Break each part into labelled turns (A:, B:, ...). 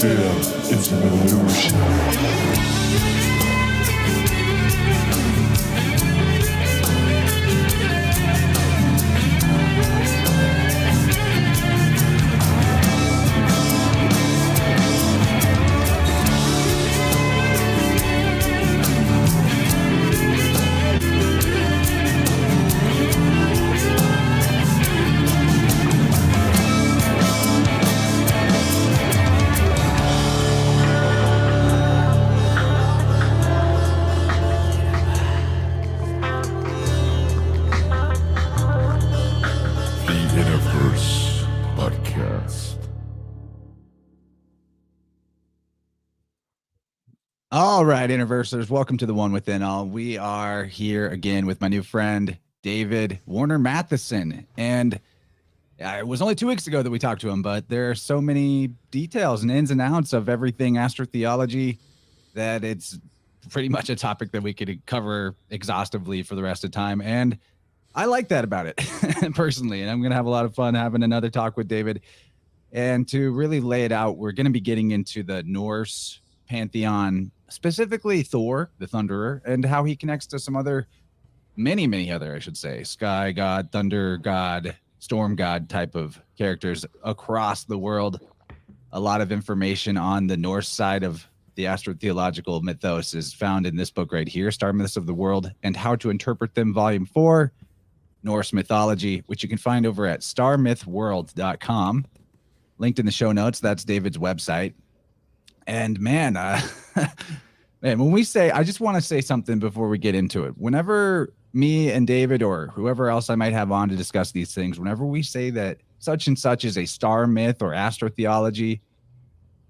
A: fell into an illusion. The InnerVerse podcast.
B: All right, InnerVersers, welcome to the One Within All. We are here again with my new friend, David Warner Mathisen. And it was only 2 weeks ago that we talked to him, but there are so many details and ins and outs of everything astro-theology that it's pretty much a topic that we could cover exhaustively for the rest of the time. And I like that about it personally. And I'm going to have a lot of fun having another talk with David. And to really lay it out, we're going to be getting into the Norse pantheon, specifically Thor, the Thunderer, and how he connects to some other, many other, I should say, sky god, thunder god, storm god type of characters across the world. A lot of information on the Norse side of the astro-theological mythos is found in this book right here, Star Myths of the World and How to Interpret Them, Volume 4, Norse Mythology, which you can find over at starmythworld.com. Linked in the show notes. That's David's website. And man, when we say, I just want to say something before we get into it. Whenever me and David or whoever else I might have on to discuss these things, whenever we say that such and such is a star myth or astro-theology,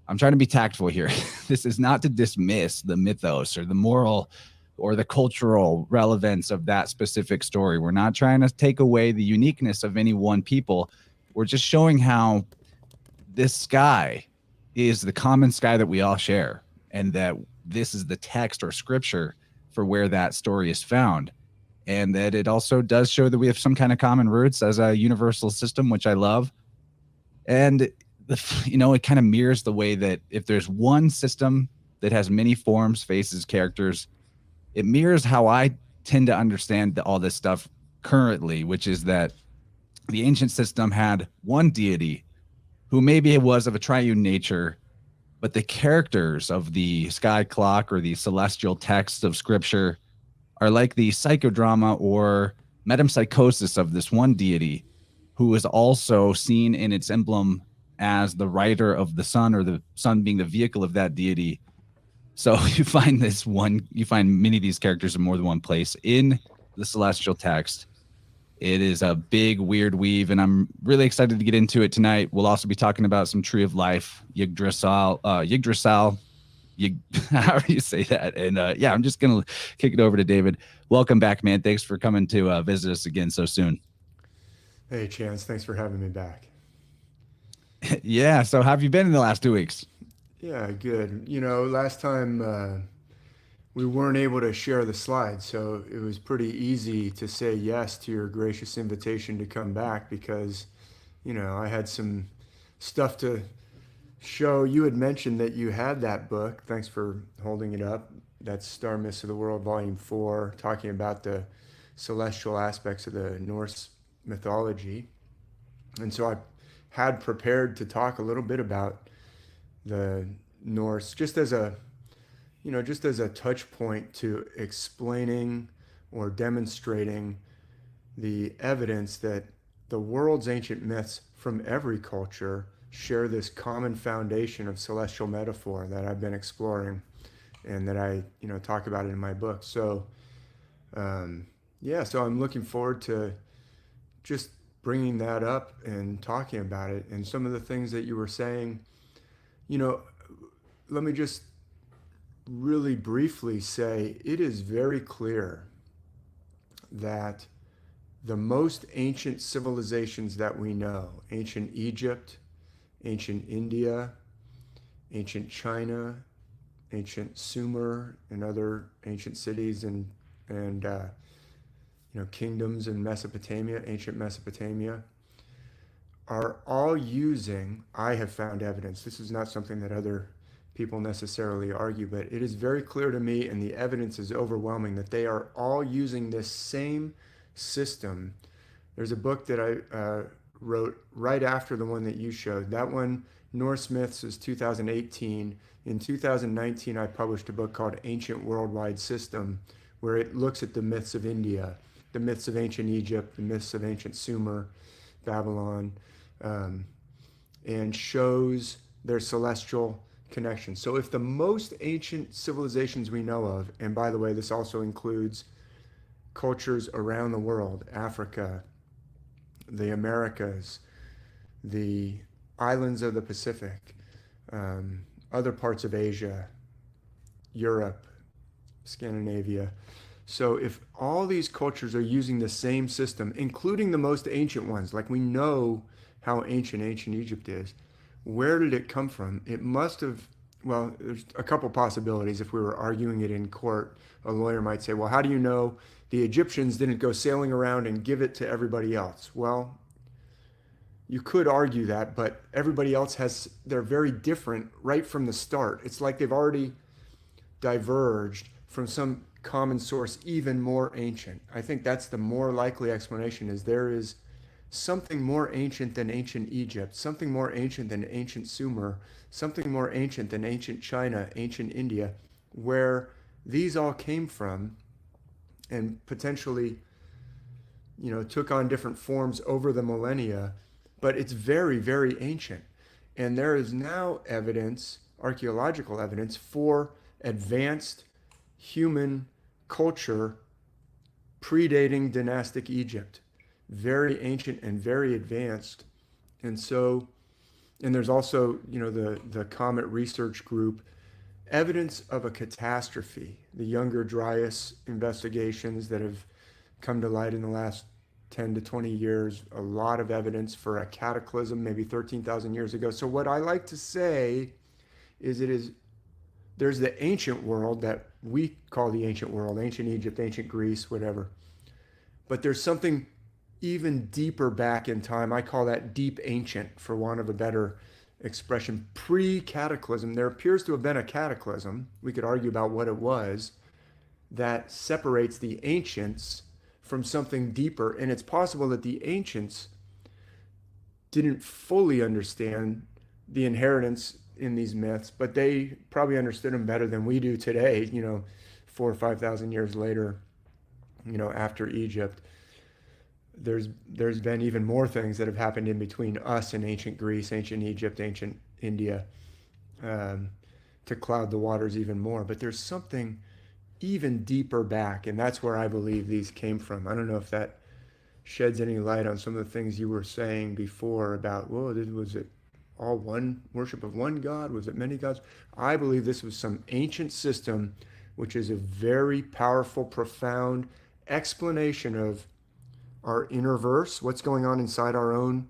B: I'm trying to be tactful here. This is not to dismiss the mythos or the moral or the cultural relevance of that specific story. We're not trying to take away the uniqueness of any one people. We're just showing how this sky is the common sky that we all share, and that this is the text or scripture for where that story is found. And that it also does show that we have some kind of common roots as a universal system, which I love. And, it kind of mirrors the way that if there's one system that has many forms, faces, characters, it mirrors how I tend to understand all this stuff currently, which is that the ancient system had one deity who maybe it was of a triune nature, but the characters of the sky clock or the celestial texts of scripture are like the psychodrama or metempsychosis of this one deity who is also seen in its emblem as the rider of the sun, or the sun being the vehicle of that deity. So you find many of these characters in more than one place in the celestial text. It is a big, weird weave, and I'm really excited to get into it tonight. We'll also be talking about some Tree of Life, Ygdrassil, however you say that. And I'm just going to kick it over to David. Welcome back, man. Thanks for coming to visit us again so soon.
C: Hey, Chance. Thanks for having me back.
B: Yeah, so how have you been in the last 2 weeks?
C: Yeah, good. Last time we weren't able to share the slides, so it was pretty easy to say yes to your gracious invitation to come back because, I had some stuff to show. You had mentioned that you had that book. Thanks for holding it up. That's Star Myths of the World, Volume 4, talking about the celestial aspects of the Norse mythology. And so I had prepared to talk a little bit about the Norse just as a touch point to explaining or demonstrating the evidence that the world's ancient myths from every culture share this common foundation of celestial metaphor that I've been exploring and that I talk about in my book. So so I'm looking forward to just bringing that up and talking about it. And some of the things that you were saying, let me just really briefly say it is very clear that the most ancient civilizations that we know, ancient Egypt, ancient India, ancient China, ancient Sumer, and other ancient cities and kingdoms in Mesopotamia, ancient Mesopotamia, are all using, I have found evidence, this is not something that other people necessarily argue, but it is very clear to me, and the evidence is overwhelming, that they are all using this same system. There's a book that I wrote right after the one that you showed. That one, Norse Myths, is 2018. In 2019, I published a book called Ancient Worldwide System, where it looks at the myths of India, the myths of ancient Egypt, the myths of ancient Sumer, Babylon, and shows their celestial connection. So if the most ancient civilizations we know of, and by the way, this also includes cultures around the world, Africa, the Americas, the islands of the Pacific, other parts of Asia, Europe, Scandinavia. So if all these cultures are using the same system, including the most ancient ones, like we know how ancient Egypt is, where did it come from? It must have, well, there's a couple possibilities. If we were arguing it in court, a lawyer might say, well, how do you know the Egyptians didn't go sailing around and give it to everybody else? Well, you could argue that, but everybody else they're very different right from the start. It's like they've already diverged from some common source even more ancient. I think that's the more likely explanation, is there is something more ancient than ancient Egypt, something more ancient than ancient Sumer, something more ancient than ancient China, ancient India, where these all came from and potentially, took on different forms over the millennia, but it's very, very ancient. And there is now evidence, archaeological evidence, for advanced human culture predating dynastic Egypt. Very ancient and very advanced. And there's also, the Comet Research Group, evidence of a catastrophe. The Younger Dryas investigations that have come to light in the last 10 to 20 years, a lot of evidence for a cataclysm maybe 13,000 years ago. So what I like to say is there's the ancient world that we call the ancient world, ancient Egypt, ancient Greece, whatever. But there's something even deeper back in time. I call that deep ancient, for want of a better expression, pre-cataclysm. There appears to have been a cataclysm. We could argue about what it was, that separates the ancients from something deeper. And it's possible that the ancients didn't fully understand the inheritance in these myths, but they probably understood them better than we do today, 4,000 or 5,000 years later, after Egypt. There's been even more things that have happened in between us and ancient Greece, ancient Egypt, ancient India, to cloud the waters even more. But there's something even deeper back, and that's where I believe these came from. I don't know if that sheds any light on some of the things you were saying before about, was it all one worship of one God? Was it many gods? I believe this was some ancient system, which is a very powerful, profound explanation of our InnerVerse, what's going on inside our own,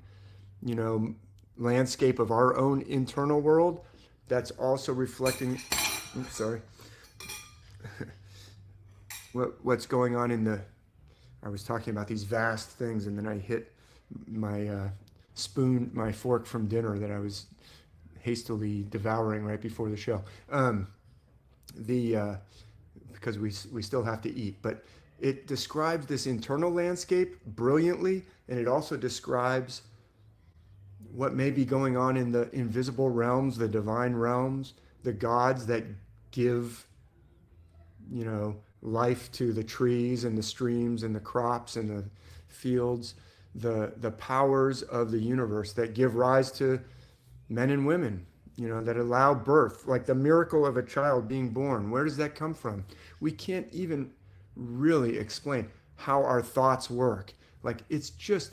C: landscape of our own internal world. That's also reflecting, what's going on I was talking about these vast things, and then I hit my my fork from dinner that I was hastily devouring right before the show. Because we still have to eat, but it describes this internal landscape brilliantly, and it also describes what may be going on in the invisible realms, the divine realms, the gods that give, life to the trees and the streams and the crops and the fields, the powers of the universe that give rise to men and women, that allow birth, like the miracle of a child being born. Where does that come from? We can't even really explain how our thoughts work. Like, it's just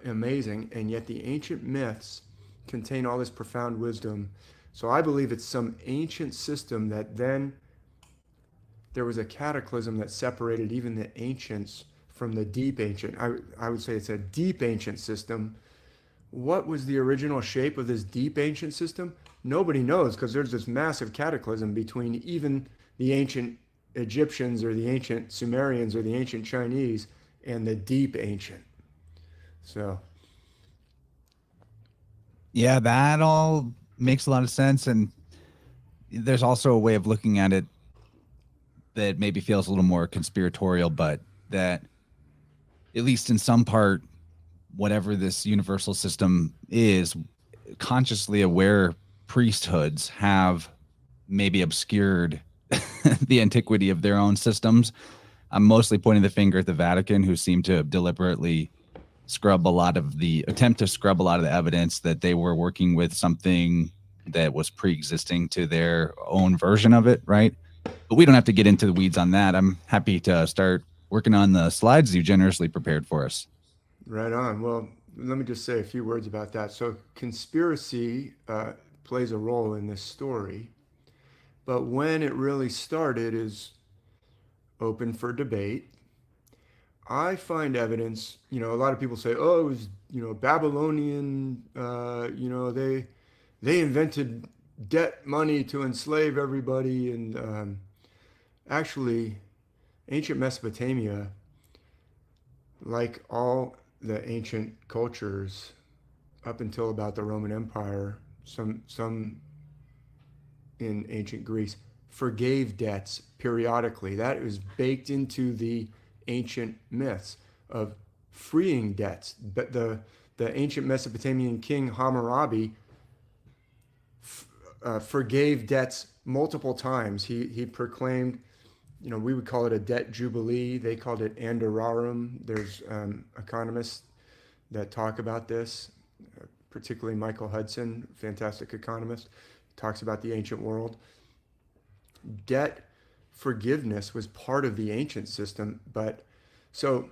C: amazing, and yet the ancient myths contain all this profound wisdom. So I believe it's some ancient system that then there was a cataclysm that separated even the ancients from the deep ancient. I would say it's a deep ancient system. What was the original shape of this deep ancient system? Nobody knows, because there's this massive cataclysm between even the ancient Egyptians or the ancient Sumerians or the ancient Chinese and the deep ancient. So
B: Yeah, that all makes a lot of sense. And there's also a way of looking at it that maybe feels a little more conspiratorial, but that at least in some part, whatever this universal system is, consciously aware priesthoods have maybe obscured the antiquity of their own systems. I'm mostly pointing the finger at the Vatican, who seem to deliberately attempt to scrub a lot of the evidence that they were working with something that was pre-existing to their own version of it, right? But we don't have to get into the weeds on that. I'm happy to start working on the slides you generously prepared for us.
C: Right on. Well, let me just say a few words about that. So, conspiracy plays a role in this story, but when it really started is open for debate. I find evidence, a lot of people say, oh, it was, Babylonian, they invented debt money to enslave everybody. And actually, ancient Mesopotamia, like all the ancient cultures up until about the Roman Empire, some in ancient Greece, forgave debts periodically. That was baked into the ancient myths of freeing debts. But the ancient Mesopotamian king Hammurabi forgave debts multiple times. He proclaimed, we would call it a debt jubilee. They called it anderarum. There's economists that talk about this, particularly Michael Hudson, fantastic economist, talks about the ancient world. Debt forgiveness was part of the ancient system, but so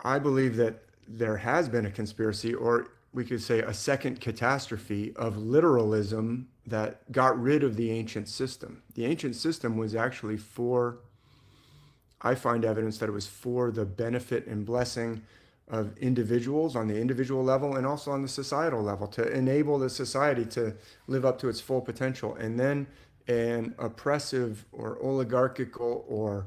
C: I believe that there has been a conspiracy, or we could say a second catastrophe of literalism that got rid of the ancient system. The ancient system was actually I find evidence that it was for the benefit and blessing of individuals on the individual level and also on the societal level, to enable the society to live up to its full potential. And then an oppressive or oligarchical, or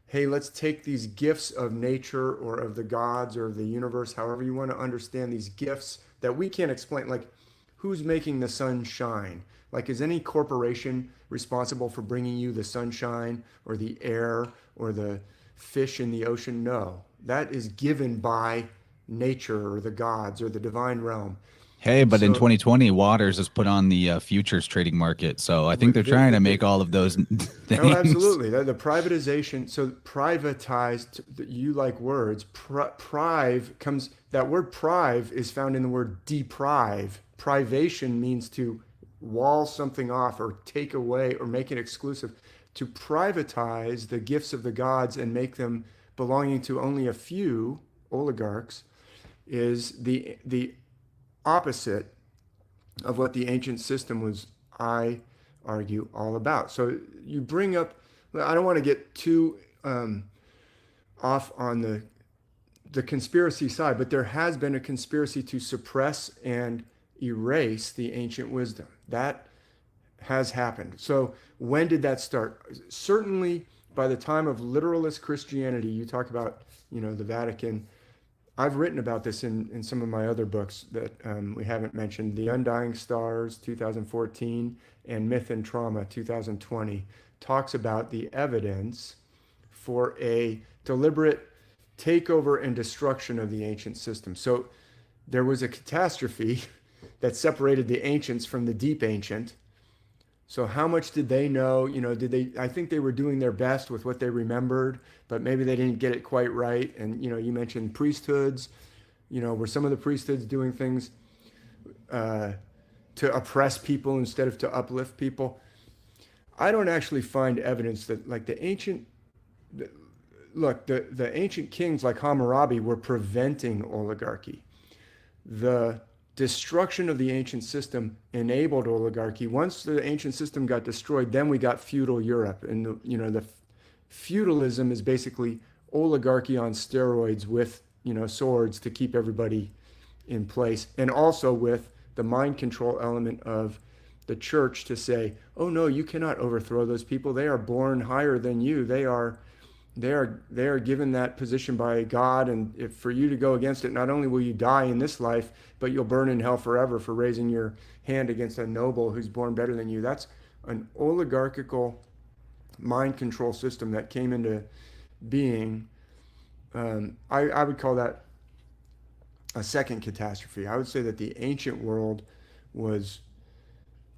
C: hey, let's take these gifts of nature or of the gods or of the universe, however you want to understand these gifts that we can't explain, like who's making the sun shine? Like, is any corporation responsible for bringing you the sunshine or the air or the fish in the ocean? No, that is given by nature or the gods or the divine realm.
B: Hey,
C: And
B: but in
C: so
B: 2020, Waters is put on the futures trading market. So I think they're trying to make all of those
C: oh,
B: things.
C: absolutely. The privatization, so privatized, you like words, prive comes, that word prive is found in the word deprive. Privation means to wall something off or take away or make it exclusive. To privatize the gifts of the gods and make them belonging to only a few oligarchs is the opposite of what the ancient system was, I argue, all about. So you bring up, I don't want to get too off on the conspiracy side, but there has been a conspiracy to suppress and erase the ancient wisdom. That has happened. So when did that start? Certainly by the time of literalist Christianity. You talk about, the Vatican. I've written about this in some of my other books that we haven't mentioned. The Undying Stars, 2014, and Myth and Trauma, 2020, talks about the evidence for a deliberate takeover and destruction of the ancient system. So there was a catastrophe that separated the ancients from the deep ancient. So how much did they know? I think they were doing their best with what they remembered, but maybe they didn't get it quite right. And, you mentioned priesthoods. Were some of the priesthoods doing things to oppress people instead of to uplift people? I don't actually find evidence that, like, the ancient kings like Hammurabi were preventing oligarchy. The destruction of the ancient system enabled oligarchy. Once the ancient system got destroyed, then we got feudal Europe. And the feudalism is basically oligarchy on steroids with, swords to keep everybody in place. And also with the mind control element of the church to say, oh no, you cannot overthrow those people. They are born higher than you. They are they are given that position by God, and if for you to go against it, not only will you die in this life, but you'll burn in hell forever for raising your hand against a noble who's born better than you. That's an oligarchical mind control system that came into being. I would call that a second catastrophe. I would say that the ancient world was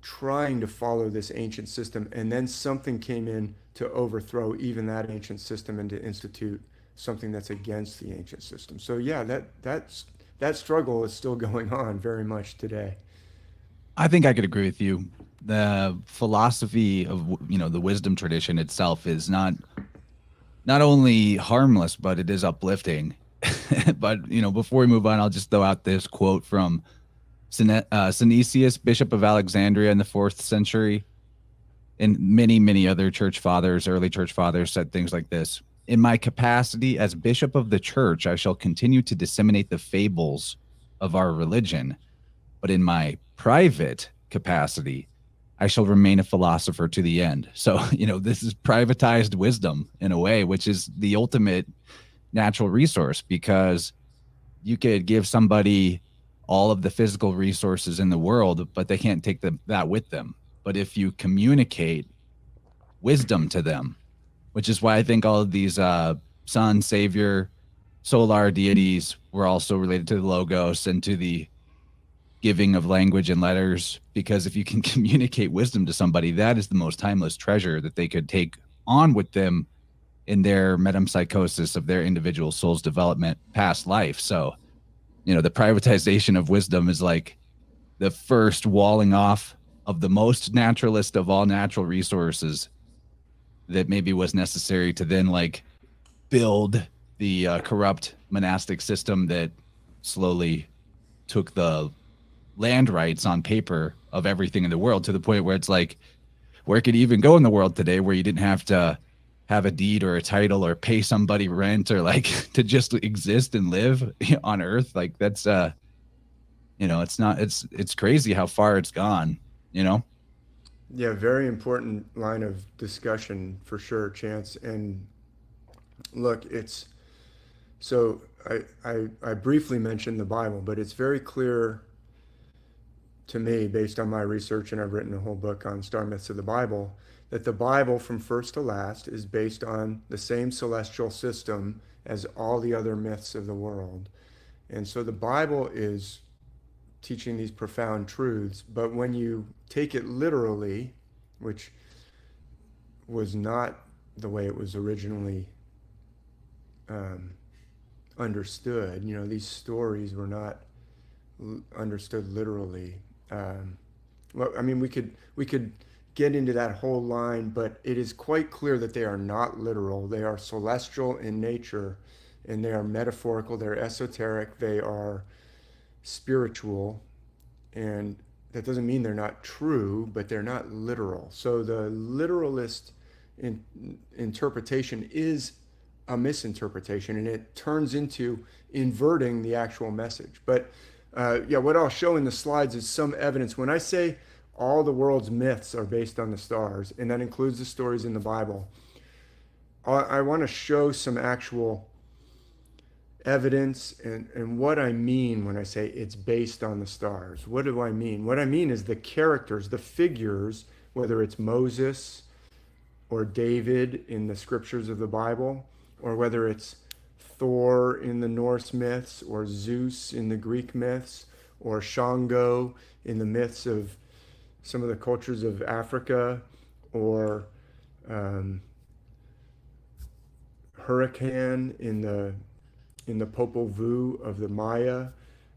C: trying to follow this ancient system, and then something came in to overthrow even that ancient system and to institute something that's against the ancient system. So yeah, that struggle is still going on very much today.
B: I think I could agree with you. The philosophy of, the wisdom tradition itself is not only harmless, but it is uplifting. But, before we move on, I'll just throw out this quote from Synesius, Bishop of Alexandria in the 4th century. And many, many other early church fathers said things like this: "In my capacity as bishop of the church, I shall continue to disseminate the fables of our religion. But in my private capacity, I shall remain a philosopher to the end." So, this is privatized wisdom in a way, which is the ultimate natural resource, because you could give somebody all of the physical resources in the world, but they can't take that with them. But if you communicate wisdom to them, which is why I think all of these sun, savior, solar deities were also related to the logos and to the giving of language and letters, because if you can communicate wisdom to somebody, that is the most timeless treasure that they could take on with them in their metempsychosis of their individual soul's development past life. So, the privatization of wisdom is like the first walling off of the most naturalist of all natural resources that maybe was necessary to then build the corrupt monastic system that slowly took the land rights on paper of everything in the world, to the point where it's like, where it could even go in the world today, where you didn't have to have a deed or a title or pay somebody rent or to just exist and live on earth. That's it's crazy how far it's gone.
C: Yeah, very important line of discussion for sure, Chance. And look, it's so I briefly mentioned the Bible, but it's very clear to me, based on my research, and I've written a whole book on star myths of the Bible, that the Bible from first to last is based on the same celestial system as all the other myths of the world. And so the Bible is teaching these profound truths, but when you take it literally, which was not the way it was originally understood, these stories were not understood literally. Well, I mean, we could get into that whole line, but it is quite clear that they are not literal. They are celestial in nature, and they are metaphorical. They're esoteric. They are spiritual, and that doesn't mean they're not true, but they're not literal. So the literalist interpretation is a misinterpretation, and it turns into inverting the actual message. But what I'll show in the slides is some evidence. When I say all the world's myths are based on the stars, and that includes the stories in the Bible, I want to show some actual evidence and what I mean when I say it's based on the stars. What do I mean? What I mean is the characters, the figures, whether it's Moses or David in the scriptures of the Bible, or whether it's Thor in the Norse myths, or Zeus in the Greek myths, or Shango in the myths of some of the cultures of Africa, or Hurricane in the Popol Vuh of the Maya.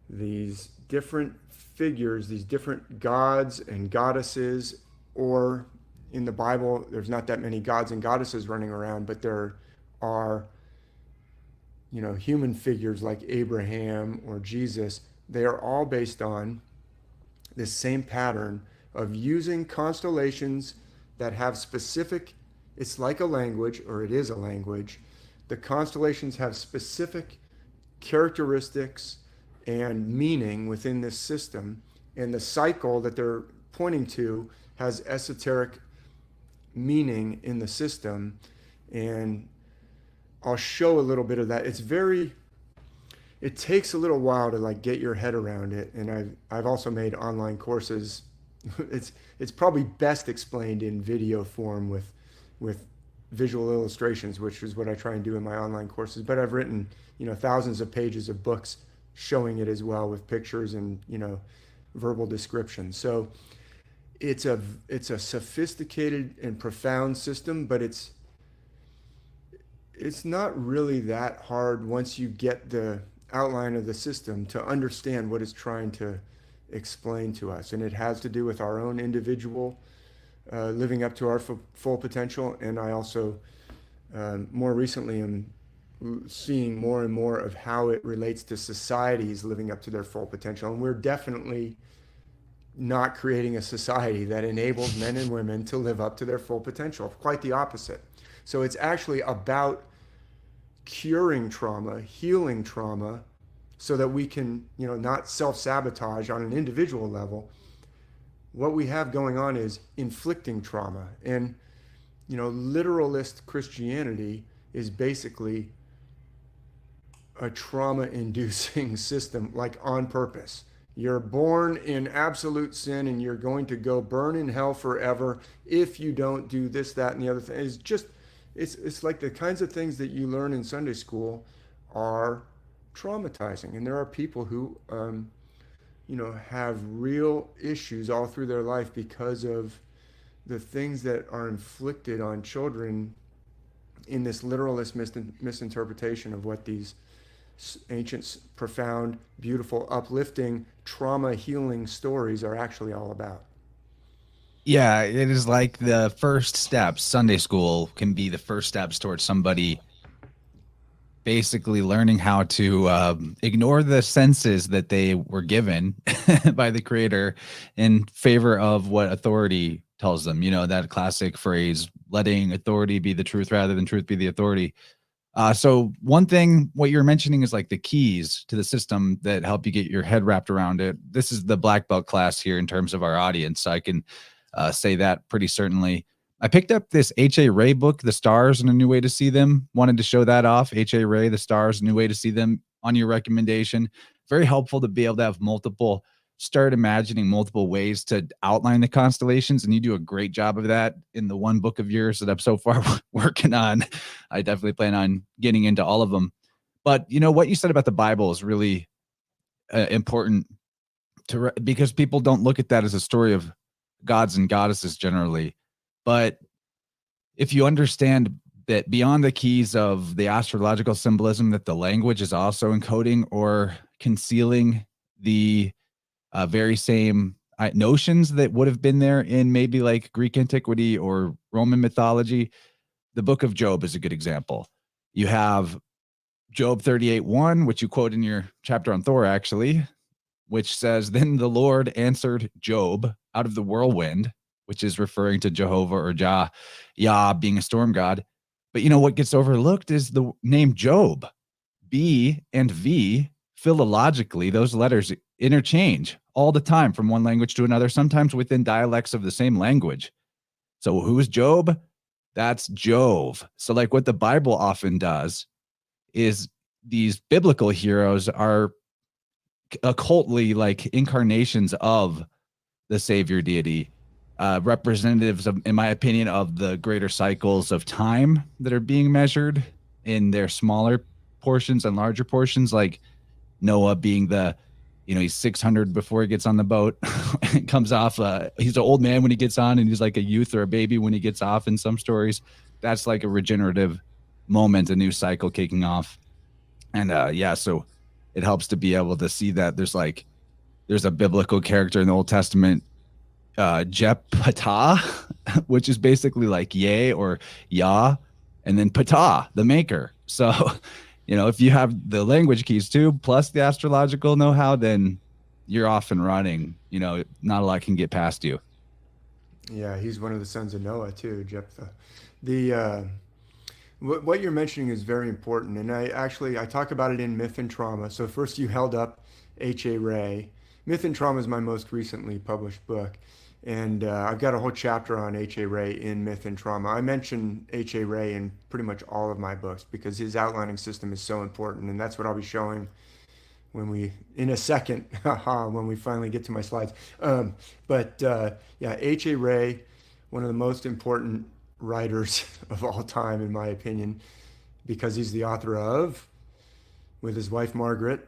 C: These different figures, these different gods and goddesses, or in the Bible, there's not that many gods and goddesses running around, but there are human figures like Abraham or Jesus. They are all based on this same pattern of using constellations that have specific, it's like a language, or it is a language. The constellations have specific characteristics and meaning within this system, and the cycle that they're pointing to has esoteric meaning in the system. And I'll show a little bit of that. It takes a little while to like get your head around it. And I've also made online courses. It's probably best explained in video form with visual illustrations, which is what I try and do in my online courses. But I've written, thousands of pages of books showing it as well with pictures and, verbal descriptions. So it's a sophisticated and profound system, but it's not really that hard once you get the outline of the system to understand what it's trying to explain to us. And it has to do with our own individual living up to our full potential. And I also, more recently, am seeing more and more of how it relates to societies living up to their full potential. And we're definitely not creating a society that enables men and women to live up to their full potential. Quite the opposite. So it's actually about curing trauma, healing trauma, so that we can, not self-sabotage on an individual level. What we have going on is inflicting trauma. And, literalist Christianity is basically a trauma-inducing system, like on purpose. You're born in absolute sin and you're going to go burn in hell forever if you don't do this, that, and the other thing. It's like the kinds of things that you learn in Sunday school are traumatizing. And there are people who, have real issues all through their life because of the things that are inflicted on children in this literalist misinterpretation of what these ancient, profound, beautiful, uplifting, trauma healing stories are actually all about.
B: Yeah, it is like the first steps. Sunday school can be the first steps towards somebody basically learning how to ignore the senses that they were given by the creator in favor of what authority tells them. That classic phrase, letting authority be the truth rather than truth be the authority. So one thing, what you're mentioning is like the keys to the system that help you get your head wrapped around it. This is the black belt class here in terms of our audience. So I can say that pretty certainly. I picked up this H.A. Ray book, The Stars and a New Way to See Them. Wanted to show that off. H.A. Ray, The Stars, A New Way to See Them, on your recommendation. Very helpful to be able to have start imagining multiple ways to outline the constellations. And you do a great job of that in the one book of yours that I'm so far working on. I definitely plan on getting into all of them. But what you said about the Bible is really important because people don't look at that as a story of gods and goddesses generally. But if you understand that beyond the keys of the astrological symbolism, that the language is also encoding or concealing the very same notions that would have been there in maybe like Greek antiquity or Roman mythology, the book of Job is a good example. You have Job 38:1, which you quote in your chapter on Thor, actually, which says, "Then the Lord answered Job out of the whirlwind," which is referring to Jehovah or Yah being a storm god. But what gets overlooked is the name Job. B and V, philologically, those letters interchange all the time from one language to another, sometimes within dialects of the same language. So who is Job? That's Jove. So like what the Bible often does is these biblical heroes are occultly like incarnations of the Savior deity, representatives of, in my opinion, of the greater cycles of time that are being measured in their smaller portions and larger portions, like Noah being the, he's 600 before he gets on the boat. It comes off, he's an old man when he gets on, and he's like a youth or a baby when he gets off in some stories. That's like a regenerative moment, a new cycle kicking off. And so it helps to be able to see that there's a biblical character in the Old Testament, Jephthah, which is basically like yay or Yah, and then Ptah, the maker. So, if you have the language keys too, plus the astrological know-how, then you're off and running. Not a lot can get past you.
C: Yeah, he's one of the sons of Noah too, Jephthah. What you're mentioning is very important, and I talk about it in Myth and Trauma. So first you held up H.A. Ray. Myth and Trauma is my most recently published book, And I've got a whole chapter on H.A. Ray in Myth and Trauma. I mention H.A. Ray in pretty much all of my books because his outlining system is so important. And that's what I'll be showing in a second, when we finally get to my slides. Yeah, H.A. Ray, one of the most important writers of all time, in my opinion, because he's the author of, with his wife Margaret,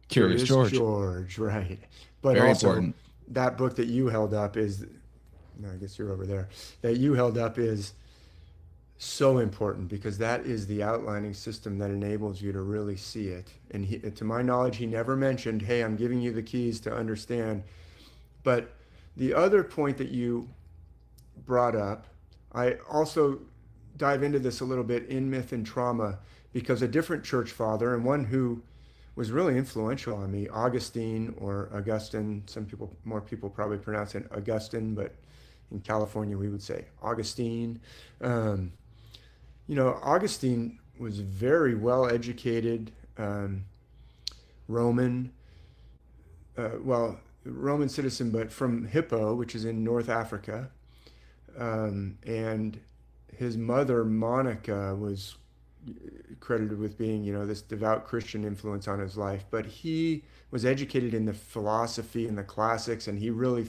B: Curious George.
C: Right. But
B: Very
C: also,
B: important.
C: that book that you held up is, no, I guess you're over there, that you held up is so important because that is the outlining system that enables you to really see it. And to my knowledge, he never mentioned, hey, I'm giving you the keys to understand. But the other point that you brought up, I also dive into this a little bit in Myth and Trauma because a different church father, and one who was really influential on me, Augustine or Augustine. More people probably pronounce it Augustine, but in California we would say Augustine. Augustine was very well educated, Roman citizen, but from Hippo, which is in North Africa. And his mother, Monica, was credited with being, this devout Christian influence on his life. But he was educated in the philosophy and the classics, and he really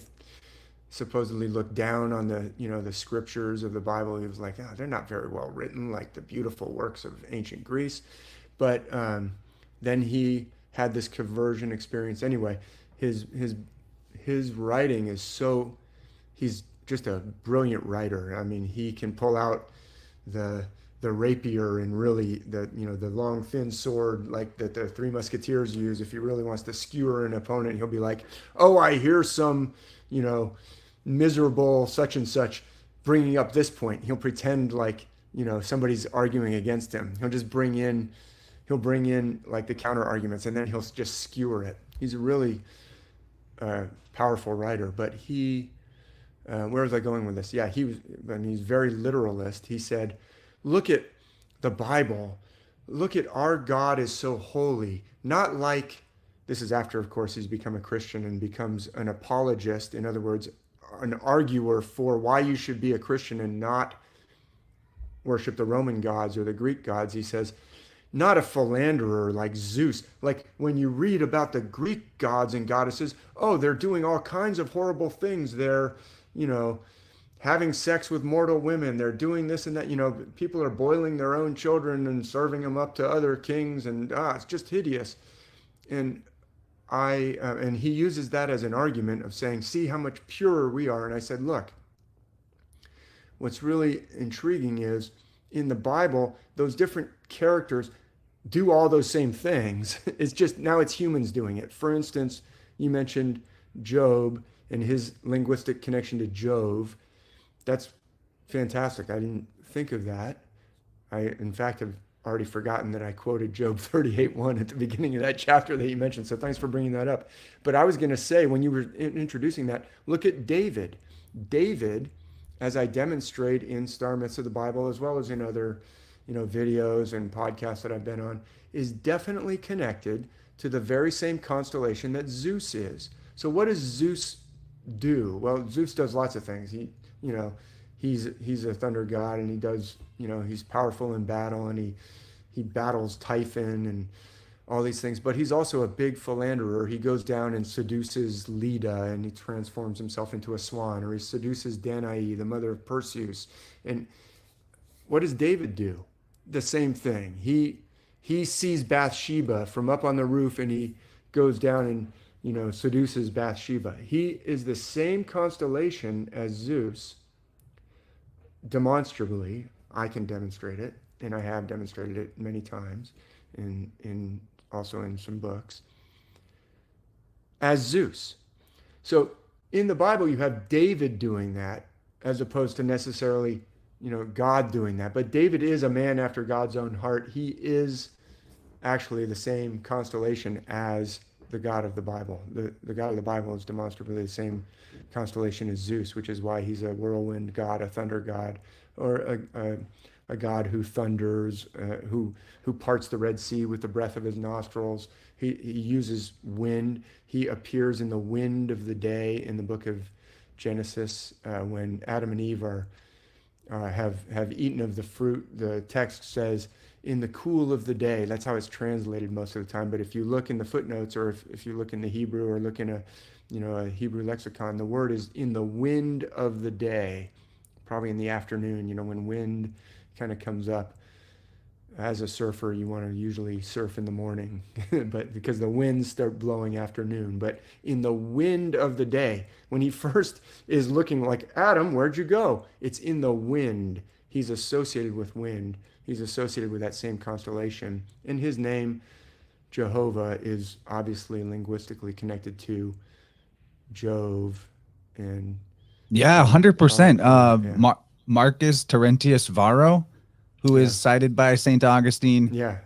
C: supposedly looked down on the scriptures of the Bible. He was like, oh, they're not very well written, like the beautiful works of ancient Greece. But then he had this conversion experience. Anyway, his writing is so, he's just a brilliant writer. I mean, he can pull out the rapier and really the long thin sword like that the Three Musketeers use. If he really wants to skewer an opponent, he'll be like, oh, I hear some miserable such and such bringing up this point. He'll pretend like somebody's arguing against him. He'll bring in like the counter arguments, and then he'll just skewer it. He's a really powerful writer. But where was I going with this? Yeah, he's very literalist. He said, look at the Bible. Look at our God is so holy. Not like, this is after, of course, he's become a Christian and becomes an apologist. In other words, an arguer for why you should be a Christian and not worship the Roman gods or the Greek gods. He says, not a philanderer like Zeus. Like when you read about the Greek gods and goddesses, oh, they're doing all kinds of horrible things. They're, having sex with mortal women. They're doing this and that. People are boiling their own children and serving them up to other kings, and it's just hideous. And and he uses that as an argument of saying, see how much purer we are. And I said, look, what's really intriguing is in the Bible, those different characters do all those same things. It's just now it's humans doing it. For instance, you mentioned Job and his linguistic connection to Jove. That's fantastic. I didn't think of that. I, in fact, have already forgotten that I quoted Job 38:1 at the beginning of that chapter that you mentioned. So thanks for bringing that up. But I was going to say, when you were introducing that, look at David. David, as I demonstrate in Star Myths of the Bible, as well as in other, videos and podcasts that I've been on, is definitely connected to the very same constellation that Zeus is. So what does Zeus do? Well, Zeus does lots of things. He's a thunder god, and he does, he's powerful in battle, and he battles Typhon and all these things. But he's also a big philanderer. He goes down and seduces Leda, and he transforms himself into a swan, or he seduces Danae, the mother of Perseus. And what does David do? The same thing. He sees Bathsheba from up on the roof, and he goes down and seduces Bathsheba. He is the same constellation as Zeus. Demonstrably, I can demonstrate it, and I have demonstrated it many times, also in some books, as Zeus. So in the Bible, you have David doing that, as opposed to necessarily, God doing that. But David is a man after God's own heart. He is actually the same constellation as the God of the Bible. The God of the Bible is demonstrably the same constellation as Zeus, which is why he's a whirlwind god, a thunder god, or a god who thunders, who parts the Red Sea with the breath of his nostrils. He uses wind. He appears in the wind of the day in the book of Genesis, when Adam and Eve have eaten of the fruit, the text says, in the cool of the day. That's how it's translated most of the time. But if you look in the footnotes, or if you look in the Hebrew, or look in a Hebrew lexicon, the word is in the wind of the day, probably in the afternoon, when wind kind of comes up. As a surfer, you want to usually surf in the morning, but because the winds start blowing afternoon. But in the wind of the day, when he first is looking like, Adam, where'd you go? It's in the wind. He's associated with wind. He's associated with that same constellation. And his name, Jehovah, is obviously linguistically connected to Jove and
B: 100%.
C: yeah.
B: Marcus Terentius Varro, who is cited by St. Augustine,
C: Yeah.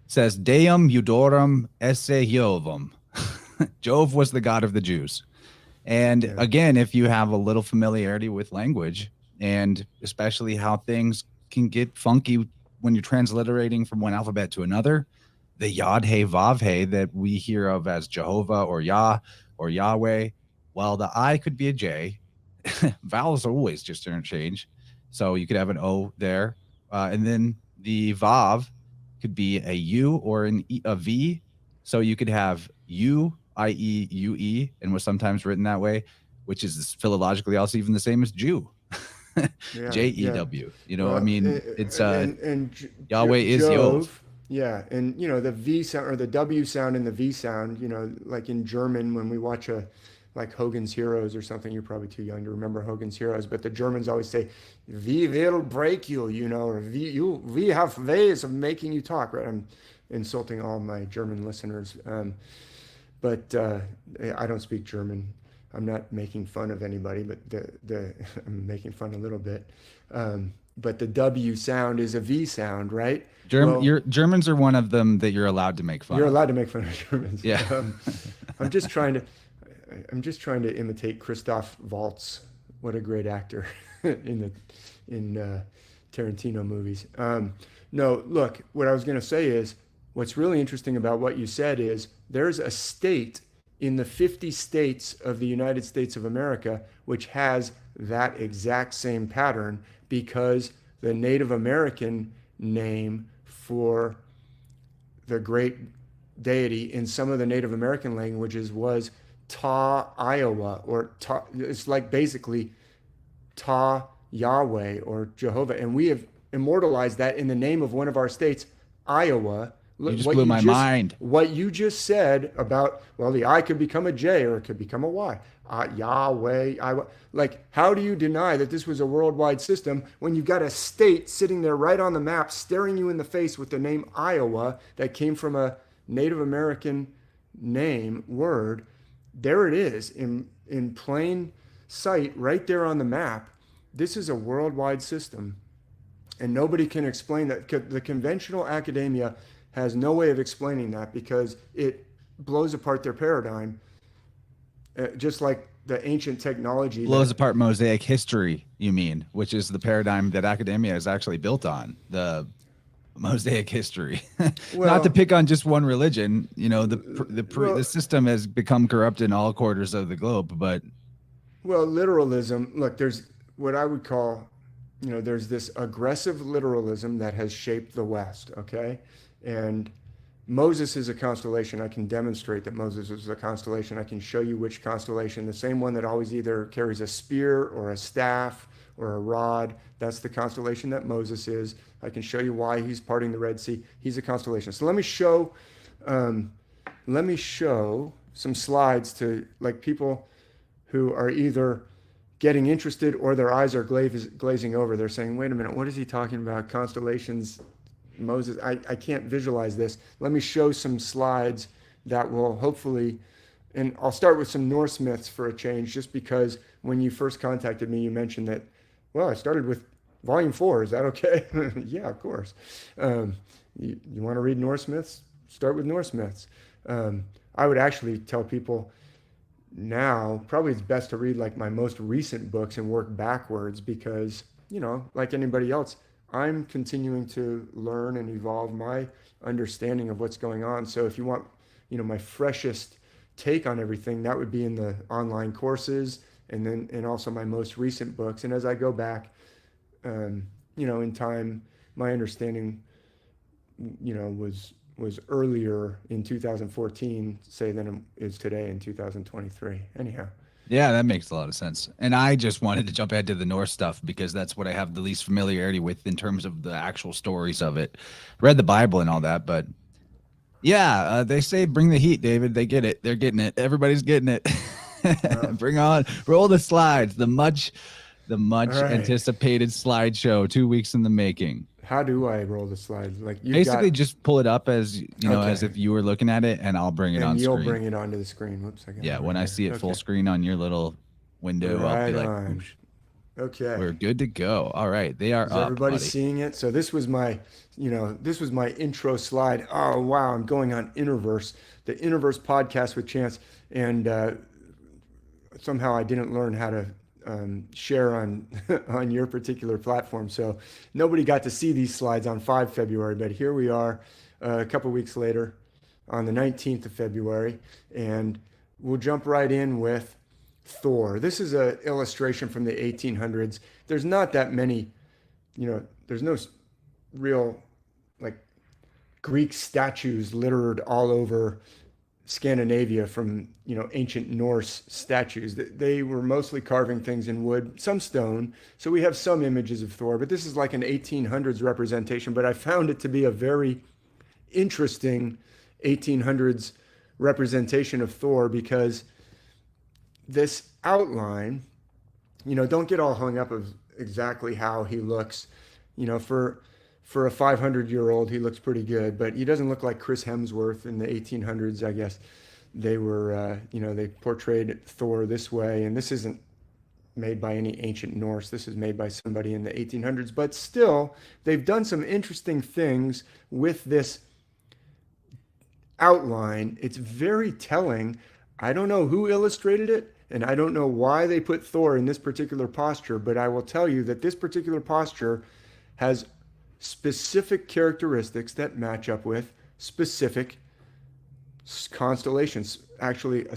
B: says, Deum Eudorum esse Jovum. Jove was the god of the Jews. And again, if you have a little familiarity with language, and especially how things can get funky when you're transliterating from one alphabet to another, the Yod He Vav He that we hear of as Jehovah or Yah or Yahweh, well, the I could be a J. Vowels are always just interchange. So you could have an O there. And then the Vav could be a U or a V. So you could have U, I-E, U-E, and was sometimes written that way, which is philologically also even the same as Jew. J-E-W. It's Yahweh is Yov.
C: Yeah, and the V sound or the W sound and the V sound, like in German when we watch like Hogan's Heroes or something. You're probably too young to remember Hogan's Heroes, but the Germans always say, "We will break you," or "We have ways of making you talk." Right? I'm insulting all my German listeners, but I don't speak German. I'm not making fun of anybody, but I'm making fun a little bit. But the W sound is a V sound, right?
B: Germans are one of them that you're allowed to make fun.
C: You're allowed to make fun of Germans.
B: Yeah.
C: I'm just trying to imitate Christoph Waltz. What a great actor in Tarantino movies. No, look, what I was going to say is, what's really interesting about what you said is there's a state in the 50 states of the United States of America which has that exact same pattern, because the Native American name for the great deity in some of the Native American languages was Ta Iowa, or Ta, it's like basically Ta Yahweh or Jehovah. And we have immortalized that in the name of one of our states, Iowa.
B: You just blew my mind.
C: What you just said about, well, the I could become a J or it could become a Y. Yahweh, Iowa. Like, how do you deny that this was a worldwide system when you've got a state sitting there right on the map staring you in the face with the name Iowa that came from a Native American word? There it is in plain sight right there on the map. This is a worldwide system, and nobody can explain that. The conventional academia has no way of explaining that, because it blows apart their paradigm, just like the ancient technology.
B: Blows apart Mosaic history, you mean, which is the paradigm that academia is actually built on, the Mosaic history.
C: Well,
B: not to pick on just one religion, the system has become corrupt in all quarters of the globe, but
C: literalism, look, there's what I would call, there's this aggressive literalism that has shaped the West, okay? And Moses is a constellation. I can demonstrate that Moses is a constellation. I can show you which constellation, the same one that always either carries a spear or a staff or a rod. That's the constellation that Moses is. I can show you why he's parting the Red Sea. He's a constellation. So let me show some slides to like people who are either getting interested or their eyes are glazing over. They're saying, wait a minute, what is he talking about? Constellations, Moses, I can't visualize this. Let me show some slides that will hopefully, and I'll start with some Norse myths for a change, just because when you first contacted me, you mentioned that, well, I started with volume 4. Is that okay? Yeah, of course. You want to read Norse myths? Start with Norse myths. I would actually tell people now, probably it's best to read like my most recent books and work backwards, because, like anybody else, I'm continuing to learn and evolve my understanding of what's going on. So if you want, my freshest take on everything, that would be in the online courses and also my most recent books. And as I go back, in time, my understanding, was earlier in 2014, say, than it is today in 2023. Anyhow.
B: Yeah, that makes a lot of sense. And I just wanted to jump ahead to the Norse stuff because that's what I have the least familiarity with in terms of the actual stories of it. Read the Bible and all that, but yeah, they say bring the heat, David. They get it. They're getting it. Everybody's getting it. Bring on, roll the slides. The much
C: All right.
B: anticipated slideshow, 2 weeks in the making.
C: How do I roll the slides? Like
B: Basically, just pull it up as
C: Okay.
B: as if you were looking at it, and I'll bring it on
C: and you'll
B: screen.
C: bring it onto the screen. Whoops,
B: Yeah, when I see it full screen on your little window, I'll
C: Right
B: be like,
C: on.
B: "Oosh,
C: Okay.
B: we're good to go." All right, they are
C: Is
B: up,
C: everybody
B: buddy.
C: seeing it? So this was my intro slide. Oh wow, I'm going on InnerVerse, the InnerVerse podcast with Chance, and somehow I didn't learn how to share on on your particular platform. So nobody got to see these slides on 5 February, but here we are a couple weeks later on the 19th of February, and we'll jump right in with Thor. This is an illustration from the 1800s. There's not that many, there's no real like Greek statues littered all over Scandinavia from ancient Norse statues. They were mostly carving things in wood, some stone. So we have some images of Thor, but this is like an 1800s representation. But I found it to be a very interesting 1800s representation of Thor because this outline, don't get all hung up of exactly how he looks. For a 500-year-old, he looks pretty good, but he doesn't look like Chris Hemsworth in the 1800s. I guess they were, they portrayed Thor this way, and this isn't made by any ancient Norse. This is made by somebody in the 1800s, but still, they've done some interesting things with this outline. It's very telling. I don't know who illustrated it, and I don't know why they put Thor in this particular posture, but I will tell you that this particular posture has specific characteristics that match up with specific constellations, actually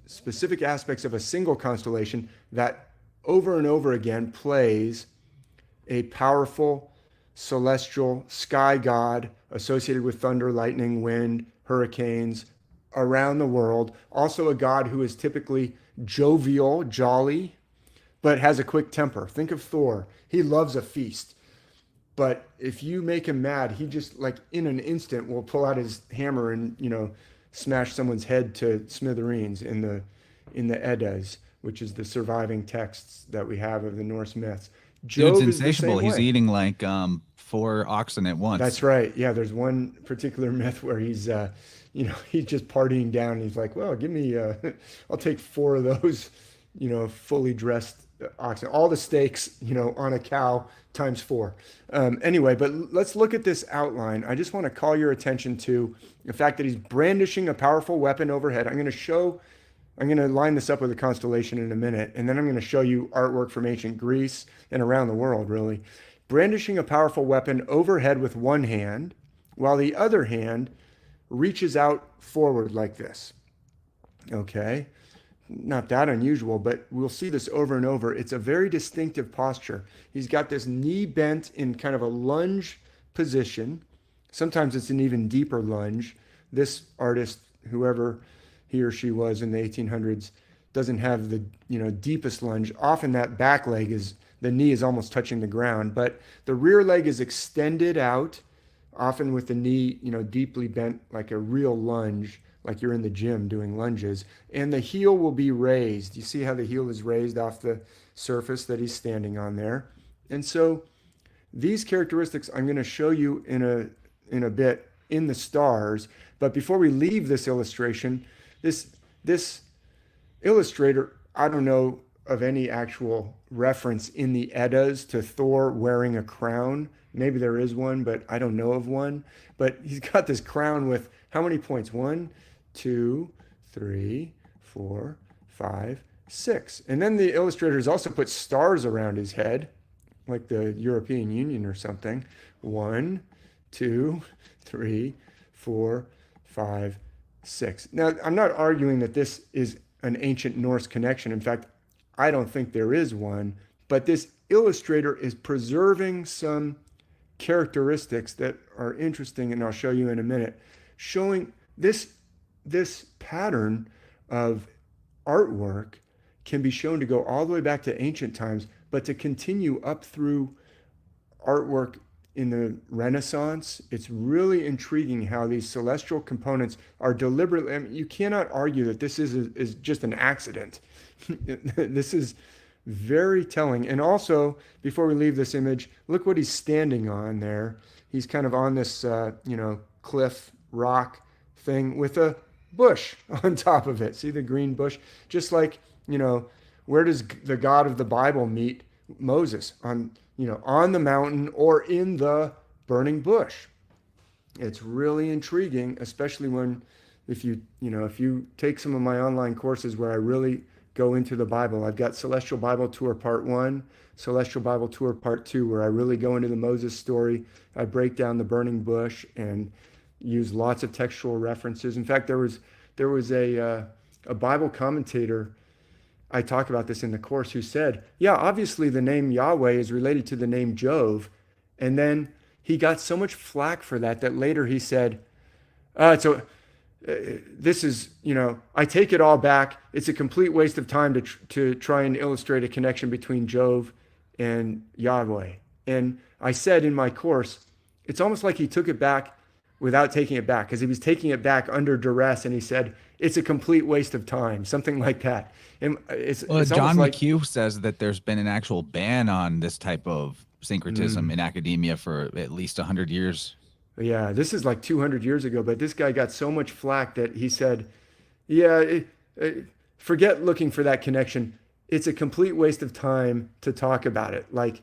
C: specific aspects of a single constellation that over and over again plays a powerful celestial sky god associated with thunder, lightning, wind, hurricanes around the world. Also a god who is typically jovial, jolly, but has a quick temper. Think of Thor. He loves a feast. But if you make him mad, he just like in an instant will pull out his hammer and smash someone's head to smithereens in the Eddas, which is the surviving texts that we have of the Norse myths.
B: Dude's insatiable. He's eating like 4 oxen at once.
C: That's right. Yeah, there's one particular myth where he's he's just partying down. He's like, well, give me I'll take 4 of those fully dressed oxen, all the steaks on a cow times 4. Anyway, but let's look at this outline. I just want to call your attention to the fact that he's brandishing a powerful weapon overhead. I'm going to line this up with a constellation in a minute, and then I'm going to show you artwork from ancient Greece and around the world, really. Brandishing a powerful weapon overhead with one hand, while the other hand reaches out forward like this. Okay? Not that unusual, but we'll see this over and over. It's a very distinctive posture. He's got this knee bent in kind of a lunge position. Sometimes it's an even deeper lunge. This artist, whoever he or she was in the 1800s, doesn't have the deepest lunge. Often that back leg the knee is almost touching the ground, but the rear leg is extended out, often with the knee deeply bent like a real lunge, like you're in the gym doing lunges, and the heel will be raised. You see how the heel is raised off the surface that he's standing on there. And so these characteristics I'm going to show you in a bit in the stars. But before we leave this illustration, this illustrator, I don't know of any actual reference in the Eddas to Thor wearing a crown. Maybe there is one, but I don't know of one. But he's got this crown with how many points? 1, 2, 3, 4, 5, 6. And then the illustrators also put stars around his head, like the European Union or something. 1, 2, 3, 4, 5, 6. Now, I'm not arguing that this is an ancient Norse connection. In fact, I don't think there is one, but this illustrator is preserving some characteristics that are interesting, and I'll show you in a minute, showing this pattern of artwork can be shown to go all the way back to ancient times, but to continue up through artwork in the Renaissance. It's really intriguing how these celestial components are deliberately, I mean, you cannot argue that this is just an accident. This is very telling. And also, before we leave this image, look what he's standing on there. He's kind of on this, cliff rock thing with a bush on top of it. See the green bush? Just like, where does the God of the Bible meet Moses? On the mountain or in the burning bush. It's really intriguing, especially if you take some of my online courses where I really go into the Bible. I've got Celestial Bible Tour Part 1, Celestial Bible Tour Part 2, where I really go into the Moses story. I break down the burning bush and use lots of textual references. In fact, there was a Bible commentator, I talk about this in the course, who said, yeah, obviously the name Yahweh is related to the name Jove. And then he got so much flack for that later he said, this is, I take it all back. It's a complete waste of time to try and illustrate a connection between Jove and Yahweh. And I said in my course, it's almost like he took it back without taking it back, because he was taking it back under duress, and he said, it's a complete waste of time, something like that. And it's
B: John McHugh says that there's been an actual ban on this type of syncretism in academia for at least 100 years.
C: Yeah, this is like 200 years ago, but this guy got so much flack that he said, forget looking for that connection. It's a complete waste of time to talk about it. Like,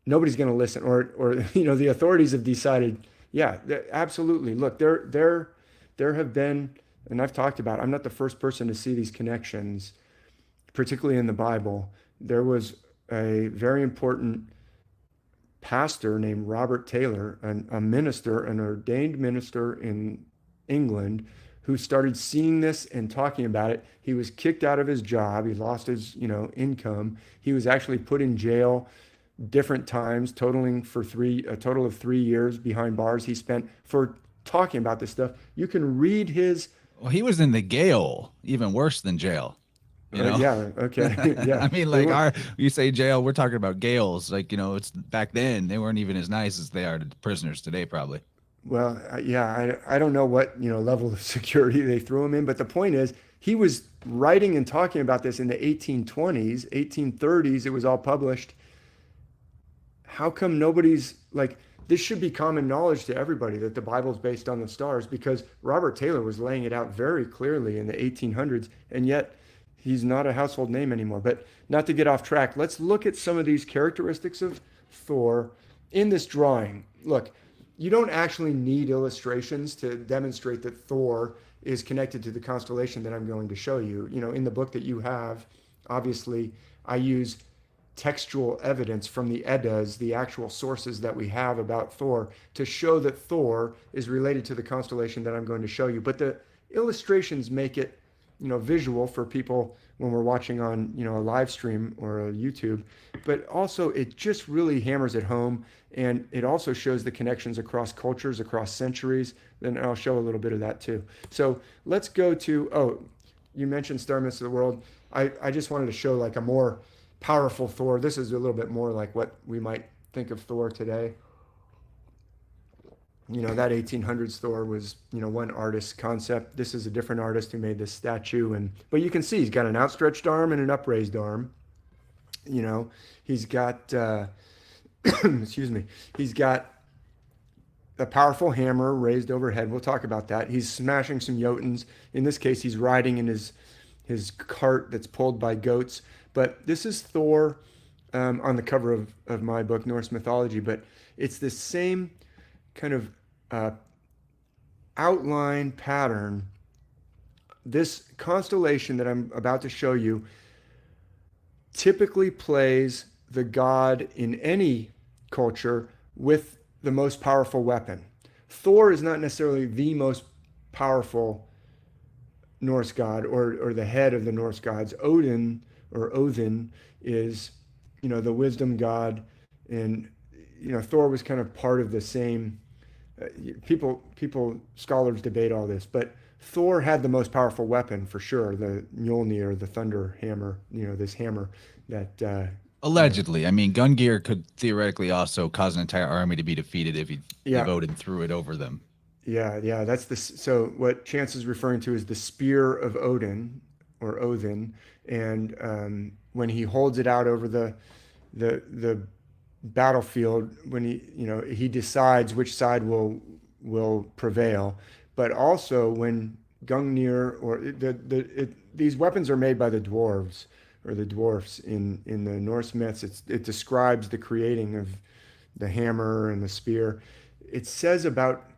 C: nobody's going to listen, or the authorities have decided, yeah, absolutely. Look, there have been, and I've talked about, I'm not the first person to see these connections, particularly in the Bible. There was a very important pastor named Robert Taylor, a minister, an ordained minister in England, who started seeing this and talking about it. He was kicked out of his job. He lost his, income. He was actually put in jail different times, totaling for a total of 3 years behind bars he spent for talking about this stuff. You can read his.
B: Well, he was in the Gale, even worse than jail.
C: Yeah. Okay. Yeah.
B: I mean, like you say jail, we're talking about Gales. Like, it's back then they weren't even as nice as they are to prisoners today, probably.
C: Well, yeah, I don't know what, level of security they threw him in, but the point is he was writing and talking about this in the 1820s, 1830s. It was all published. How come nobody's like, this should be common knowledge to everybody that the Bible is based on the stars, because Robert Taylor was laying it out very clearly in the 1800s, and yet he's not a household name anymore. But not to get off track, let's look at some of these characteristics of Thor in this drawing. Look, you don't actually need illustrations to demonstrate that Thor is connected to the constellation that I'm going to show you. In the book that you have, obviously, I use textual evidence from the Eddas, the actual sources that we have about Thor, to show that Thor is related to the constellation that I'm going to show you. But the illustrations make it, visual for people when we're watching on, a live stream or a YouTube. But also it just really hammers it home, and it also shows the connections across cultures, across centuries. Then I'll show a little bit of that too. So let's go to, you mentioned Star Myths of the World. I just wanted to show like a more powerful Thor. This is a little bit more like what we might think of Thor today. That 1800s Thor was, one artist's concept. This is a different artist who made this statue. But you can see he's got an outstretched arm and an upraised arm. He's got, excuse me, he's got a powerful hammer raised overhead. We'll talk about that. He's smashing some Jotuns. In this case, he's riding in his cart that's pulled by goats. But this is Thor on the cover of my book, Norse Mythology. But it's the same kind of outline pattern. This constellation that I'm about to show you typically plays the god in any culture with the most powerful weapon. Thor is not necessarily the most powerful Norse god or the head of the Norse gods. Odin or Odin is, the wisdom god, and Thor was kind of part of the same. Scholars debate all this, but Thor had the most powerful weapon for sure, the Mjolnir, the thunder hammer. This hammer that.
B: Allegedly, I mean, Gungnir could theoretically also cause an entire army to be defeated if
C: Yeah,
B: Odin threw it over them.
C: yeah. That's so what Chance is referring to is the spear of Odin, or Odin, and when he holds it out over the battlefield, when he decides which side will prevail, but also when Gungnir, or these weapons are made by the dwarves, or the dwarfs in the Norse myths. It describes the creating of the hammer and the spear. It says about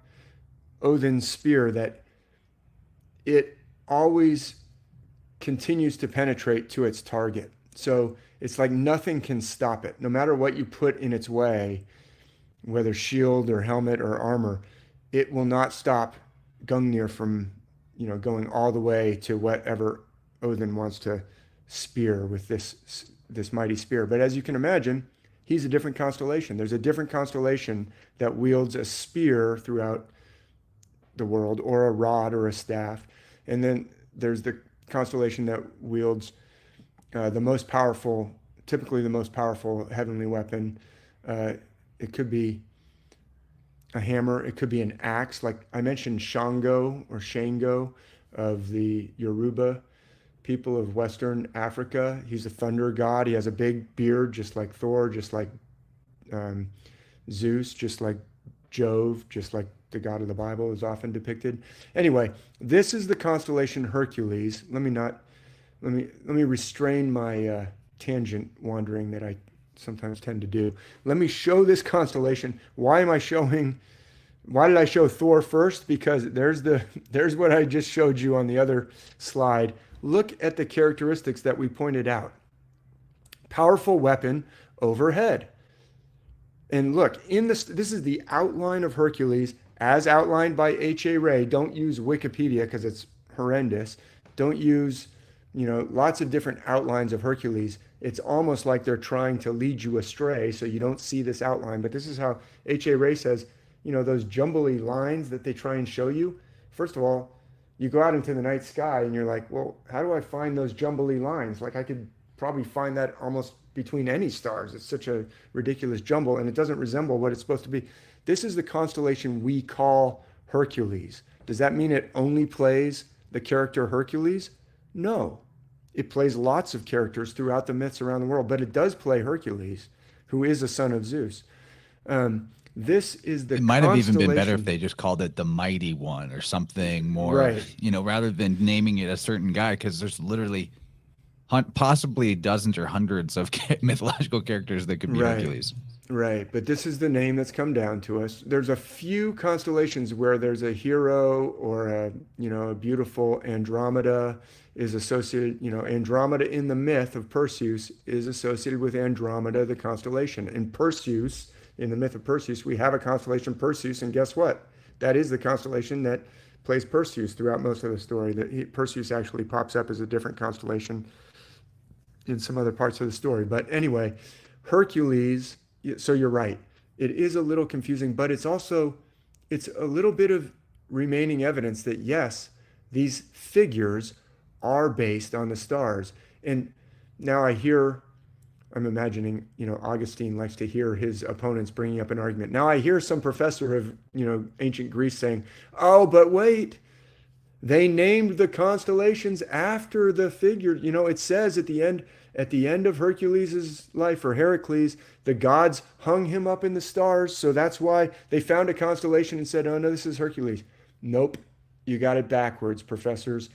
C: Odin's spear that it always continues to penetrate to its target. So it's like nothing can stop it. No matter what you put in its way, whether shield or helmet or armor, it will not stop Gungnir from, going all the way to whatever Odin wants to spear with this mighty spear. But as you can imagine, he's a different constellation. There's a different constellation that wields a spear throughout the world, or a rod, or a staff. And then there's the constellation that wields typically the most powerful heavenly weapon. It could be a hammer. It could be an axe. Like I mentioned, Shango of the Yoruba people of Western Africa. He's a thunder god. He has a big beard, just like Thor, just like Zeus, just like Jove, just like the god of the Bible is often depicted. Anyway, this is the constellation Hercules. Let me restrain my tangent wandering that I sometimes tend to do. Let me show this constellation. Why did I show Thor first? Because there's what I just showed you on the other slide. Look at the characteristics that we pointed out. Powerful weapon overhead. And look, this is the outline of Hercules as outlined by H.A. Ray. Don't use Wikipedia because it's horrendous. Don't use, lots of different outlines of Hercules. It's almost like they're trying to lead you astray so you don't see this outline. But this is how H.A. Ray says, those jumbly lines that they try and show you. First of all, you go out into the night sky and you're like, well, how do I find those jumbly lines? Like I could probably find that almost between any stars. It's such a ridiculous jumble, and it doesn't resemble what it's supposed to be. This is the constellation we call Hercules. Does that mean it only plays the character Hercules? No. It plays lots of characters throughout the myths around the world, but it does play Hercules, who is a son of Zeus. This is the
B: It might have even been better if they just called it the Mighty One or something more,
C: right,
B: rather than naming it a certain guy, because there's literally possibly dozens or hundreds of mythological characters that could be
C: right,
B: Hercules.
C: Right, but this is the name that's come down to us. There's a few constellations where there's a hero or a beautiful Andromeda is associated, Andromeda in the myth of Perseus is associated with Andromeda, the constellation. In Perseus, in the myth of Perseus, we have a constellation Perseus, and guess what? That is the constellation that plays Perseus throughout most of the story. Perseus actually pops up as a different constellation in some other parts of the story. But anyway, Hercules, so you're right. It is a little confusing, but it's a little bit of remaining evidence that yes, these figures are based on the stars. And now I'm imagining, Augustine likes to hear his opponents bringing up an argument. Now I hear some professor of, ancient Greece saying, oh, but wait, they named the constellations after the figure. It says at the end of Hercules' life, or Heracles, the gods hung him up in the stars. So that's why they found a constellation and said, oh no, this is Hercules. Nope. You got it backwards, professors.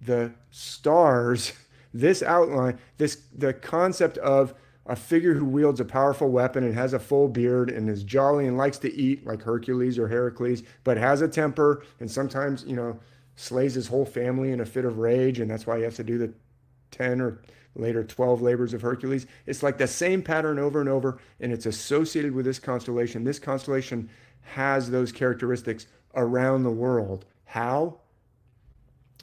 C: The stars, this outline, the concept of a figure who wields a powerful weapon and has a full beard and is jolly and likes to eat like Hercules or Heracles, but has a temper and sometimes, slays his whole family in a fit of rage. And that's why he has to do the 10 or later 12 labors of Hercules. It's like the same pattern over and over, and it's associated with this constellation. This constellation has those characteristics around the world. How?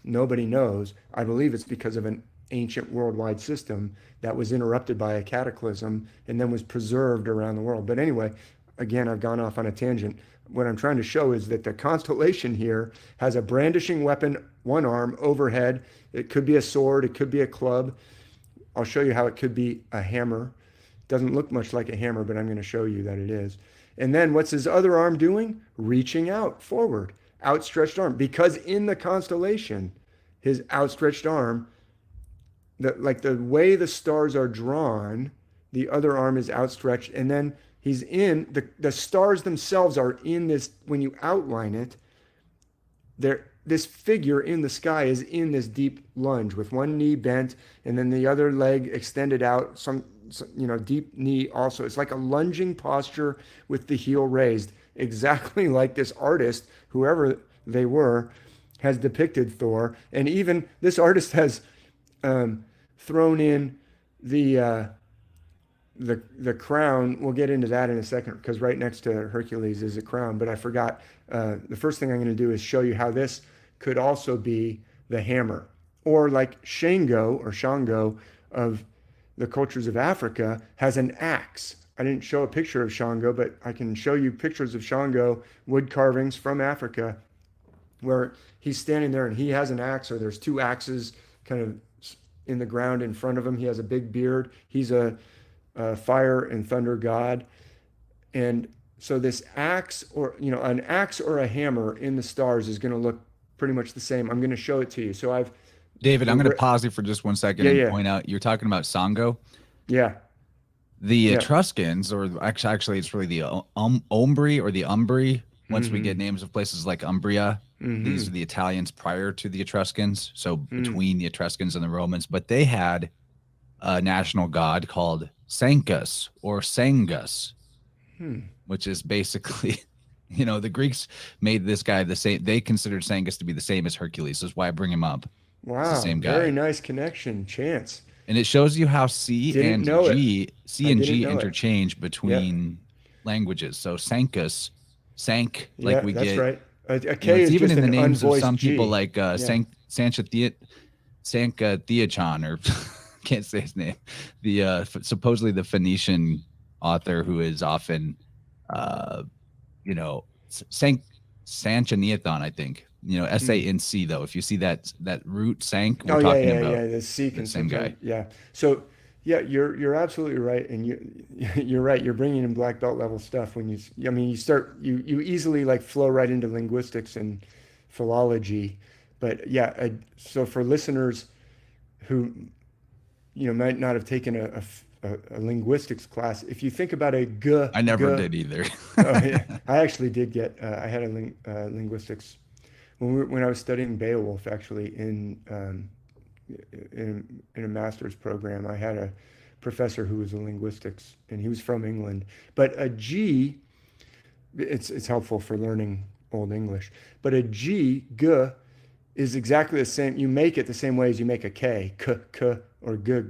C: Nobody knows. I believe it's because of an ancient worldwide system that was interrupted by a cataclysm and then was preserved around the world. But anyway, again, I've gone off on a tangent. What I'm trying to show is that the constellation here has a brandishing weapon, one arm overhead. It could be a sword, it could be a club. I'll show you how it could be a hammer. Doesn't look much like a hammer, but I'm going to show you that it is. And then what's his other arm doing? Reaching out forward, outstretched arm. Because in the constellation, his outstretched arm, like the way the stars are drawn, the other arm is outstretched. And then he's in, the stars themselves are in this, when you outline it, this figure in the sky is in this deep lunge with one knee bent and then the other leg extended out, some deep knee also. It's like a lunging posture with the heel raised, exactly like this artist, whoever they were, has depicted Thor. And even this artist has thrown in the crown. We'll get into that in a second, because right next to Hercules is a crown. But I forgot. The first thing I'm going to do is show you how this could also be the hammer, or like Shango of the cultures of Africa has an axe. I didn't show a picture of Shango, but I can show you pictures of Shango wood carvings from Africa where he's standing there and he has an axe, or there's two axes kind of in the ground in front of him. He has a big beard. He's a fire and thunder god. And so this axe, or an axe or a hammer in the stars is going to look pretty much the same. I'm going to show it to you. So
B: David, I'm going to pause you for just 1 second and point out, you're talking about Sango.
C: Yeah.
B: The Etruscans, or actually it's really the Umbri or the Umbri. Once we get names of places like Umbria, these are the Italians prior to the Etruscans. So between the Etruscans and the Romans, but they had a national god called Sancus or Sangus, which is basically, the Greeks made this guy the same. They considered Sangus to be the same as Hercules. That's why I bring him up.
C: Wow,
B: it's the same guy.
C: Very nice connection, Chance.
B: And it shows you how C and G interchange between languages. So Sancus, Sank, like we
C: that's
B: get.
C: Right. A K is
B: even
C: just
B: in the names of some
C: G.
B: people, like Sanka Theochan, or can't say his name. The supposedly the Phoenician author who is often, Sanchaniathon, I think. S-A-N-C though. If you see that root Sank, we're talking about
C: the C
B: the same guy.
C: Yeah. So you're absolutely right, and you're right. You're bringing in black belt level stuff when you you easily like flow right into linguistics and philology. But so for listeners who might not have taken a linguistics class, if you think about a G,
B: I never did either.
C: I actually did get. I had a linguistics when I was studying Beowulf, actually in a master's program. I had a professor who was a linguistics, and he was from England. But a G, it's helpful for learning Old English. But a G, is exactly the same. You make it the same way as you make a K, k, or g.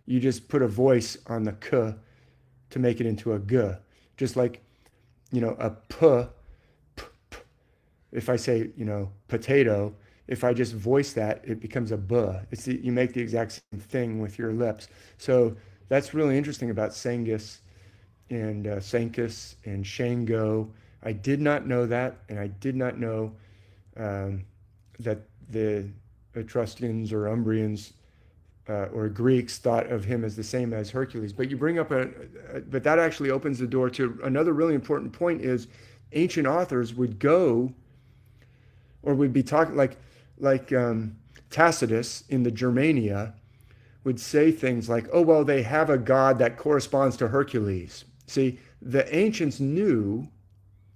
C: You just put a voice on the k to make it into a g. Just like, a p. If I say, potato, if I just voice that, it becomes a b. You make the exact same thing with your lips. So that's really interesting about Sangus and Sancus and Shango. I did not know that, and I did not know that the Etruscans or Umbrians or Greeks thought of him as the same as Hercules. But you bring up but that actually opens the door to another really important point: is ancient authors would go, or would be talking like Tacitus in the Germania would say things like, oh, well, they have a god that corresponds to Hercules. See, the ancients knew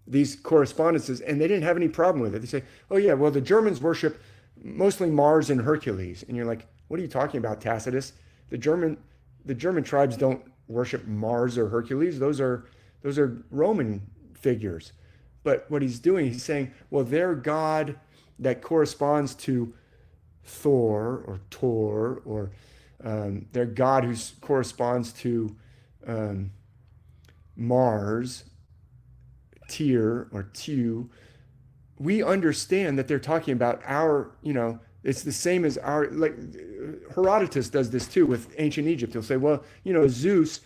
C: these correspondences, and they didn't have any problem with it. They say, oh yeah, well, the Germans worship mostly Mars and Hercules. And you're like, what are you talking about, Tacitus? The German tribes don't worship Mars or Hercules. Those are Roman figures. But what he's doing, he's saying, well, their god that corresponds to Thor or Tor, or their god who corresponds to Mars, Tyr or Tu, we understand that they're talking about our, It's the same as our, like Herodotus does this too with ancient Egypt. He'll say, well, Zeus,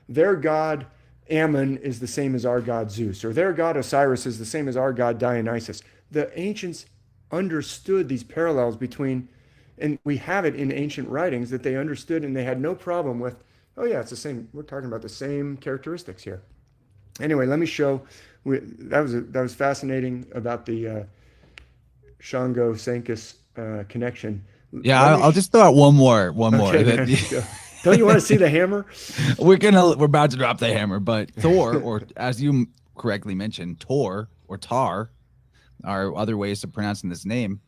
C: their god Ammon is the same as our god Zeus, or their god Osiris is the same as our god Dionysus. The ancients understood these parallels between, and we have it in ancient writings that they understood, and they had no problem with, oh yeah, it's the same. We're talking about the same characteristics here. Anyway, let me show. That was fascinating about the Shango Sankis connection.
B: Yeah, I'll just throw out one more.
C: Okay, don't you want to see the hammer?
B: We're about to drop the hammer, but Thor, or as you correctly mentioned, Tor or Tar, are other ways of pronouncing this name.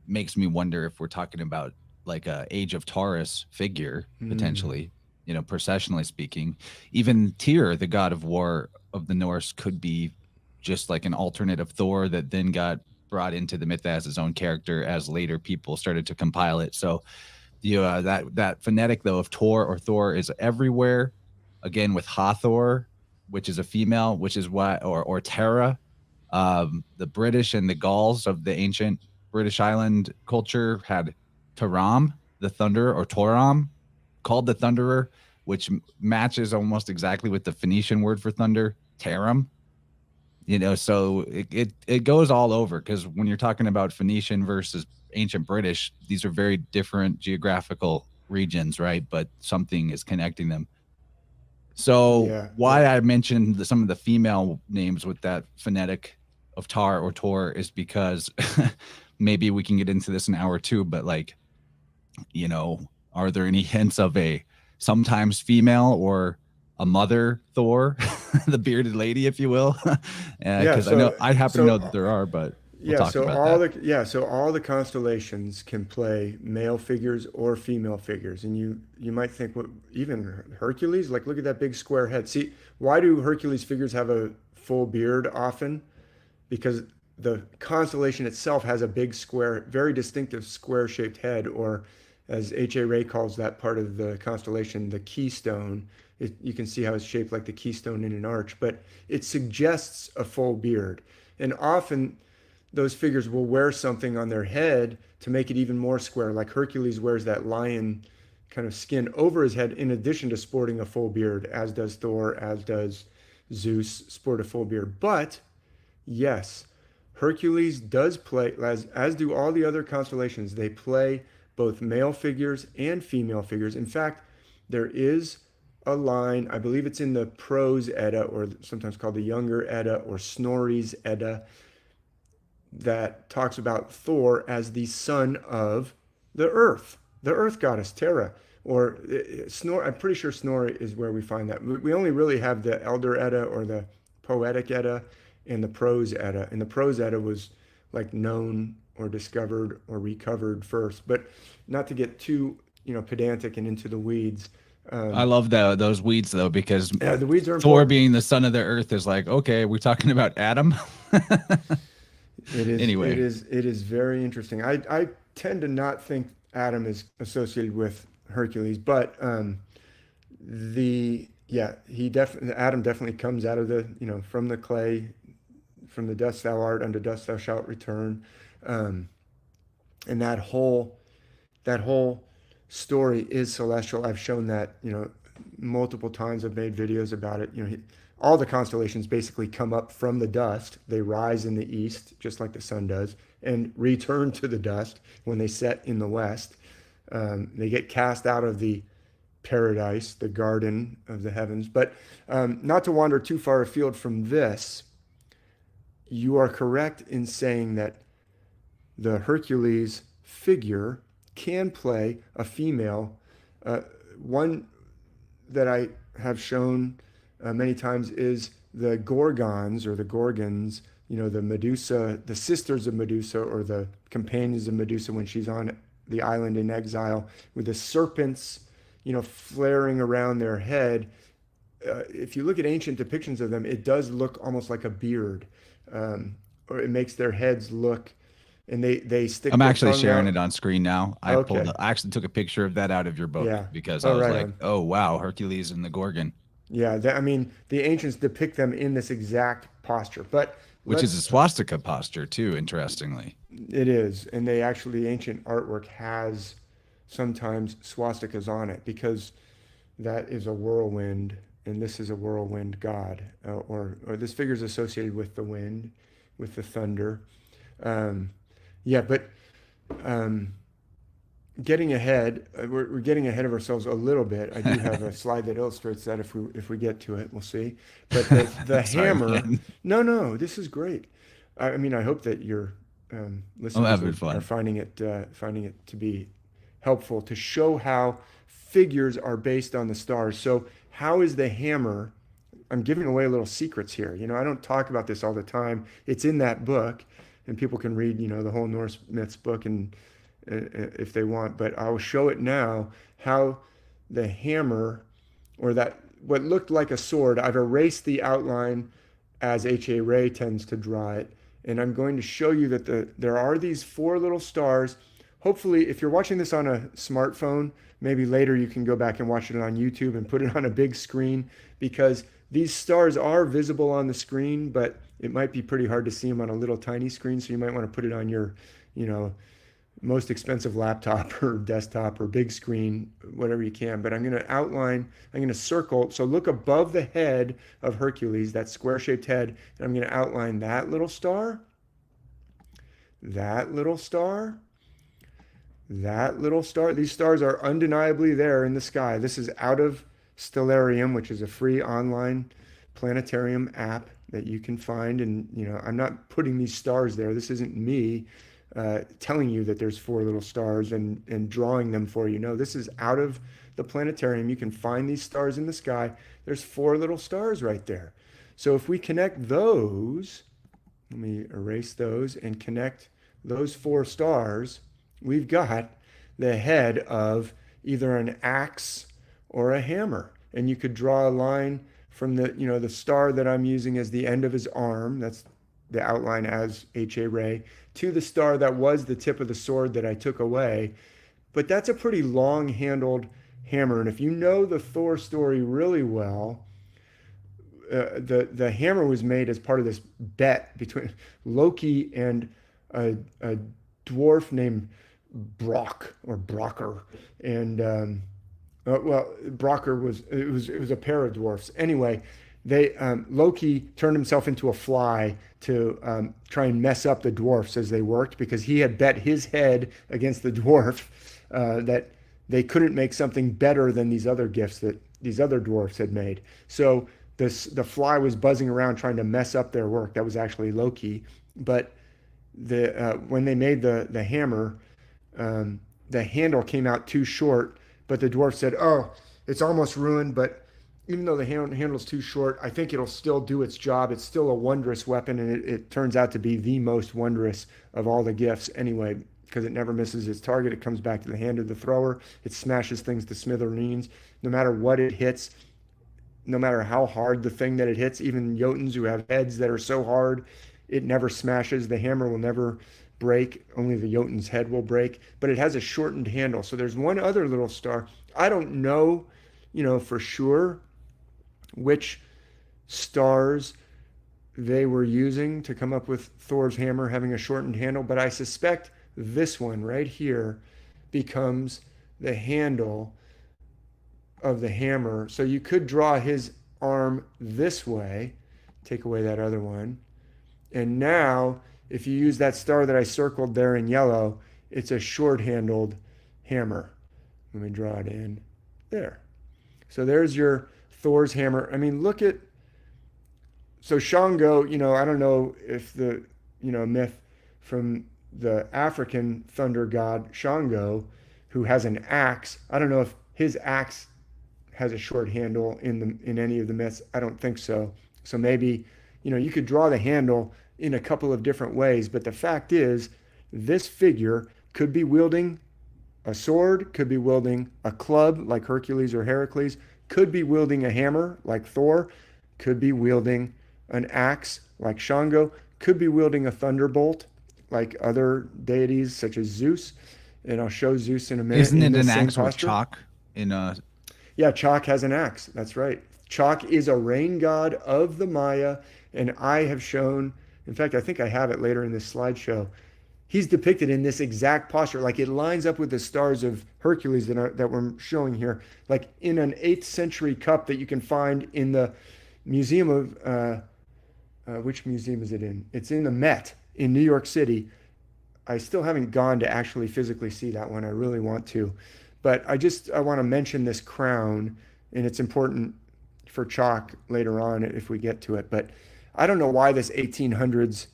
B: Makes me wonder if we're talking about like a Age of Taurus figure potentially, processionally speaking. Even Tyr, the god of war of the Norse, could be just like an alternate of Thor that then got brought into the myth as his own character as later people started to compile it. So that phonetic though of Tor or Thor is everywhere. Again, with Hathor, which is a female, which is why, or Terra, the British and the Gauls of the ancient British island culture had Taram, the thunder, or Toram, called the thunderer, which matches almost exactly with the Phoenician word for thunder, Taram. So it goes all over, because when you're talking about Phoenician versus ancient British, these are very different geographical regions, right? But something is connecting them. So I mentioned some of the female names with that phonetic of Tar or Tor is because maybe we can get into this in hour two, but like, are there any hints of a sometimes female or a mother Thor, the bearded lady, if you will? Because I happen to know that there are, but we'll talk about that.
C: So all the constellations can play male figures or female figures, and you might think, well, even Hercules, like look at that big square head. See, why do Hercules figures have a full beard often? Because the constellation itself has a big square, very distinctive square-shaped head, or as H.A. Ray calls that part of the constellation, the keystone. You can see how it's shaped like the keystone in an arch, but it suggests a full beard. And often those figures will wear something on their head to make it even more square, like Hercules wears that lion kind of skin over his head in addition to sporting a full beard, as does Thor, as does Zeus sport a full beard. But yes, Hercules does play, as do all the other constellations, they play both male figures and female figures. In fact, there is a line, I believe it's in the Prose Edda, or sometimes called the Younger Edda, or Snorri's Edda, that talks about Thor as the son of the earth goddess Terra. Or I'm pretty sure Snorri is where we find that. We only really have the Elder Edda or the Poetic Edda and the Prose Edda. And the Prose Edda was like known or discovered or recovered first. But not to get too pedantic and into the weeds.
B: I love those weeds though, because
C: the weeds are
B: Thor
C: important.
B: being the son of the earth is like, okay, we're talking about Adam.
C: It is.
B: Anyway,
C: it is very interesting. I tend to not think Adam is associated with Hercules, but Adam definitely comes out of the from the clay, from the dust thou art, unto dust thou shalt return, and that whole story is celestial. I've shown that multiple times. I've made videos about it. All the constellations basically come up from the dust. They rise in the east, just like the sun does, and return to the dust when they set in the west. They get cast out of the paradise, the garden of the heavens. But not to wander too far afield from this, you are correct in saying that the Hercules figure can play a female. One that I have shown many times is the Gorgons or the Gorgons, the Medusa, the sisters of Medusa, or the companions of Medusa when she's on the island in exile, with the serpents, flaring around their head. If you look at ancient depictions of them, it does look almost like a beard, or it makes their heads look, and they stick.
B: I'm actually sharing it on screen now. I
C: Okay.
B: I actually took a picture of that out of your book because I was like, oh wow, Hercules and the Gorgon.
C: Yeah, the ancients depict them in this exact posture. But
B: Which is a swastika posture too, interestingly.
C: It is, and they actually ancient artwork has sometimes swastikas on it because that is a whirlwind, and this is a whirlwind god, or this figure is associated with the wind, with the thunder. Um, yeah, but getting ahead, we're getting ahead of ourselves a little bit. I do have a slide that illustrates that if we get to it, we'll see. But the
B: Sorry,
C: hammer,
B: man.
C: no, this is great. I mean, I hope that your listeners are finding it to be helpful to show how figures are based on the stars. So how is the hammer? I'm giving away little secrets here. I don't talk about this all the time. It's in that book, and people can read, the whole Norse myths book and if they want. But I'll show it now how the hammer, or that what looked like a sword. I've erased the outline as H.A. Ray tends to draw it, and I'm going to show you that there are these 4 little stars. Hopefully, if you're watching this on a smartphone, maybe later you can go back and watch it on YouTube and put it on a big screen, because these stars are visible on the screen, but it might be pretty hard to see them on a little tiny screen. So you might want to put it on your, most expensive laptop or desktop or big screen, whatever you can. But I'm going to outline, I'm going to circle. So look above the head of Hercules, that square-shaped head, and I'm going to outline that little star, that little star, that little star. These stars are undeniably there in the sky. This is out of Stellarium, which is a free online planetarium app that you can find. And, I'm not putting these stars there. This isn't me telling you that there's 4 little stars and drawing them for you. No, this is out of the planetarium. You can find these stars in the sky. There's 4 little stars right there. So if we connect those, let me erase those and connect those 4 stars, we've got the head of either an axe or a hammer. And you could draw a line from the star that I'm using as the end of his arm. That's the outline as H.A. Ray, to the star that was the tip of the sword that I took away. But that's a pretty long-handled hammer. And if you know the Thor story really well, the hammer was made as part of this bet between Loki and a dwarf named Brock or Brocker. And Brocker was a pair of dwarfs. Anyway, Loki turned himself into a fly to try and mess up the dwarfs as they worked, because he had bet his head against the dwarf that they couldn't make something better than these other gifts that these other dwarfs had made. So the fly was buzzing around trying to mess up their work. That was actually Loki. But when they made the hammer, the handle came out too short. But the dwarf said, "Oh, it's almost ruined, but even though the handle's too short, I think it'll still do its job. It's still a wondrous weapon," and it turns out to be the most wondrous of all the gifts anyway, because it never misses its target. It comes back to the hand of the thrower. It smashes things to smithereens. No matter what it hits, no matter how hard the thing that it hits, even Jotuns who have heads that are so hard, it never smashes. The hammer will never break. Only the Jotun's head will break, but it has a shortened handle. So there's one other little star. I don't know, for sure which stars they were using to come up with Thor's hammer having a shortened handle, but I suspect this one right here becomes the handle of the hammer. So you could draw his arm this way, take away that other one, and now if you use that star that I circled there in yellow, it's a short-handled hammer. Let me draw it in there. So there's your Thor's hammer. I mean, look at, so Shango, I don't know if the, myth from the African thunder god Shango, who has an axe, I don't know if his axe has a short handle in any of the myths. I don't think so. So maybe, you could draw the handle in a couple of different ways, but the fact is this figure could be wielding a sword, could be wielding a club like Hercules or Heracles, could be wielding a hammer like Thor, could be wielding an axe like Shango, could be wielding a thunderbolt like other deities such as Zeus. And I'll show Zeus in a minute.
B: Isn't it an axe with chalk in a...
C: Yeah, Chalk has an axe. That's right. Chalk is a rain god of the Maya, and I have shown In fact, I think I have it later in this slideshow. He's depicted in this exact posture, like it lines up with the stars of Hercules that we're showing here, like in an 8th century cup that you can find in the museum of, which museum is it in? It's in the Met in New York City. I still haven't gone to actually physically see that one. I really want to. But I want to mention this crown, and it's important for chalk later on if we get to it. But I don't know why this 1800s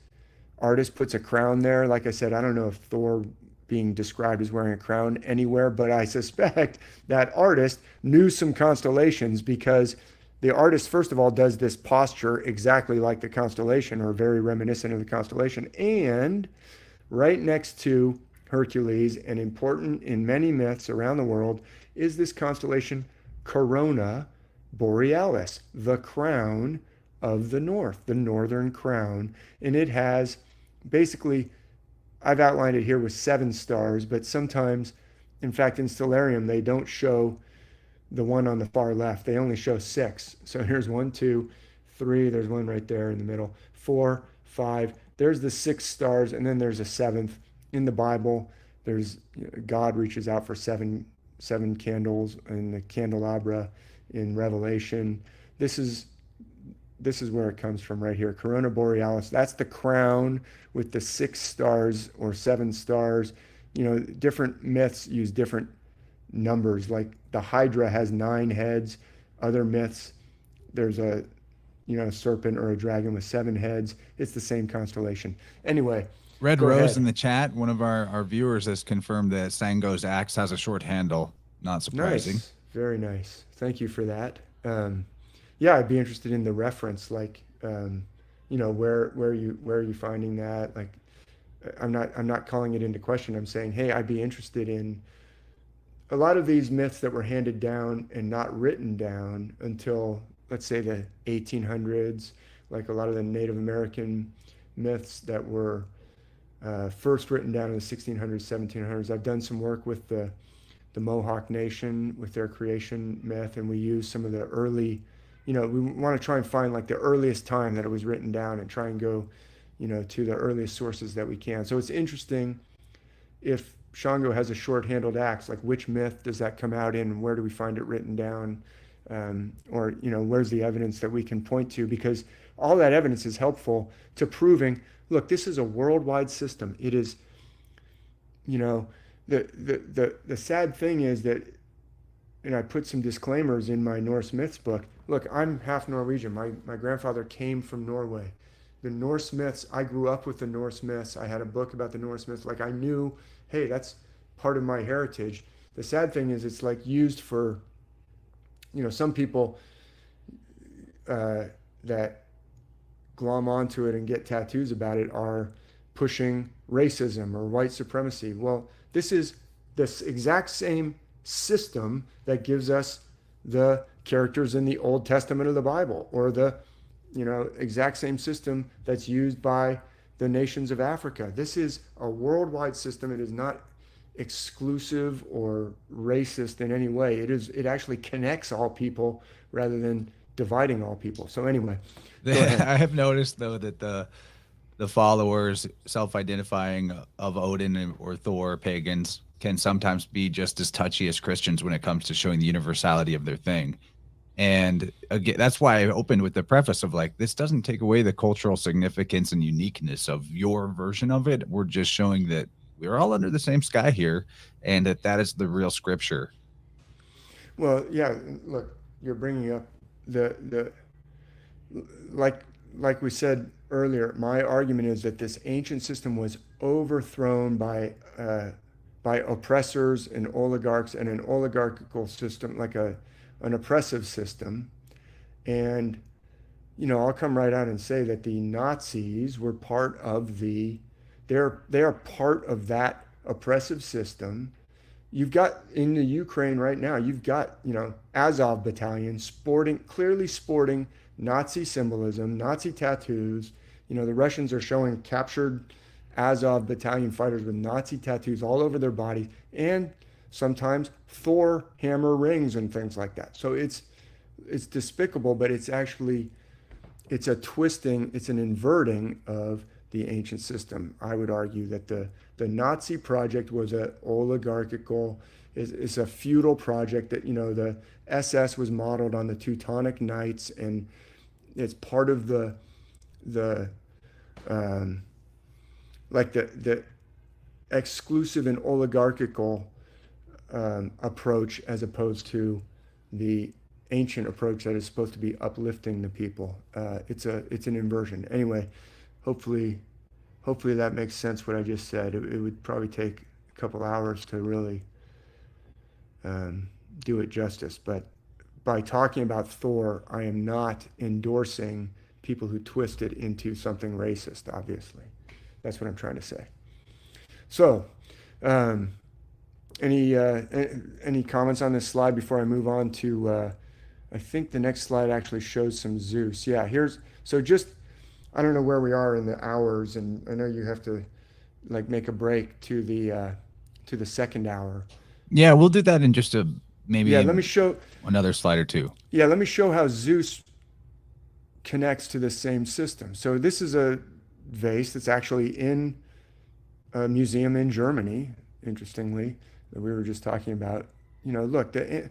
C: artist puts a crown there. Like I said, I don't know if Thor being described as wearing a crown anywhere, but I suspect that artist knew some constellations, because the artist, first of all, does this posture exactly like the constellation, or very reminiscent of the constellation. And right next to Hercules, and important in many myths around the world, is this constellation Corona Borealis, the crown of the north, the northern crown. And it has basically, I've outlined it here with 7 stars, but sometimes, in fact, in Stellarium, they don't show the one on the far left. They only show 6. So here's 1, 2, 3. There's one right there in the middle. 4, 5. There's the 6 stars, and then there's a 7th. In the Bible, there's God reaches out for seven candles in the candelabra in Revelation. This is where it comes from right here. Corona Borealis. That's the crown with the 6 stars or 7 stars. Different myths use different numbers. Like the Hydra has 9 heads. Other myths, there's a serpent or a dragon with 7 heads. It's the same constellation. Anyway.
B: Red Rose in the chat, one of our viewers has confirmed that Sango's axe has a short handle. Not surprising.
C: Nice. Very nice. Thank you for that. Yeah, I'd be interested in the reference, like, where are you finding that? Like, I'm not calling it into question. I'm saying, hey, I'd be interested in a lot of these myths that were handed down and not written down until, let's say, the 1800s, like a lot of the Native American myths that were first written down in the 1600s, 1700s. I've done some work with the Mohawk Nation with their creation myth, and we use some of the early, we want to try and find like the earliest time that it was written down and try and go, to the earliest sources that we can. So it's interesting if Shango has a short-handled axe, like which myth does that come out in, and where do we find it written down, or where's the evidence that we can point to? Because all that evidence is helpful to proving, look, this is a worldwide system. It is, the sad thing is that, and I put some disclaimers in my Norse myths book. Look, I'm half Norwegian. My grandfather came from Norway. The Norse myths, I grew up with the Norse myths. I had a book about the Norse myths. Like, I knew, hey, that's part of my heritage. The sad thing is it's like used for, some people that glom onto it and get tattoos about it are pushing racism or white supremacy. Well, this is this exact same system that gives us the characters in the Old Testament of the Bible, or the exact same system that's used by the nations of Africa. This is a worldwide system. It is not exclusive or racist in any way. It actually connects all people rather than dividing all people. So anyway,
B: I have noticed though that the followers self-identifying of Odin or Thor, pagans, can sometimes be just as touchy as Christians when it comes to showing the universality of their thing. And again, that's why I opened with the preface of like, this doesn't take away the cultural significance and uniqueness of your version of it. We're just showing that we're all under the same sky here, and that is the real scripture.
C: Well, yeah, look, you're bringing up the like we said earlier, my argument is that this ancient system was overthrown by oppressors and oligarchs, and an oligarchical system, like an oppressive system. And I'll come right out and say that the Nazis were part of they are part of that oppressive system. You've got in the Ukraine right now, you've got Azov battalion clearly sporting Nazi symbolism, Nazi tattoos. The Russians are showing captured Azov battalion fighters with Nazi tattoos all over their body, and sometimes Thor hammer rings and things like that. So it's despicable, but it's actually it's a twisting, it's an inverting of the ancient system. I would argue that the Nazi project was an oligarchical, it's a feudal project that, the SS was modeled on the Teutonic Knights, and it's part of the like the exclusive and oligarchical approach, as opposed to the ancient approach that is supposed to be uplifting the people. It's an inversion. Anyway, hopefully that makes sense what I just said. It would probably take a couple hours to really do it justice. But by talking about Thor, I am not endorsing people who twist it into something racist, obviously. That's what I'm trying to say. So, any comments on this slide before I move on to, I think the next slide actually shows some Zeus. Yeah, I don't know where we are in the hours, and I know you have to make a break to the second hour.
B: Yeah, we'll do that in just maybe.
C: Yeah, let me show
B: another slide or two.
C: Yeah, let me show how Zeus connects to the same system. So this is a vase that's actually in a museum in Germany, interestingly, that we were just talking about. Look, the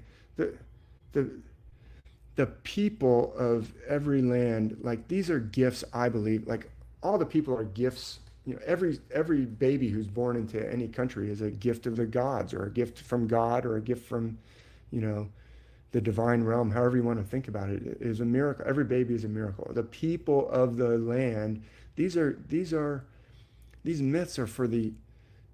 C: people of every land, these are gifts, I believe. All the people are gifts. Every baby who's born into any country is a gift of the gods, or a gift from God, or a gift from, the divine realm. However you want to think about it, is a miracle. Every baby is a miracle. The people of the land, these myths are for the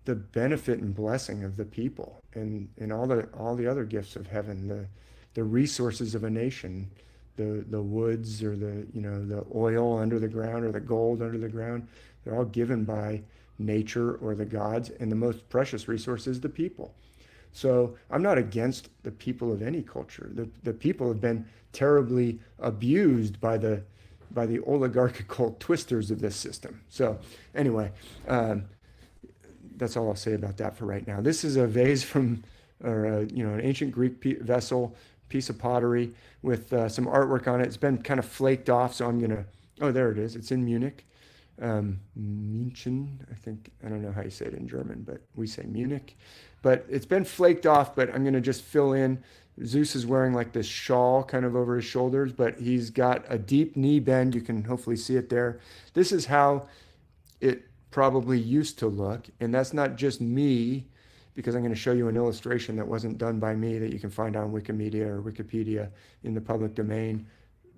C: benefit and blessing of the people, and all the other gifts of heaven, the resources of a nation, the woods, or the oil under the ground, or the gold under the ground. They're all given by nature or the gods, and the most precious resource is the people. So I'm not against the people of any culture. The people have been terribly abused by the oligarchical twisters of this system. So anyway, that's all I'll say about that for right now. This is a vase an ancient Greek vessel, piece of pottery with some artwork on it. It's been kind of flaked off, so there it is. It's in Munich. München, I think. I don't know how you say it in German, but we say Munich. But it's been flaked off, but I'm going to just fill in. Zeus is wearing this shawl kind of over his shoulders, but he's got a deep knee bend. You can hopefully see it there. This is how it probably used to look. And that's not just me, because I'm going to show you an illustration that wasn't done by me that you can find on Wikipedia in the public domain,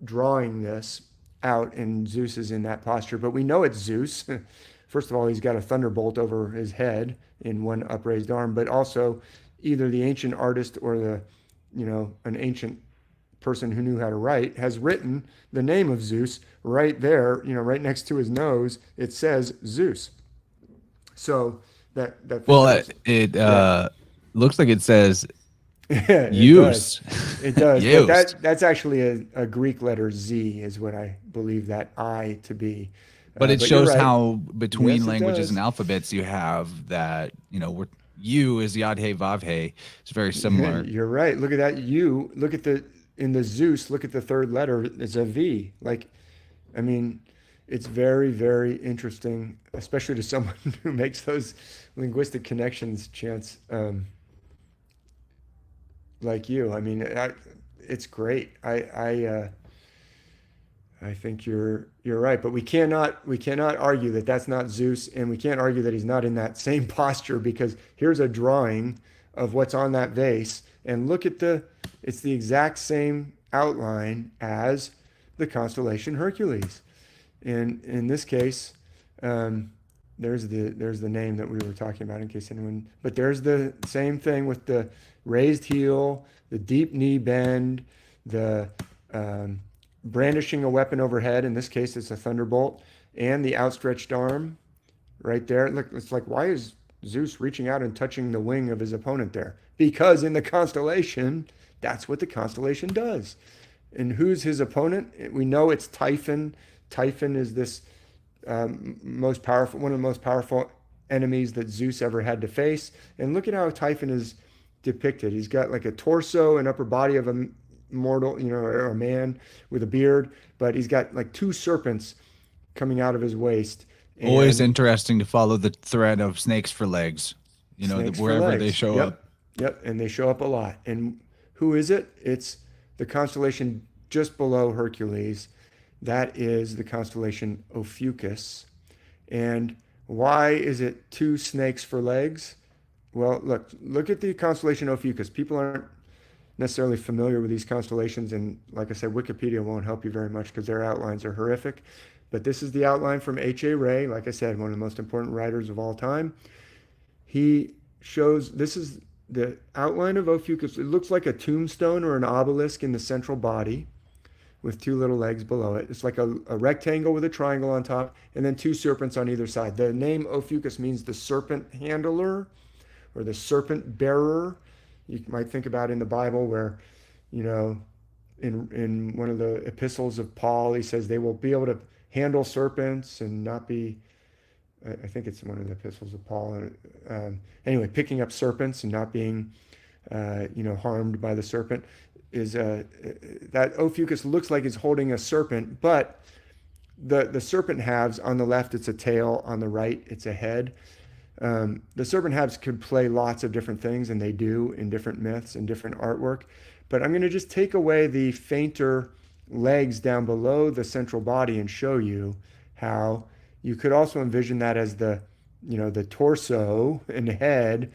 C: drawing this out, and Zeus is in that posture. But we know it's Zeus. First of all, he's got a thunderbolt over his head in one upraised arm, but also either the ancient artist or an ancient person who knew how to write has written the name of Zeus right there, right next to his nose. It says Zeus. So that
B: it looks like it says
C: yeah,
B: use.
C: It does.
B: Used.
C: But that's actually a Greek letter Z is what I believe that I to be.
B: But it shows how between
C: Yes,
B: languages and alphabets you have that, you is Yod He Vav He. It's very similar.
C: You're right. Look at that. You look at in the Zeus, look at the third letter. It's a V. It's very, very interesting, especially to someone who makes those linguistic connections, Chance, like you. It's great. I think you're right, but we cannot argue that that's not Zeus, and we can't argue that he's not in that same posture, because here's a drawing of what's on that vase, and look at it's the exact same outline as the constellation Hercules. And in this case, there's the name that we were talking about, in case anyone. But there's the same thing with the raised heel, the deep knee bend, the brandishing a weapon overhead. In this case, it's a thunderbolt, and the outstretched arm right there. Look, it's why is Zeus reaching out and touching the wing of his opponent there? Because in the constellation, that's what the constellation does. And who's his opponent? We know it's Typhon. Typhon is this one of the most powerful enemies that Zeus ever had to face. And look at how Typhon is depicted. He's got a torso and upper body of a mortal, or a man with a beard, but he's got like two serpents coming out of his waist.
B: Always
C: And
B: interesting to follow the thread of snakes for legs.
C: snakes for
B: Wherever they
C: legs.
B: show
C: Yep.
B: up.
C: Yep. And they show up a lot. And who is it? It's the constellation just below Hercules. That is the constellation Ophiuchus. And why is it two snakes for legs? Well, look at the constellation Ophiuchus. People aren't necessarily familiar with these constellations, and like I said, Wikipedia won't help you very much because their outlines are horrific. But this is the outline from H.A. Rey, like I said, one of the most important writers of all time. He shows, this is the outline of Ophiuchus. It looks like a tombstone or an obelisk in the central body with two little legs below it. It's like a rectangle with a triangle on top, and then two serpents on either side. The name Ophiuchus means the serpent handler or the serpent bearer. You might think about in the Bible where, in one of the epistles of Paul, he says they will be able to handle serpents and not be, I think it's one of the epistles of Paul. Anyway, picking up serpents and not being, harmed by the serpent is that Ophiuchus looks like he's holding a serpent, but the serpent halves, on the left it's a tail, on the right it's a head. The serpent halves could play lots of different things, and they do in different myths and different artwork. But I'm going to just take away the fainter legs down below the central body and show you how you could also envision that as the torso and head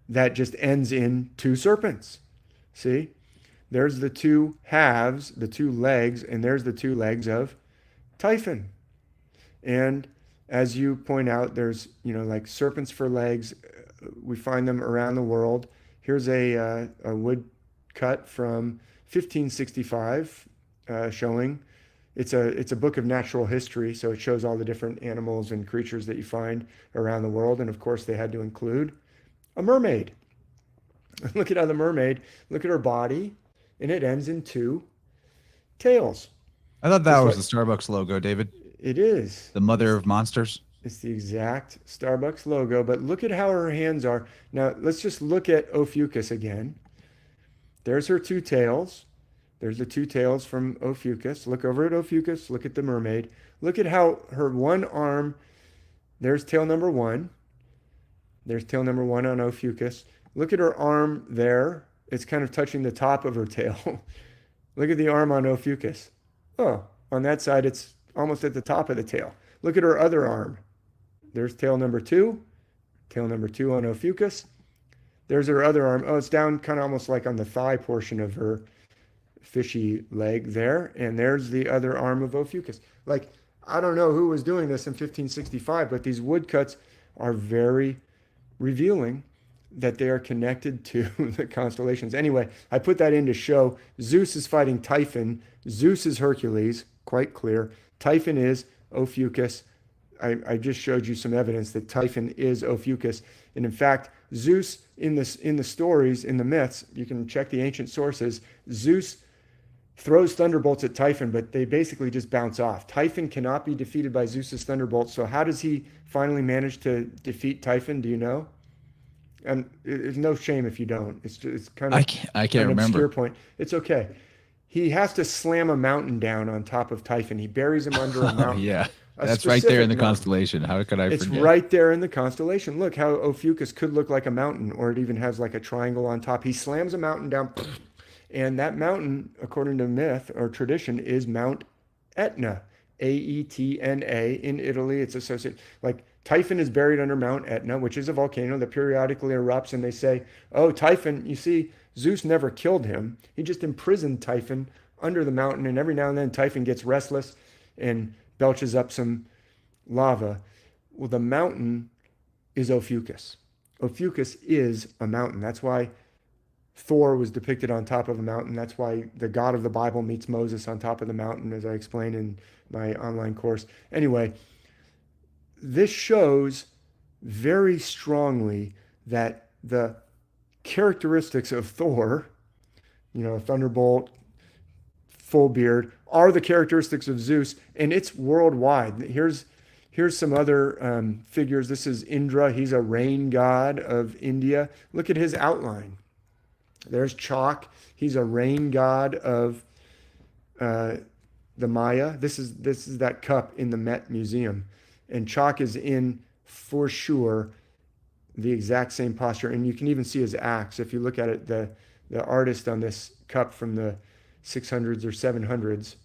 C: that just ends in two serpents. See? There's the two halves, the two legs, and there's the two legs of Typhon. And as you point out, there's, like serpents for legs. We find them around the world. Here's a wood cut from 1565 showing. It's a book of natural history, so it shows all the different animals and creatures that you find around the world. And of course, they had to include a mermaid. Look at how the mermaid, look at her body, and it ends in two tails.
B: I thought that was the Starbucks logo, David.
C: It is.
B: The mother of monsters.
C: It's the exact Starbucks logo, but look at how her hands are. Now, let's just look at Ophiuchus again. There's her two tails. There's the two tails from Ophiuchus. Look over at Ophiuchus. Look at the mermaid. Look at how her one arm, there's tail number one. There's tail number one on Ophiuchus. Look at her arm there. It's kind of touching the top of her tail. Look at the arm on Ophiuchus. Oh, on that side, it's almost at the top of the tail. Look at her other arm. There's tail number two on Ophiuchus. There's her other arm. Oh, it's down kind of almost like on the thigh portion of her fishy leg there. And there's the other arm of Ophiuchus. Like, I don't know who was doing this in 1565, but these woodcuts are very revealing that they are connected to the constellations. Anyway, I put that in to show Zeus is fighting Typhon. Zeus is Hercules, quite clear. Typhon is Ophiuchus. I just showed you some evidence that Typhon is Ophiuchus. And in fact, Zeus in the stories, in the myths, you can check the ancient sources, Zeus throws thunderbolts at Typhon, but they basically just bounce off. Typhon cannot be defeated by Zeus's thunderbolts. So how does he finally manage to defeat Typhon? Do you know? And it's no shame if you don't. It's kind of
B: I can't
C: an
B: remember.
C: obscure point. It's okay. He has to slam a mountain down on top of Typhon. He buries him under a mountain.
B: Yeah,
C: A
B: that's right there in the
C: specific mountain.
B: constellation. How could I
C: It's
B: forget?
C: right there in the constellation. Look how Ophiuchus could look like a mountain, or it even has like a triangle on top. He slams a mountain down, and that mountain, according to myth or tradition, is Mount Etna, Aetna. In Italy, it's associated, like Typhon is buried under Mount Etna, which is a volcano that periodically erupts, and they say, oh, Typhon, you see, Zeus never killed him. He just imprisoned Typhon under the mountain, and every now and then Typhon gets restless and belches up some lava. Well, the mountain is Ophiuchus. Ophiuchus is a mountain. That's why Thor was depicted on top of a mountain. That's why the God of the Bible meets Moses on top of the mountain, as I explained in my online course. Anyway, this shows very strongly that the characteristics of Thor, thunderbolt, full beard, are the characteristics of Zeus, and it's worldwide. Here's some other figures. This is Indra. He's a rain god of India. Look at his outline. There's Chalk. He's a rain god of the Maya. This is that cup in the Met Museum, and Chalk is in for sure the exact same posture, and you can even see his axe. If you look at it, the artist on this cup from the 600s or 700s,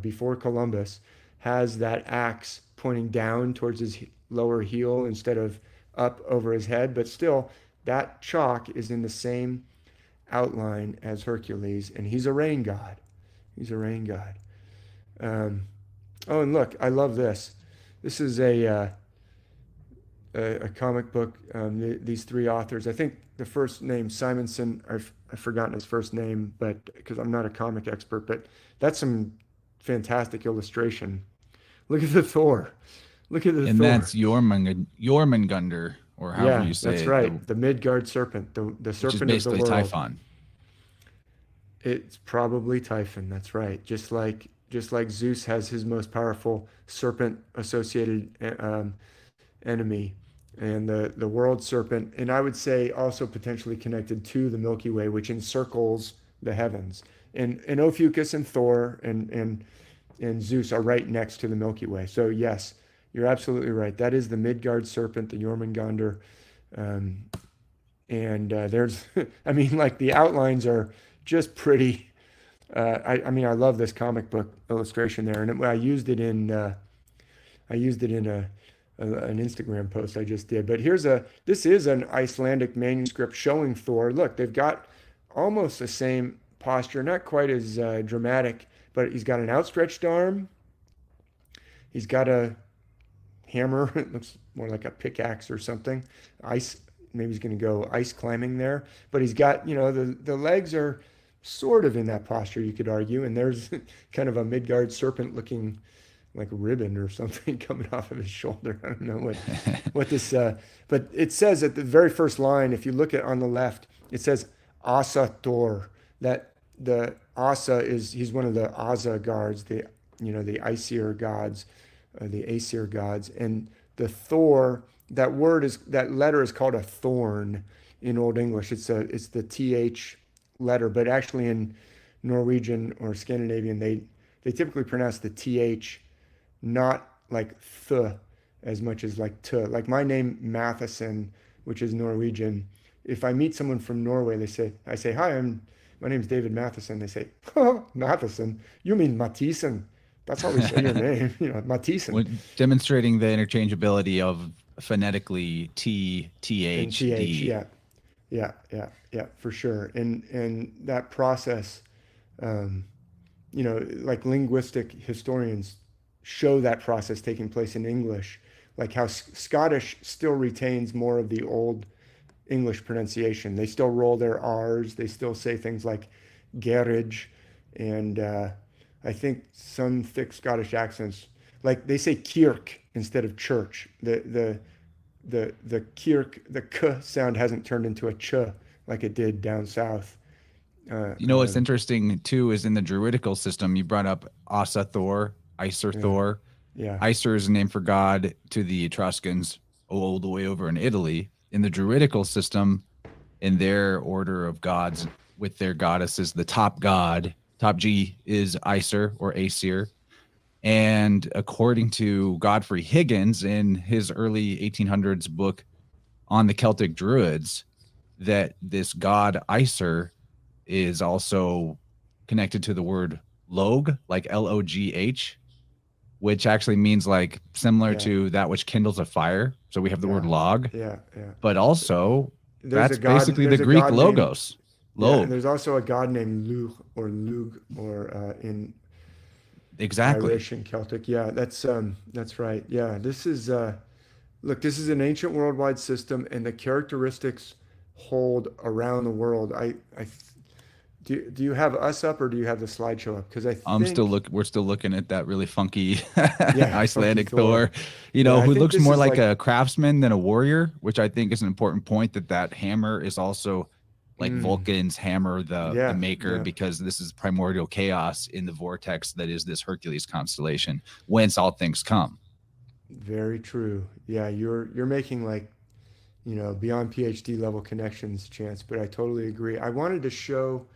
C: before Columbus, has that axe pointing down towards his lower heel instead of up over his head. But still, that chalk is in the same outline as Hercules, and he's a rain god. He's a rain god. Oh, and look, I love this. This is a comic book. These three authors. I think the first name Simonson. I've forgotten his first name, but because I'm not a comic expert, but that's some fantastic illustration. Look at the Thor. Look at the
B: And
C: Thor.
B: that's Jormungandr, or however you say
C: that's
B: it.
C: right. The Midgard serpent, the
B: Which is
C: serpent of the
B: basically
C: world.
B: Typhon.
C: It's probably Typhon. That's right. Just like Zeus has his most powerful serpent-associated enemy, and the world serpent, and I would say also potentially connected to the Milky Way, which encircles the heavens. And Ophiuchus and Thor and Zeus are right next to the Milky Way. So yes, you're absolutely right. That is the Midgard serpent, the Jormungandr. And there's, I mean, like the outlines are just pretty. I mean, I love this comic book illustration there, and I used it in an Instagram post I just did. But this is an Icelandic manuscript showing Thor. Look, they've got almost the same posture, not quite as dramatic, but he's got an outstretched arm. He's got a hammer. It looks more like a pickaxe or something. Maybe he's going to go ice climbing there. But he's got, the legs are sort of in that posture, you could argue. And there's kind of a Midgard serpent looking like a ribbon or something coming off of his shoulder. I don't know what this, but it says at the very first line, if you look at on the left, it says Asa Thor. That the Asa he's one of the Asgards, the Aesir gods, the Aesir gods, and the Thor. That letter is called a thorn in Old English. It's the th letter, but actually in Norwegian or Scandinavian, they typically pronounce the th not like th as much as like t. Like my name Mathisen, which is Norwegian. If I meet someone from Norway, I say, hi, my name's David Mathisen. They say, oh, Mathisen, you mean Mathisen. That's how we say your name, Mathisen.
B: Demonstrating the interchangeability of phonetically T, TH, D.
C: Yeah, for sure. And that process, like linguistic historians show that process taking place in English, like how Scottish still retains more of the old English pronunciation. They still roll their R's. They still say things like garage, and I think some thick Scottish accents, like they say kirk instead of church. The kirk, the k sound hasn't turned into a ch like it did down south.
B: What's interesting too is in the Druidical system, you brought up Asa Thor, Isir Thor.
C: Yeah.
B: Isir is a name for God to the Etruscans all the way over in Italy. In the Druidical system, in their order of gods with their goddesses, the top G is Isir or Aesir. And according to Godfrey Higgins in his early 1800s book on the Celtic Druids, that this god Isir is also connected to the word log, like Logh, which actually means like similar to that which kindles a fire. So we have the word log.
C: Yeah.
B: But also
C: There's
B: that's basically the Greek logos.
C: Yeah, and there's also a god named Lugh or in
B: exactly
C: Irish and Celtic. Yeah, that's right. Yeah, this is this is an ancient worldwide system, and the characteristics hold around the world. Do you have us up, or do you have the slideshow up? Because
B: we're still looking at that really funky
C: Yeah,
B: Icelandic
C: funky
B: Thor,
C: I
B: who
C: think
B: looks
C: this
B: more
C: is
B: like a craftsman than a warrior, which I think is an important point, that hammer is also like Vulcan's hammer, the maker, because this is primordial chaos in the vortex that is this Hercules constellation, whence all things come.
C: Very true. Yeah, you're making like beyond PhD level connections chance, but I totally agree. I wanted to show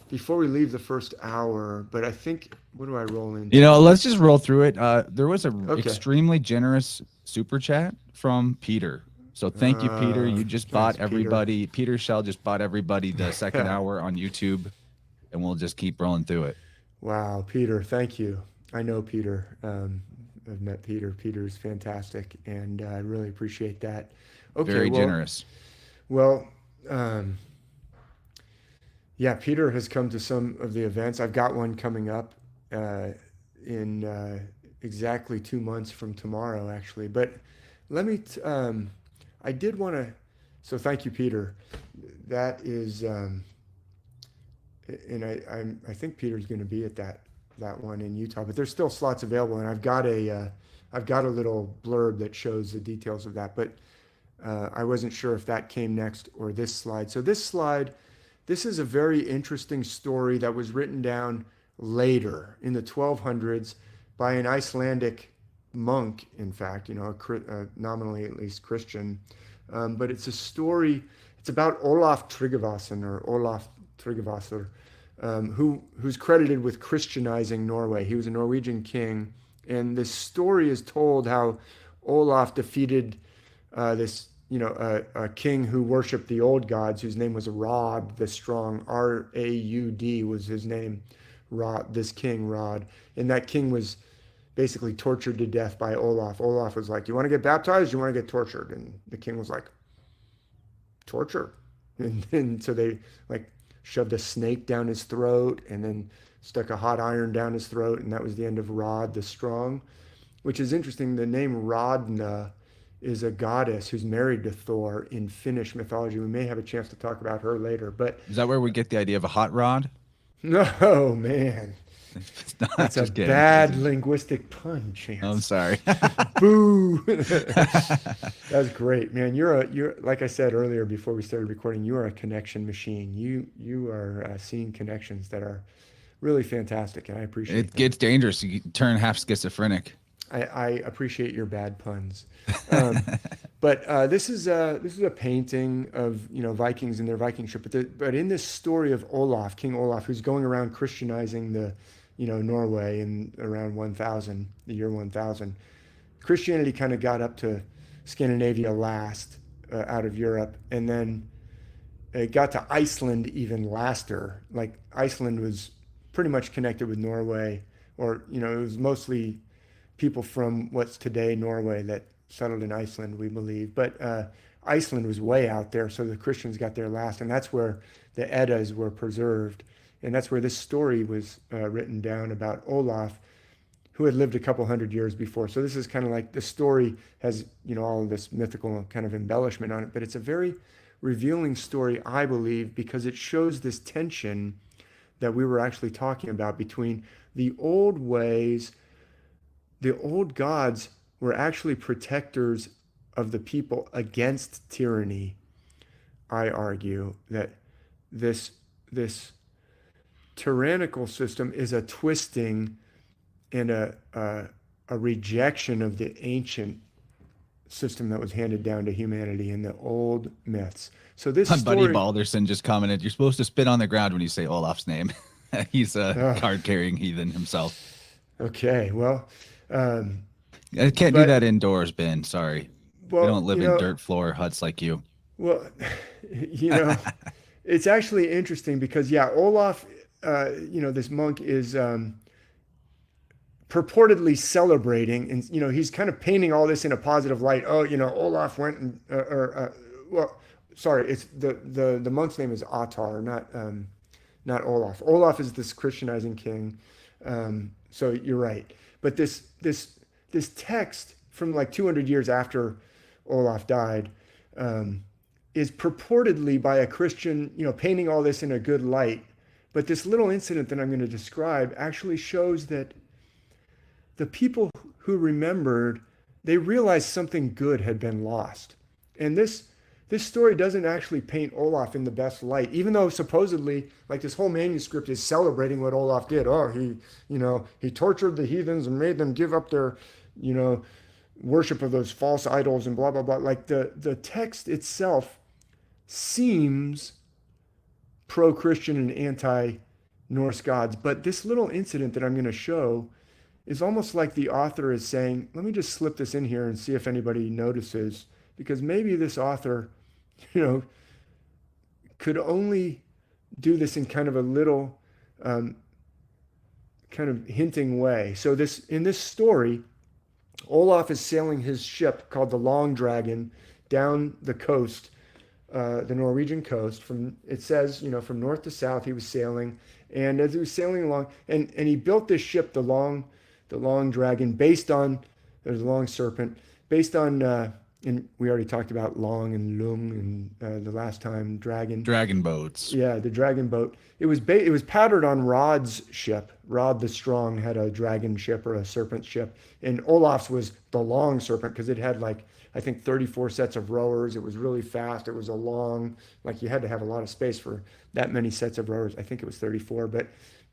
C: before we leave the first hour, but I think, what do I roll into?
B: Let's just roll through it. There was a
C: Okay.
B: extremely generous super chat from Peter. So thank you, Peter. You just bought
C: Thanks, Peter.
B: everybody. Peter Shell just bought everybody the second hour on YouTube, and we'll just keep rolling through it.
C: Wow, Peter, thank you. I know Peter. I've met Peter. Peter's fantastic, and I really appreciate that. Okay,
B: Very generous.
C: Well, yeah, Peter has come to some of the events. I've got one coming up in exactly 2 months from tomorrow, actually. But let me, I did want to, so thank you, Peter. That is, and I think Peter's going to be at that one in Utah, but there's still slots available, and I've got a little blurb that shows the details of that, but I wasn't sure if that came next or this slide. So this slide, this is a very interesting story that was written down later in the 1200s by an Icelandic monk, in fact, nominally at least Christian. But it's a story, it's about Olaf Tryggvason, or Olaf Tryggvason, who's credited with Christianizing Norway. He was a Norwegian king. And this story is told how Olaf defeated this a king who worshipped the old gods, whose name was Rod the Strong. R-A-U-D was his name, Rod, this king, Rod. And that king was basically tortured to death by Olaf. Olaf was like, you want to get baptized? You want to get tortured? And the king was like, torture. And so they shoved a snake down his throat and then stuck a hot iron down his throat. And that was the end of Rod the Strong, which is interesting. The name Rodna is a goddess who's married to Thor in Finnish mythology. We may have a chance to talk about her later, but
B: is that where we get the idea of a hot rod?
C: No, man. That's a bad linguistic pun, Chance.
B: Oh, I'm sorry.
C: Boo. That's great, man. You're like I said earlier before we started recording, you are a connection machine. You are seeing connections that are really fantastic, and I appreciate
B: it. It gets dangerous. You turn half schizophrenic.
C: I appreciate your bad puns. But this is a painting of Vikings in their Viking ship. But in this story of Olaf, King Olaf, who's going around Christianizing the Norway in around 1000, the year 1000, Christianity kind of got up to Scandinavia last out of Europe, and then it got to Iceland even laster. Like Iceland was pretty much connected with Norway, or it was mostly people from what's today Norway that settled in Iceland, we believe. But Iceland was way out there, so the Christians got there last, and that's where the Eddas were preserved. And that's where this story was written down about Olaf, who had lived a couple hundred years before. So this is kind of like, the story has, all of this mythical kind of embellishment on it, but it's a very revealing story, I believe, because it shows this tension that we were actually talking about between the old ways. The old gods were actually protectors of the people against tyranny. I argue that this tyrannical system is a twisting and a rejection of the ancient system that was handed down to humanity in the old myths. So this story,
B: Buddy Balderson just commented, you're supposed to spit on the ground when you say Olaf's name. He's a card-carrying heathen himself.
C: Okay, well,
B: I can't do that indoors, Ben. Sorry. We don't live in dirt floor huts like you.
C: Well, it's actually interesting because, Olaf, this monk is purportedly celebrating, and he's kind of painting all this in a positive light. Oh, Olaf went and it's the monk's name is Ottar, not Olaf. Olaf is this Christianizing king. So you're right. But this text from like 200 years after Olaf died is purportedly by a Christian, painting all this in a good light. But this little incident that I'm going to describe actually shows that the people who remembered, they realized something good had been lost. And this story doesn't actually paint Olaf in the best light, even though supposedly, like, this whole manuscript is celebrating what Olaf did. Oh, he tortured the heathens and made them give up their, worship of those false idols and blah blah blah. Like the text itself seems pro-Christian and anti-Norse gods, but this little incident that I'm going to show is almost like the author is saying, let me just slip this in here and see if anybody notices, because maybe this author, could only do this in kind of a little kind of hinting way. So in this story, Olaf is sailing his ship called the Long Dragon down the coast, the Norwegian coast. It says, from north to south he was sailing, and as he was sailing along, and he built this ship, the Long Dragon, based on, there's a long serpent, based on, and we already talked about Long and Lung and the last time dragon
B: boats.
C: Yeah, the dragon boat. It was patterned on Rod's ship. Rod the Strong had a dragon ship or a serpent ship, and Olaf's was the Long Serpent because it had I think 34 sets of rowers. It was really fast. It was you had to have a lot of space for that many sets of rowers. I think it was 34, but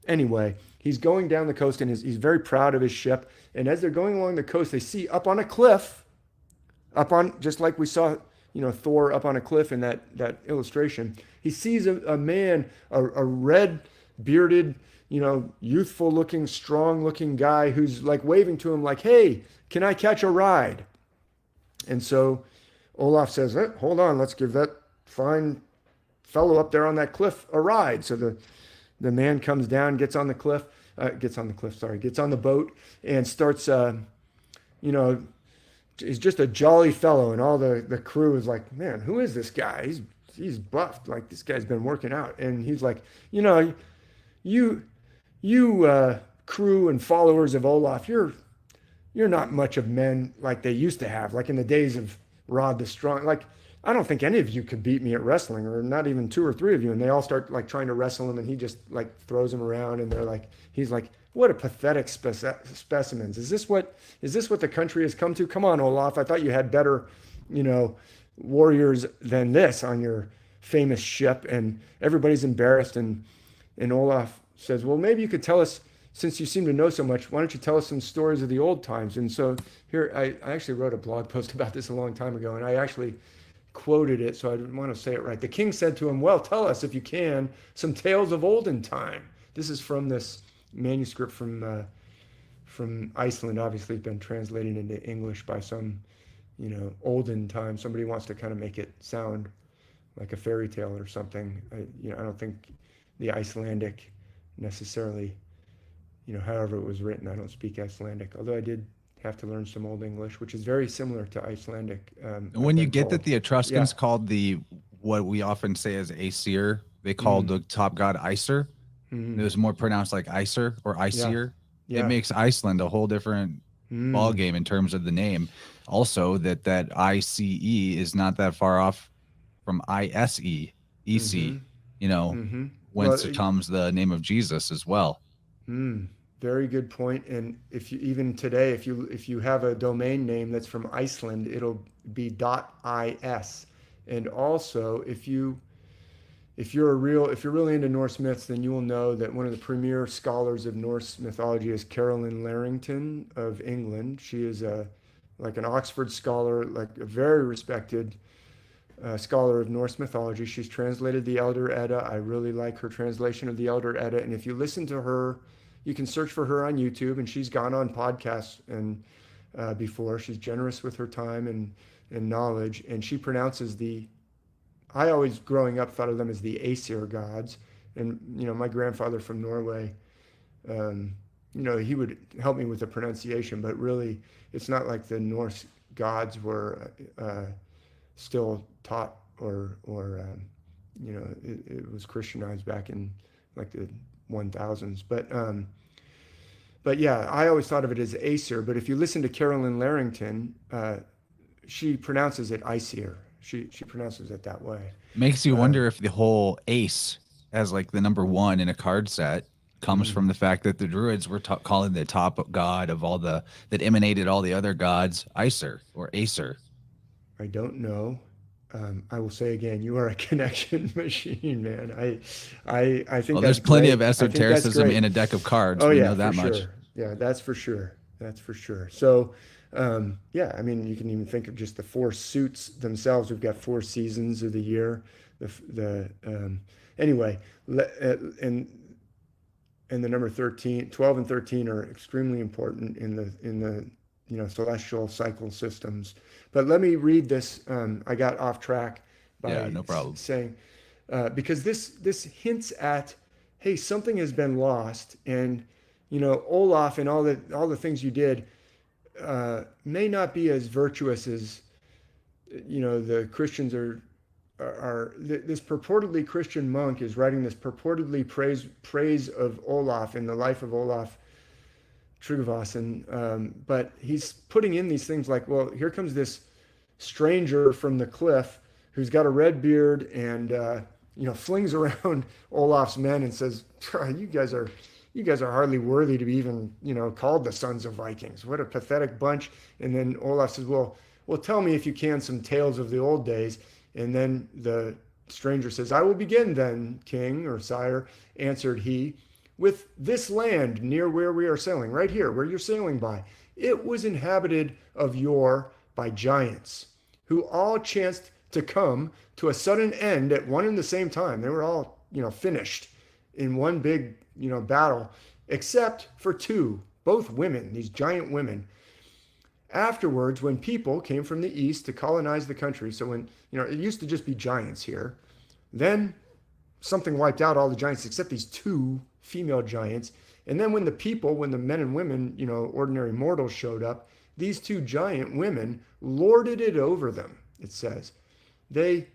C: anyway, he's going down the coast and he's very proud of his ship. And as they're going along the coast, they see up on a cliff, just like we saw, Thor up on a cliff in that illustration. He sees a man, a red bearded, youthful looking, strong looking guy who's waving to him hey, can I catch a ride? And so Olaf says, hold on, let's give that fine fellow up there on that cliff a ride. So the man comes down, gets on the boat and starts, he's just a jolly fellow. And all the crew is like, man, who is this guy? He's buffed. This guy's been working out. And he's like, you crew and followers of Olaf, you're not much of men like they used to have, in the days of Rod the Strong. I don't think any of you could beat me at wrestling, or not even two or three of you. And they all start trying to wrestle him, and he just throws him around, and he's like, what a pathetic specimens. Is this what the country has come to? Come on, Olaf. I thought you had better, warriors than this on your famous ship. And everybody's embarrassed. And Olaf says, well, maybe you could tell us, since you seem to know so much, why don't you tell us some stories of the old times? And so here, I actually wrote a blog post about this a long time ago, and I actually quoted it, so I want to say it right. The king said to him, well, tell us, if you can, some tales of olden time. This is from this manuscript from Iceland. Obviously, it's been translated into English by some, olden time. Somebody wants to kind of make it sound like a fairy tale or something. I don't think the Icelandic necessarily, however it was written. I don't speak Icelandic, although I did have to learn some Old English, which is very similar to Icelandic.
B: When you get that the Etruscans called what we often say as Aesir, they called the top god Isir. It was more pronounced like Isir or Isir. Yeah. It makes Iceland a whole different ball game in terms of the name. Also, that ICE is not that far off from ISE, EC. Whence comes the name of Jesus as well.
C: Very good point. And if you have a domain name that's from Iceland, it'll be .is. And also, if you're really into Norse myths, then you will know that one of the premier scholars of Norse mythology is Carolyn Larrington of England. She is an Oxford scholar, a very respected scholar of Norse mythology. She's translated the Elder Edda. I really like her translation of the Elder Edda. And if you listen to her, you can search for her on YouTube, and she's gone on podcasts and before. She's generous with her time and knowledge, and she pronounces I always growing up thought of them as the Aesir gods. And, my grandfather from Norway, he would help me with the pronunciation, but really it's not like the Norse gods were still taught or it was Christianized back in the 1000s. But yeah, I always thought of it as Aesir. But if you listen to Carolyn Larrington, she pronounces it Aesir. She pronounces it that way.
B: Makes you wonder if the whole ace as the number one in a card set comes from the fact that the Druids were calling the top god of that emanated all the other gods Isir or Acer.
C: I don't know. I will say again, you are a connection machine, man. I think
B: there's plenty of esotericism in a deck of cards.
C: Oh,
B: we
C: yeah,
B: know that
C: for
B: much.
C: Sure. Yeah, that's for sure. So Yeah, I mean, you can even think of just the four suits themselves. We've got four seasons of the year. Anyway, and the number 13, 12 and 13 are extremely important in the celestial cycle systems. But let me read this. I got off track
B: Yeah,
C: by
B: no problem.
C: saying because this hints at, hey, something has been lost, and Olaf and all the things you did may not be as virtuous as the Christians are. This purportedly Christian monk is writing this purportedly praise of Olaf in the life of Olaf Tryggvason, but he's putting in these things like, well, here comes this stranger from the cliff who's got a red beard and flings around Olaf's men and says, you guys are hardly worthy to be even called the sons of Vikings. What a pathetic bunch. And then Olaf says, well, tell me if you can some tales of the old days. And then the stranger says, I will begin then, king or sire, answered he, with this land near where we are sailing, right here, where you're sailing by. It was inhabited of yore by giants, who all chanced to come to a sudden end at one and the same time. They were all, finished in one big, battle, except for two, both women, these giant women. Afterwards, when people came from the east to colonize the country, so when, it used to just be giants here, then something wiped out all the giants except these two female giants. And then when the men and women, ordinary mortals showed up, these two giant women lorded it over them, it says. They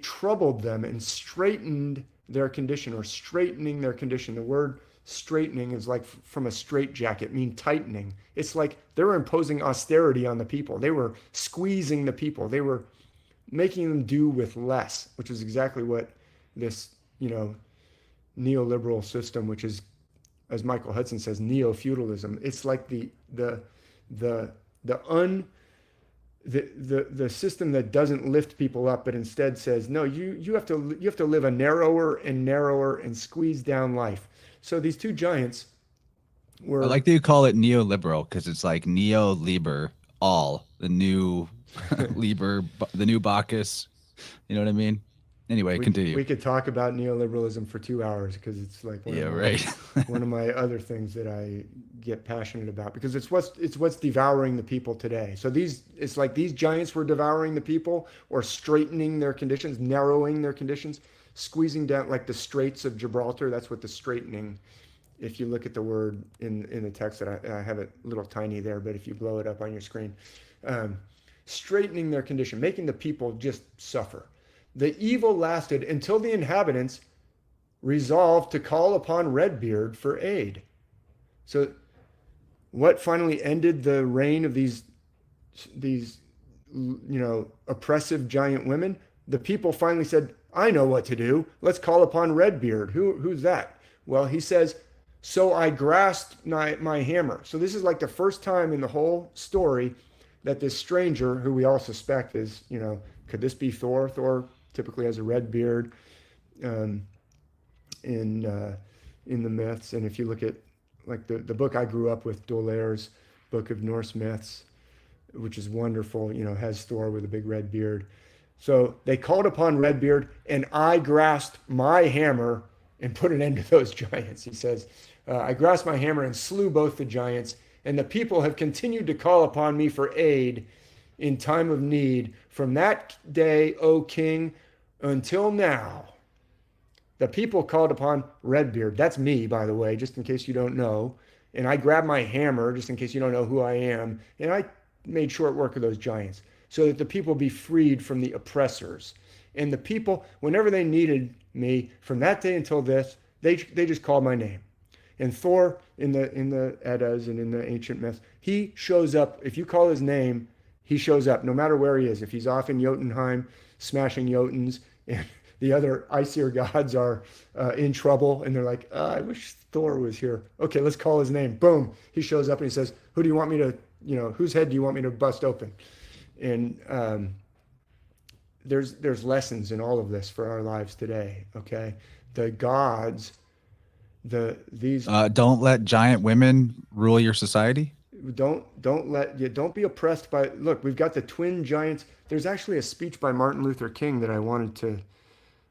C: troubled them and straightened their condition, or straightening their condition. The word straightening is like from a straitjacket, mean tightening. It's like they were imposing austerity on the people. They were squeezing the people. They were making them do with less, which is exactly what this, neoliberal system, which is, as Michael Hudson says, neo-feudalism. It's like the system that doesn't lift people up, but instead says, no, you have to live a narrower and narrower and squeeze down life. So these two giants were.
B: I like that you call it neoliberal because it's like neo-liber, all the new Liber, the new Bacchus. You know what I mean? Anyway, continue.
C: We could talk about neoliberalism for 2 hours because it's like one of my other things that I get passionate about, because it's what's devouring the people today. So it's like these giants were devouring the people, or straightening their conditions, narrowing their conditions, squeezing down, like the Straits of Gibraltar. That's what the straightening. If you look at the word in the text, that I have it little tiny there, but if you blow it up on your screen, straightening their condition, making the people just suffer. The evil lasted until the inhabitants resolved to call upon Redbeard for aid. So what finally ended the reign of these oppressive giant women? The people finally said, I know what to do. Let's call upon Redbeard. Who's that? Well, he says, so I grasped my hammer. So this is like the first time in the whole story that this stranger, who we all suspect is, could this be Thor? Thor typically has a red beard in the myths. And if you look at like the book I grew up with, Dolaire's book of Norse myths, which is wonderful, has Thor with a big red beard. So they called upon Redbeard, and I grasped my hammer and put an end to those giants. He says, I grasped my hammer and slew both the giants, and the people have continued to call upon me for aid in time of need. From that day, O king, until now, the people called upon Redbeard. That's me, by the way, just in case you don't know. And I grabbed my hammer, just in case you don't know who I am, and I made short work of those giants, so that the people be freed from the oppressors. And the people, whenever they needed me, from that day until this, they just called my name. And Thor, in the Eddas and in the ancient myths, he shows up. If you call his name, he shows up, no matter where he is. If he's off in Jotunheim, smashing Jotuns, and the other Aesir gods are in trouble, and they're like, I wish Thor was here. Okay, let's call his name. Boom. He shows up and he says, who do you want me to, whose head do you want me to bust open? And there's lessons in all of this for our lives today. Okay, the gods, these
B: don't let giant women rule your society.
C: don't be oppressed by, look, we've got the twin giants. There's actually a speech by Martin Luther King that I wanted to,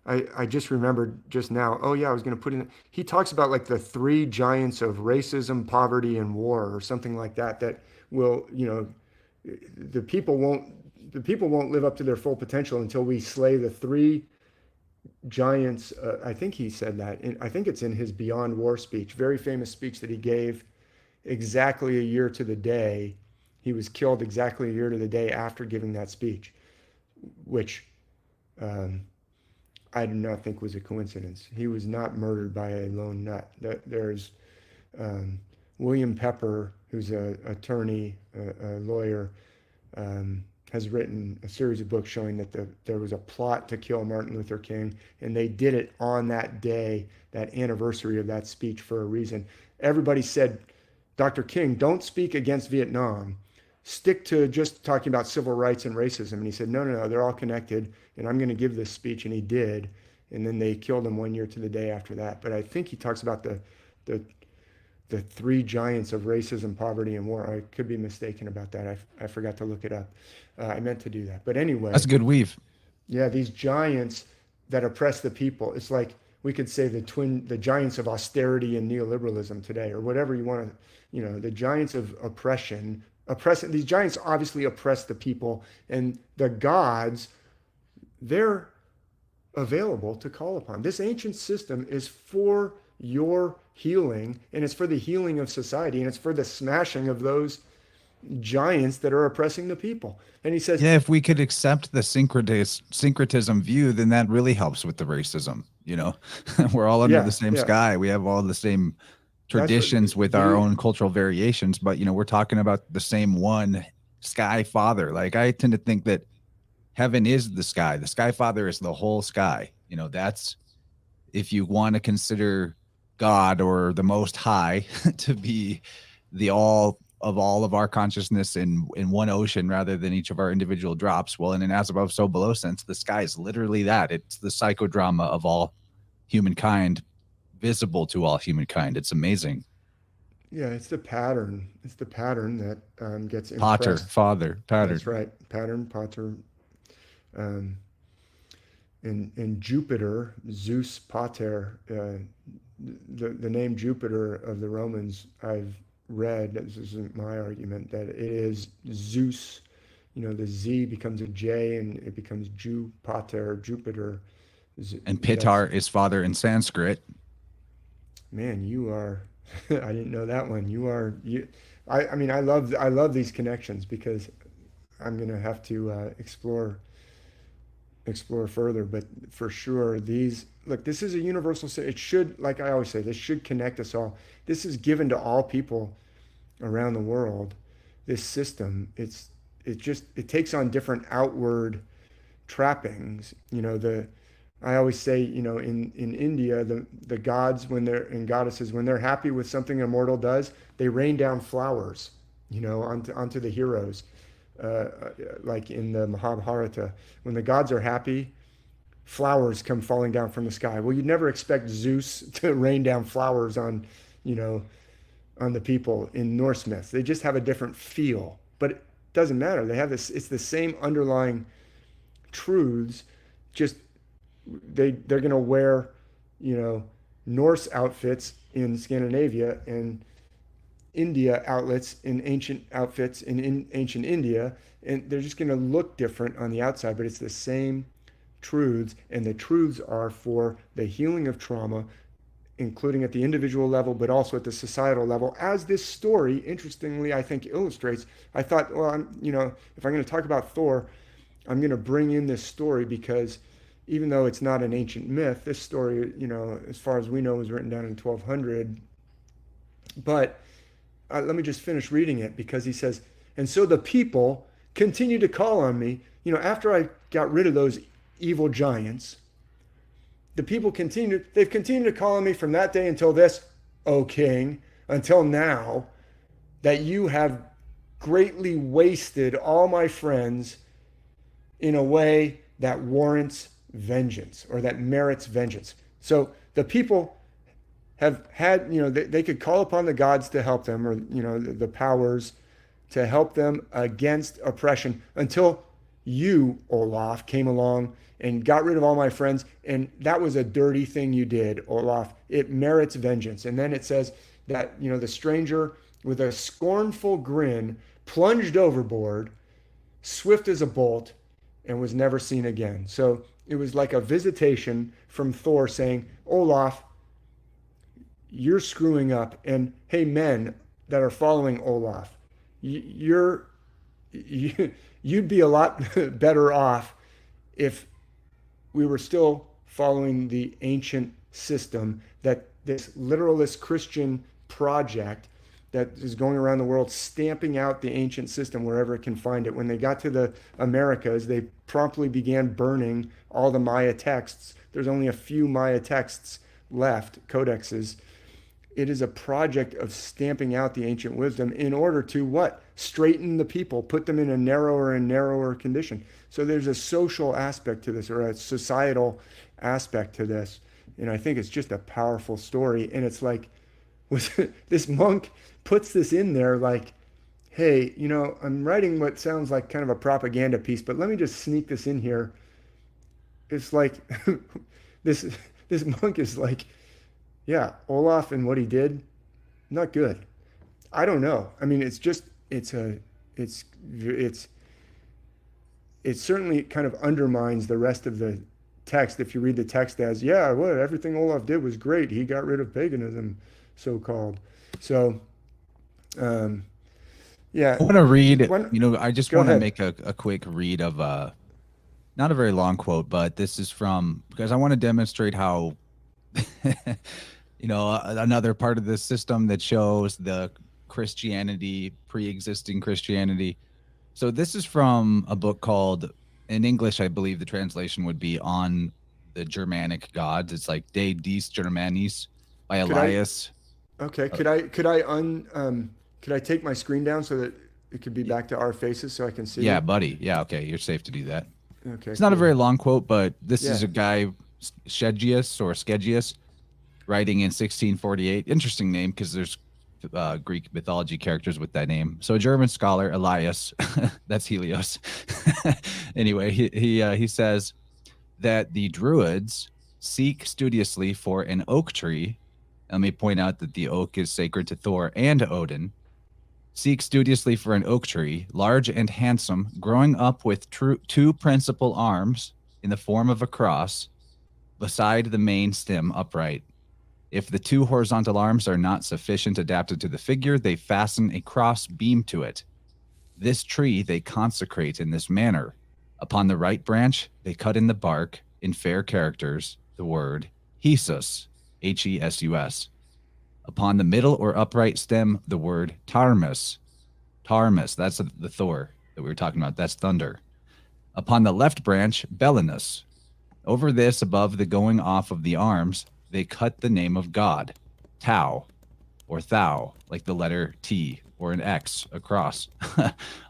C: I just remembered just now. Oh yeah, I was going to put in, he talks about like the three giants of racism, poverty, and war, or something like that, that will, the people won't live up to their full potential until we slay the three giants. I think he said that. I think it's in his Beyond War speech, very famous speech that he gave exactly a year to the day. He was killed exactly a year to the day after giving that speech, which I do not think was a coincidence. He was not murdered by a lone nut. There's William Pepper, who's an attorney, a lawyer, has written a series of books showing that there was a plot to kill Martin Luther King, and they did it on that day, that anniversary of that speech, for a reason. Everybody said, Dr. King, don't speak against Vietnam. Stick to just talking about civil rights and racism. And he said, no, they're all connected, and I'm going to give this speech, and he did. And then they killed him 1 year to the day after that. But I think he talks about the three giants of racism, poverty, and war. I could be mistaken about that. I forgot to look it up. I meant to do that. But anyway.
B: That's a good weave.
C: Yeah, these giants that oppress the people. It's like we could say the giants of austerity and neoliberalism today, or whatever you want to, the giants of oppression. These giants obviously oppress the people, and the gods, they're available to call upon. This ancient system is for your healing, and it's for the healing of society, and it's for the smashing of those giants that are oppressing the people. And he says,
B: yeah, if we could accept the syncretism view, then that really helps with the racism. We're all under the same sky. We have all the same traditions with our own cultural variations, but we're talking about the same one sky father. Like, I tend to think that heaven is the sky. The sky father is the whole sky. That's, if you want to consider God or the Most High to be the all of our consciousness in one ocean rather than each of our individual drops. Well, in an as above, so below sense, the sky is literally that. It's the psychodrama of all humankind, visible to all humankind. It's amazing.
C: Yeah, it's the pattern. It's the pattern that gets
B: Pater,
C: impressed.
B: father, pattern.
C: That's right. Pattern, pater. And Jupiter, Zeus, pater. The name Jupiter of the Romans, I've read, this isn't my argument, that it is Zeus. The Z becomes a J, and it becomes pater, Jupiter.
B: And Pitar is father in Sanskrit.
C: Man, you are. I didn't know that one. I mean, I love these connections, because I'm gonna have to explore further. But for sure, this is a universal. It should, like I always say, this should connect us all. This is given to all people around the world. This system, it takes on different outward trappings. I always say, in India, the gods, and goddesses, when they're happy with something a mortal does, they rain down flowers, onto the heroes. Like in the Mahabharata, when the gods are happy, flowers come falling down from the sky. Well, you'd never expect Zeus to rain down flowers on the people in Norse myths. They just have a different feel, but it doesn't matter. They have this. It's the same underlying truths. Just they're going to wear, Norse outfits in Scandinavia, and India ancient outfits in ancient India, and they're just going to look different on the outside, but it's the same truths, and the truths are for the healing of trauma, including at the individual level, but also at the societal level, as this story, interestingly, I think illustrates. I thought, well, if I'm going to talk about Thor, I'm going to bring in this story, because even though it's not an ancient myth, this story, as far as we know, was written down in 1200. But let me just finish reading it, because he says, and so the people continued to call on me. After I got rid of those evil giants, the people they've continued to call on me from that day until this, O king, until now, that you have greatly wasted all my friends in a way that warrants vengeance, or that merits vengeance. So the people have had, they could call upon the gods to help them, or, the powers to help them against oppression until you, Olaf, came along and got rid of all my friends. And that was a dirty thing you did, Olaf. It merits vengeance. And then it says that, the stranger with a scornful grin plunged overboard, swift as a bolt, and was never seen again. So it was like a visitation from Thor saying, Olaf, you're screwing up. And hey, men that are following Olaf, you'd be a lot better off if we were still following the ancient system, that this literalist Christian project that is going around the world stamping out the ancient system wherever it can find it. When they got to the Americas, they promptly began burning all the Maya texts. There's only a few Maya texts left, codexes. It is a project of stamping out the ancient wisdom in order to what? Straighten the people, put them in a narrower and narrower condition. So there's a social aspect to this, or a societal aspect to this. And I think it's just a powerful story. And it's like, this monk puts this in there like, hey, I'm writing what sounds like kind of a propaganda piece, but let me just sneak this in here. It's like, this monk is like, yeah, Olaf and what he did, not good. I don't know. I mean, it certainly kind of undermines the rest of the text. If you read the text as, yeah, well, everything Olaf did was great. He got rid of paganism, so-called. So, yeah.
B: I want to read, I just
C: Go
B: want to
C: ahead.
B: make a quick read of not a very long quote, but this is from, because I want to demonstrate how, another part of this system that shows the Christianity, pre-existing Christianity. So this is from a book called, in English, I believe the translation would be On the Germanic Gods. It's like De Dies Germanis by Elias.
C: Okay. Could I take my screen down so that it could be back to our faces so I can see
B: Yeah,
C: it?
B: buddy. Yeah, okay. You're safe to do that.
C: Okay.
B: It's not a
C: cool.
B: very long quote, but this is
C: Yeah.
B: a guy, Skegius, writing in 1648. Interesting name because there's Greek mythology characters with that name. So a German scholar, Elias, that's Helios. Anyway, he says that the Druids seek studiously for an oak tree. Let me point out that the oak is sacred to Thor and Odin. Seek studiously for an oak tree, large and handsome, growing up with two principal arms in the form of a cross, beside the main stem upright. If the two horizontal arms are not sufficient adapted to the figure, they fasten a cross beam to it. This tree they consecrate in this manner. Upon the right branch, they cut in the bark, in fair characters, the word Jesus, Hesus. Upon the middle or upright stem, the word Tarmus. Tarmus, that's the Thor that we were talking about. That's thunder. Upon the left branch, Belinus. Over this, above the going off of the arms, they cut the name of God, Tau, or Thou, like the letter T, or an X across,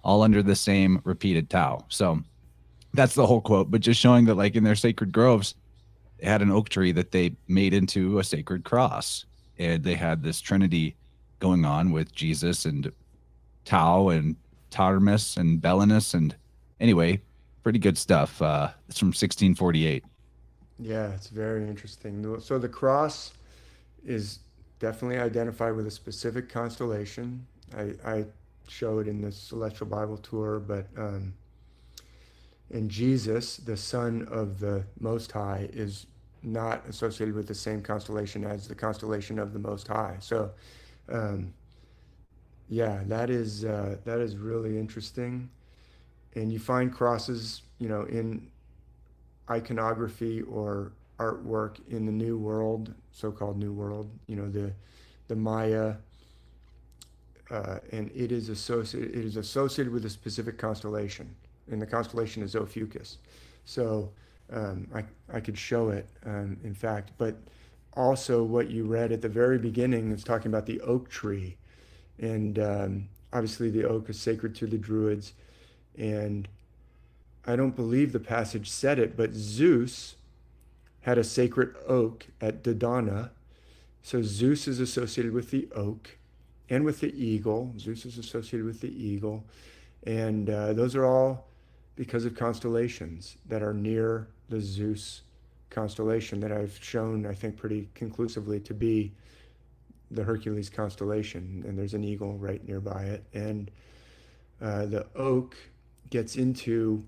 B: all under the same repeated Tau. So that's the whole quote, but just showing that, like, in their sacred groves, they had an oak tree that they made into a sacred cross. And they had this trinity going on with Jesus and Tau and Tarmus and Belinus. And anyway, pretty good stuff. It's from 1648.
C: Yeah, it's very interesting. So the cross is definitely identified with a specific constellation. I show it in the Celestial Bible Tour, but and Jesus, the Son of the Most High, is not associated with the same constellation as the constellation of the Most High. So, yeah, that is really interesting. And you find crosses, in iconography or artwork in the New World, so-called New World. The Maya, and it is associated with a specific constellation, and the constellation is Ophiuchus. So I could show it, in fact, but also what you read at the very beginning is talking about the oak tree, and obviously the oak is sacred to the Druids, and I don't believe the passage said it, but Zeus had a sacred oak at Dodona, So Zeus is associated with the oak and with the eagle. Zeus is associated with the eagle. And those are all because of constellations that are near the Zeus constellation that I've shown, I think, pretty conclusively to be the Hercules constellation. And there's an eagle right nearby it. And the oak gets into,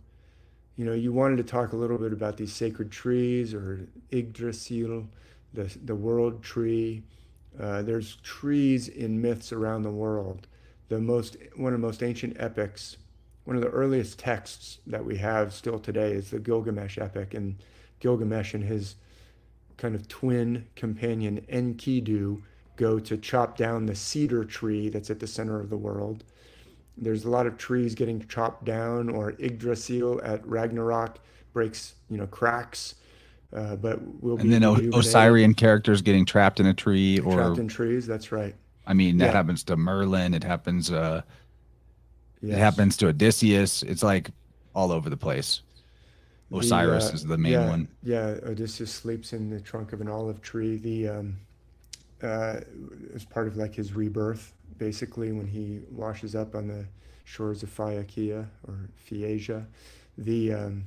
C: you wanted to talk a little bit about these sacred trees or Ygdrassil, the world tree. There's trees in myths around the world. One of the most ancient epics, one of the earliest texts that we have still today is the Gilgamesh epic, and Gilgamesh and his kind of twin companion Enkidu go to chop down the cedar tree that's at the center of the world. There's a lot of trees getting chopped down, or Yggdrasil at Ragnarok breaks, cracks, but will be
B: And then Osirian characters getting trapped in a tree, or
C: trapped in trees. That's right.
B: I mean, that
C: Yeah.
B: happens to Merlin. It happens. It
C: Yes.
B: happens to Odysseus. It's like all over the place. Osiris is the main one.
C: Yeah, Odysseus sleeps in the trunk of an olive tree. As part of like his rebirth, basically, when he washes up on the shores of Phaeacia or Phaeacia. The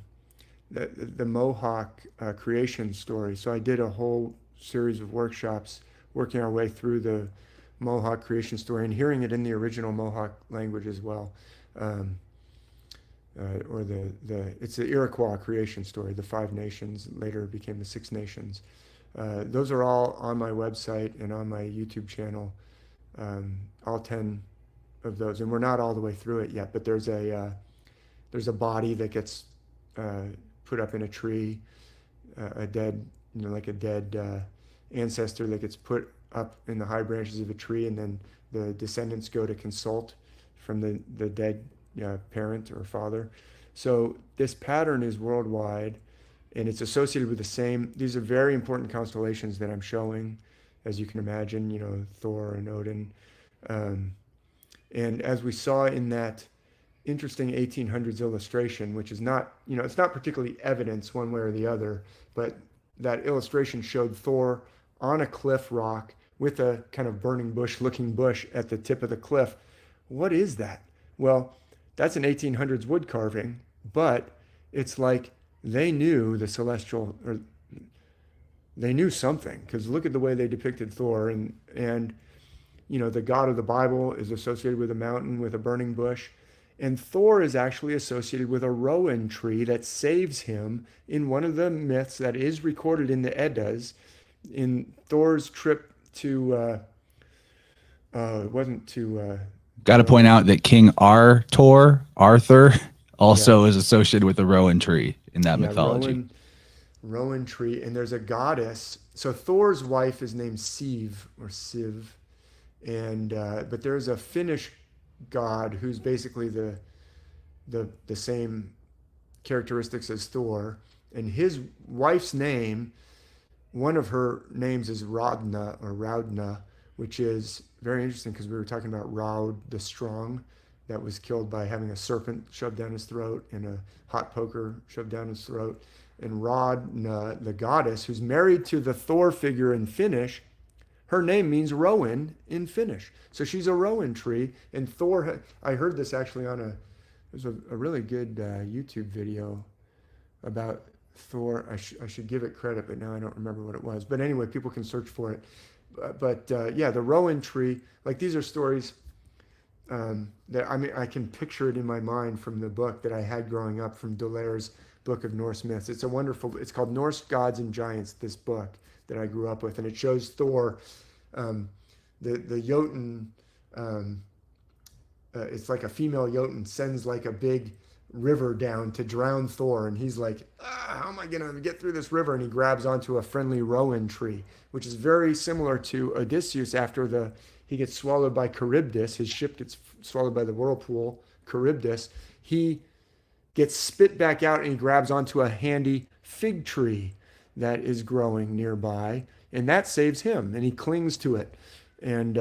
C: Mohawk creation story. So I did a whole series of workshops working our way through the Mohawk creation story and hearing it in the original Mohawk language as well. Or it's the Iroquois creation story. The 5 nations later became the 6 nations. Those are all on my website and on my YouTube channel. All 10 of those, and we're not all the way through it yet. But there's a body that gets put up in a tree, a dead, like a dead ancestor that gets put up in the high branches of a tree, and then the descendants go to consult from the dead parent or father. So this pattern is worldwide, and it's associated with the same. These are very important constellations that I'm showing, as you can imagine. Thor and Odin, and as we saw in that interesting 1800s illustration, which is not, it's not particularly evidence one way or the other, but that illustration showed Thor on a cliff rock with a kind of burning bush looking bush at the tip of the cliff. What is that? Well, that's an 1800s wood carving, but it's like they knew the celestial, or they knew something, because look at the way they depicted Thor, and the god of the Bible is associated with a mountain with a burning bush. And Thor is actually associated with a rowan tree that saves him in one of the myths that is recorded in the Eddas. In Thor's trip to, it wasn't to...
B: Got to point out that King Arthur, also is associated with the rowan tree in that mythology.
C: Rowan tree, and there's a goddess. So Thor's wife is named Siv, or Siv, and but there's a Finnish god who's basically the same characteristics as Thor, and his wife's name, one of her names is Raudna, which is very interesting because we were talking about Raud the Strong, that was killed by having a serpent shoved down his throat and a hot poker shoved down his throat. And Raudna, the goddess, who's married to the Thor figure in Finnish, her name means rowan in Finnish. So she's a rowan tree. And Thor, I heard this actually there's a really good YouTube video about Thor. I should give it credit, but now I don't remember what it was. But anyway, people can search for it. But the rowan tree, like these are stories that, I can picture it in my mind from the book that I had growing up, from Dolaire's book of Norse myths. It's called Norse Gods and Giants, this book that I grew up with. And it shows Thor, the Jotun, it's like a female Jotun sends like a big river down to drown Thor, and he's like, how am I gonna get through this river? And he grabs onto a friendly rowan tree, which is very similar to Odysseus after he gets swallowed by Charybdis. His ship gets swallowed by the whirlpool Charybdis. He gets spit back out and he grabs onto a handy fig tree that is growing nearby, and that saves him, and he clings to it and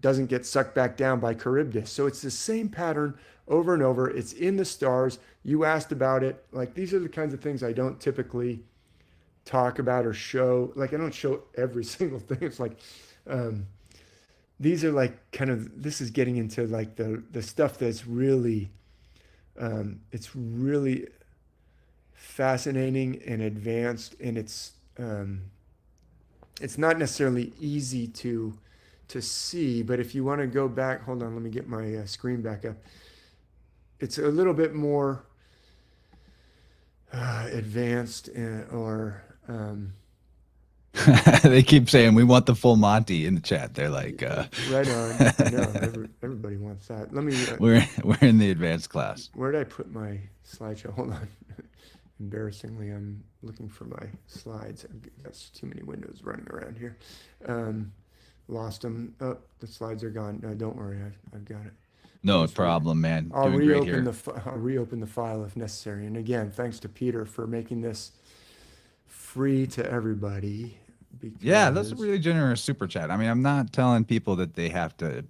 C: doesn't get sucked back down by Charybdis. So it's the same pattern over and over. It's in the stars. You asked about it. Like, these are the kinds of things I don't typically talk about or show. Like I don't show every single thing. It's like um, these are like kind of this is getting into like the stuff that's really it's really fascinating and advanced, and it's not necessarily easy to see. But if you want to go back, hold on, let me get my screen back up. It's a little bit more advanced or
B: They keep saying we want the full Monty in the chat. They're like,
C: right on. I know everybody wants that. Let me.
B: we're in the advanced class.
C: Where did I put my slideshow? Hold on. Embarrassingly, I'm looking for my slides. That's too many windows running around here. Lost them. Oh, the slides are gone. No, don't worry. I've got it.
B: No problem, man.
C: I'll
B: Doing great
C: reopen
B: here.
C: I'll reopen the file if necessary. And again, thanks to Peter for making this free to everybody.
B: Yeah, that's a
C: because-
B: really generous super chat. I mean, I'm not telling people that they have to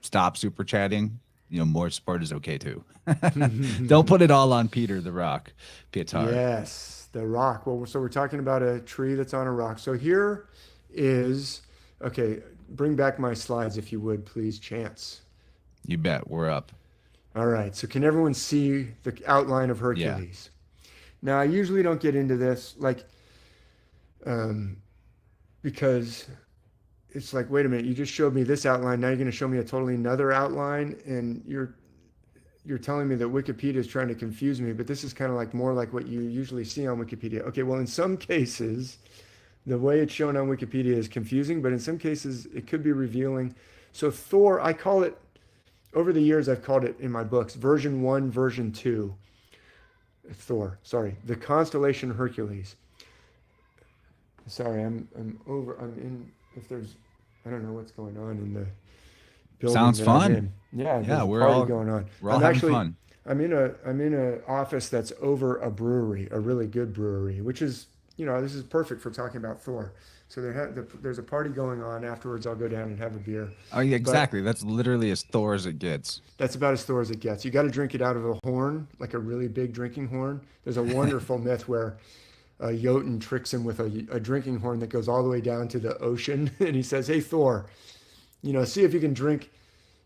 B: stop super chatting. You know, more support is okay too. Don't put it all on Peter the Rock Pietard.
C: Yes, the rock. Well, so we're talking about a tree that's on a rock. So here is, okay, bring back my slides if you would, please, Chance.
B: You bet. We're up.
C: All right, so can everyone see the outline of Hercules? Now, I usually don't get into this, like, because it's like, wait a minute, you just showed me this outline. Now you're going to show me a totally another outline, and you're telling me that Wikipedia is trying to confuse me, but this is kind of like more like what you usually see on Wikipedia. Okay, well, in some cases, the way it's shown on Wikipedia is confusing, but in some cases, it could be revealing. So Thor, I call it, over the years, I've called it in my books, version 1, version 2. Thor, sorry, the constellation Hercules. Sorry, I'm in, if there's, I don't know what's going on in the building.
B: Sounds
C: that I'm
B: fun.
C: in. Yeah,
B: Yeah,
C: there's a
B: we're
C: party
B: all
C: going on.
B: We're all
C: I'm
B: having
C: actually,
B: fun.
C: I'm in a office that's over a brewery, a really good brewery, which is, this is perfect for talking about Thor. So there's a party going on. Afterwards, I'll go down and have a beer.
B: Oh, yeah, exactly. That's literally as Thor as it gets.
C: That's about as Thor as it gets. You got to drink it out of a horn, like a really big drinking horn. There's a wonderful myth where Jotun tricks him with a drinking horn that goes all the way down to the ocean. And he says, hey, Thor, see if you can drink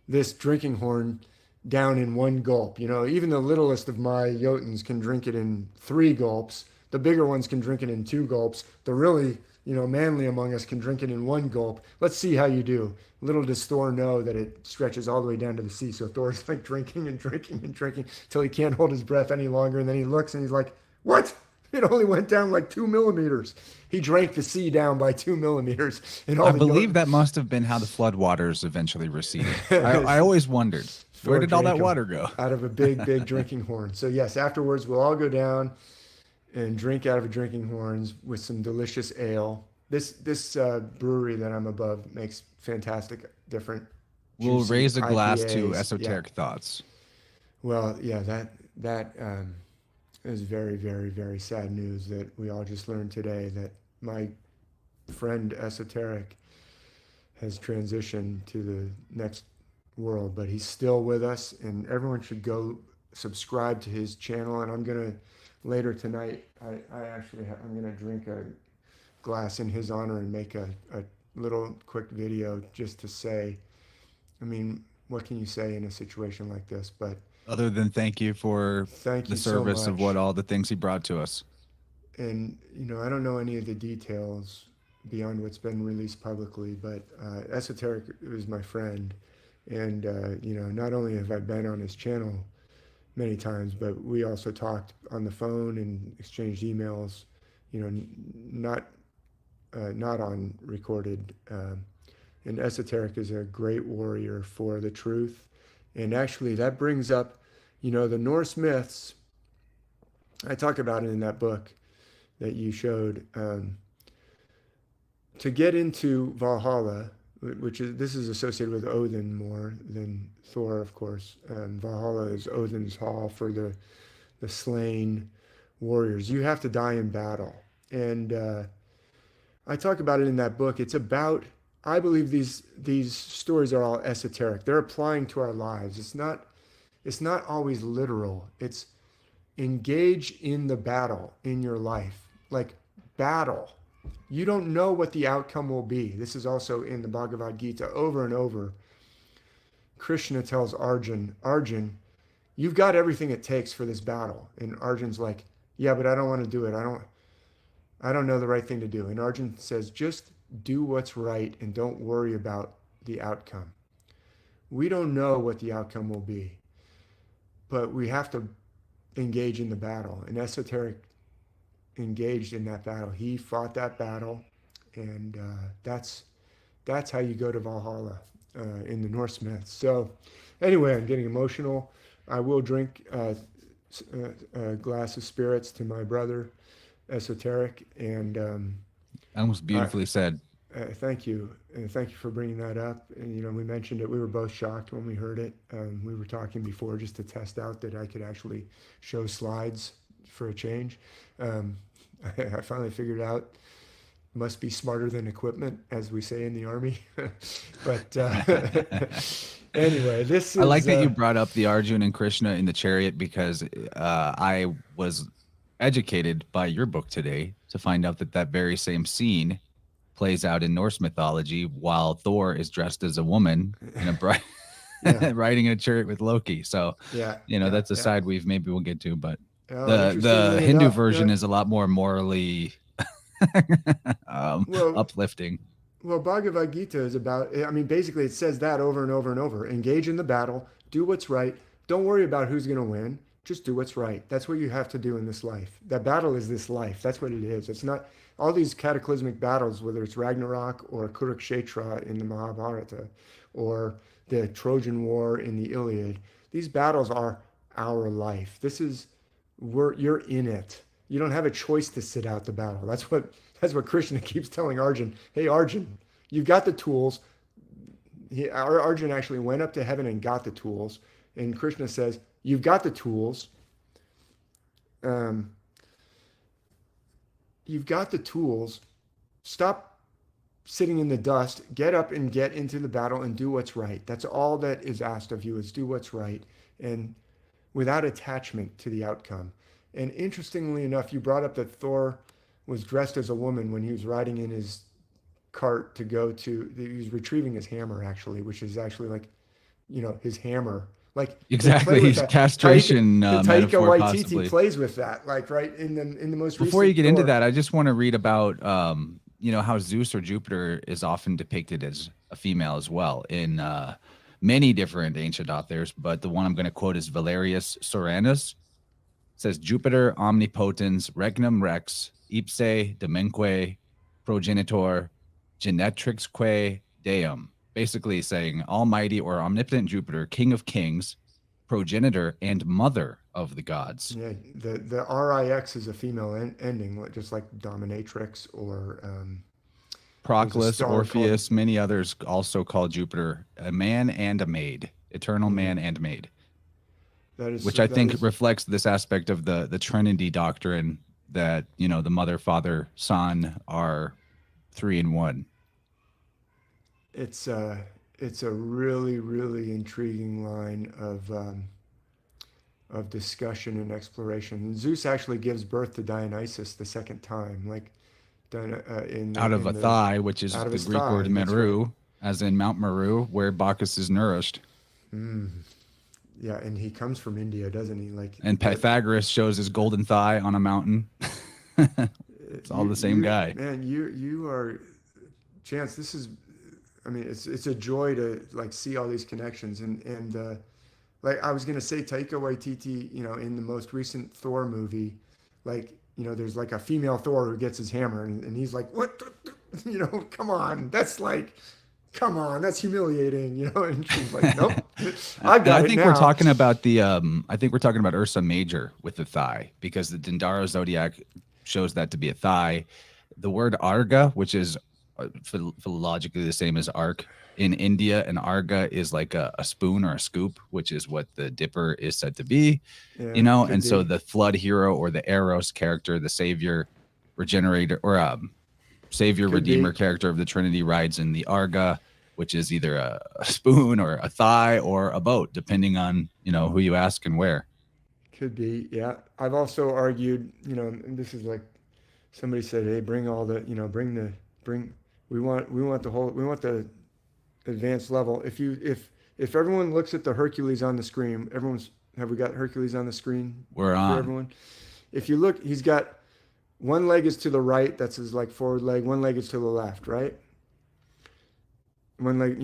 C: this drinking horn down in one gulp. Even the littlest of my Jotuns can drink it in 3 gulps. The bigger ones can drink it in 2 gulps. The really, manly among us can drink it in 1 gulp. Let's see how you do. Little does Thor know that it stretches all the way down to the sea. So Thor's like drinking and drinking and drinking till he can't hold his breath any longer. And then he looks and he's like, what? It only went down like 2 millimeters. He drank the sea down by 2 millimeters. And
B: I believe that must have been how the flood waters eventually receded. I always wondered, where did all that water go?
C: Out of a big, big drinking horn. So yes, afterwards we'll all go down and drink out of a drinking horns with some delicious ale. This brewery that I'm above makes fantastic different.
B: We'll
C: juicy
B: raise a glass to
C: IPAs.
B: esoteric thoughts.
C: Well, yeah, that is very, very, very sad news that we all just learned today that my friend Esoteric has transitioned to the next world, but he's still with us, and everyone should go subscribe to his channel. And I'm gonna later tonight, I'm gonna drink a glass in his honor and make a little quick video just to say, I mean, what can you say in a situation like this? But
B: other than thank you for the service of what all the things he brought to us.
C: And, I don't know any of the details beyond what's been released publicly, but Esoteric is my friend. And, not only have I been on his channel many times, but we also talked on the phone and exchanged emails, not on recorded. And Esoteric is a great warrior for the truth. And actually that brings up, the Norse myths. I talk about it in that book that you showed. To get into Valhalla, this is associated with Odin more than Thor, of course. Valhalla is Odin's hall for the slain warriors. You have to die in battle. And I talk about it in that book. It's about, I believe these stories are all esoteric. They're applying to our lives. It's not always literal. It's engage in the battle in your life. Like battle. You don't know what the outcome will be. This is also in the Bhagavad Gita over and over. Krishna tells Arjun, you've got everything it takes for this battle. And Arjun's like, yeah, but I don't want to do it. I don't know the right thing to do. And Arjun says, just do what's right and don't worry about the outcome. We don't know what the outcome will be, but we have to engage in the battle. And Esoteric engaged in that battle. He fought that battle, and that's how you go to Valhalla in the Norse myths. So anyway, I'm getting emotional. I will drink a glass of spirits to my brother, Esoteric, and
B: That was beautifully said.
C: thank you. And thank you for bringing that up. And, we mentioned it. We were both shocked when we heard it. We were talking before just to test out that I could actually show slides for a change. I finally figured out must be smarter than equipment, as we say in the Army. But anyway, this is...
B: I like that you brought up the Arjun and Krishna in the chariot, because I was educated by your book today to find out that very same scene plays out in Norse mythology while Thor is dressed as a woman in a bride riding in a chariot with Loki. So that's a side maybe we'll get to, but the Hindu version is a lot more morally uplifting.
C: Well, Bhagavad Gita is about, basically it says that over and over and over. Engage in the battle, do what's right. Don't worry about who's going to win. Just do what's right. That's what you have to do in this life. That battle is this life. That's what it is. It's not all these cataclysmic battles, whether it's Ragnarok or Kurukshetra in the Mahabharata or the Trojan War in the Iliad. These battles are our life. You're in it. You don't have a choice to sit out the battle. That's what Krishna keeps telling Arjun. Hey, Arjun, you've got the tools. Arjun actually went up to heaven and got the tools. And Krishna says, you've got the tools. You've got the tools. Stop sitting in the dust. Get up and get into the battle and do what's right. That's all that is asked of you, is do what's right. And without attachment to the outcome. And interestingly enough, you brought up that Thor was dressed as a woman when he was riding in his cart he was retrieving his hammer, actually, which is actually like, his hammer. Like
B: exactly, his castration metaphor
C: Waititi
B: possibly
C: plays with that, like right in the most.
B: Before you get into that, I just want to read about how Zeus or Jupiter is often depicted as a female as well in many different ancient authors, but the one I'm going to quote is Valerius Soranus. It says, Jupiter omnipotens regnum rex ipse domenque progenitor genetrixque deum. Basically saying almighty or omnipotent Jupiter, king of kings, progenitor and mother of the gods.
C: Yeah, the RIX is a female ending, just like dominatrix or
B: Proclus, Orpheus, many others also call Jupiter a man and a maid, eternal man and maid. Which I think reflects this aspect of the Trinity doctrine that, the mother, father, son are three in one.
C: It's a really, really intriguing line of discussion and exploration. And Zeus actually gives birth to Dionysus the second time, like
B: out of a thigh, which is the Greek word meru, right. As in Mount Meru, where Bacchus is nourished.
C: Yeah, and he comes from India, doesn't he?
B: And Pythagoras shows his golden thigh on a mountain. It's all the same guy.
C: Man, you are, Chance. This is, it's a joy to see all these connections and I was gonna say Taika Waititi, in the most recent Thor movie, there's a female Thor who gets his hammer and he's like, what, come on, that's humiliating, and she's like, nope, I think
B: we're talking about Ursa Major with the thigh, because the Dendaro zodiac shows that to be a thigh. The word arga, which is philologically the same as arc in India, and arga is like a spoon or a scoop, which is what the dipper is said to be, and so the flood hero or the Eros character, the savior regenerator or savior redeemer character of the Trinity, rides in the arga, which is either a spoon or a thigh or a boat, depending on who you ask and where.
C: Could be, yeah. I've also argued, and this is somebody said, "Hey, bring all the, bring. We want the advanced level. If everyone looks at the Hercules on the screen, have we got Hercules on the screen
B: We're
C: for
B: on.
C: everyone? If you look, he's got one leg is to the right, that's his like forward leg. One leg is to the left, right? One leg,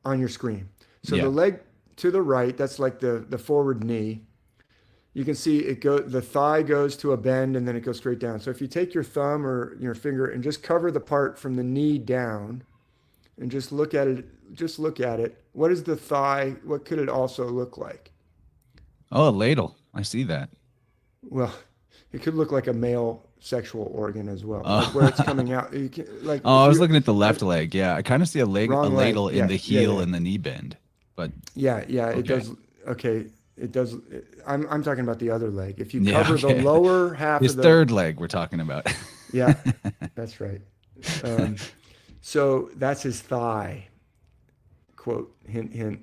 C: on your screen. So
B: Yeah.
C: the leg to the right, that's like the forward knee. You can see the thigh goes to a bend and then it goes straight down. So if you take your thumb or your finger and just cover the part from the knee down and just look at it, what is the thigh? What could it also look like?
B: Oh, a ladle. I see that.
C: Well, it could look like a male sexual organ as well,
B: Oh.
C: like where it's coming out. You can, like
B: Oh, I was looking at the left leg. Yeah, I kind of see a
C: Wrong leg.
B: ladle in
C: Yeah,
B: the
C: yeah,
B: heel
C: yeah.
B: and the knee bend. But
C: yeah,
B: okay.
C: it does. Okay, it does. I'm talking about the other leg. If you
B: Yeah,
C: cover
B: okay.
C: the lower half
B: His
C: of the
B: third leg we're talking about.
C: yeah, that's right. So that's his thigh. Quote, hint, hint.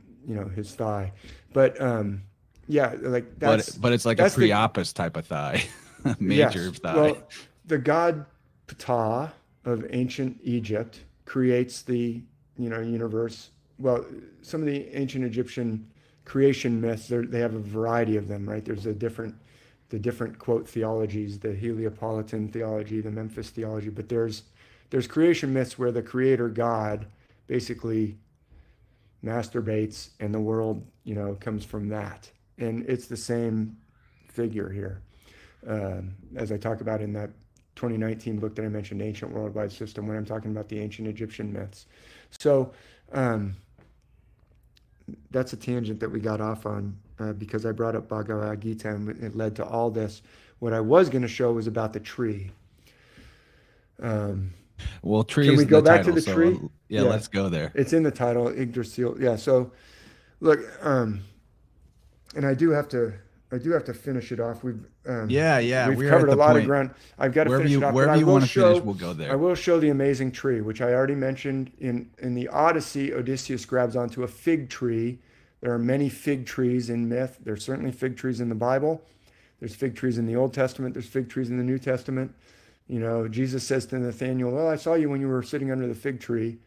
C: His thigh. But yeah, like
B: but it's like a
C: that's
B: Priapus type of thigh. Major
C: yes.
B: thigh.
C: Well, the god Ptah of ancient Egypt creates the universe. Well, some of the ancient Egyptian creation myths, they have a variety of them, right? There's the different quote theologies, the Heliopolitan theology, the Memphis theology, but there's creation myths where the creator God basically masturbates and the world comes from that, and it's the same figure here, as I talk about in that 2019 book that I mentioned, Ancient Worldwide System, when I'm talking about the ancient Egyptian myths. So that's a tangent that we got off on because I brought up Bhagavad Gita and it led to all this. What I was going to show was about the tree.
B: Well, tree
C: Can
B: is
C: we go
B: the
C: back
B: title,
C: to the
B: so
C: tree?
B: yeah, let's go there.
C: It's in the title, Ygdrassil. Yeah. So, look, and I do have to finish it off. We've
B: we're
C: covered
B: at
C: a
B: the
C: lot of
B: point.
C: ground. I've got to finish it off.
B: Wherever
C: but
B: you want to finish, we'll go there.
C: I will show the amazing tree, which I already mentioned in the Odyssey. Odysseus grabs onto a fig tree. There are many fig trees in myth. There's certainly fig trees in the Bible. There's fig trees in the Old Testament. There's fig trees in the New Testament. Jesus says to Nathaniel, "Well, I saw you when you were sitting under the fig tree."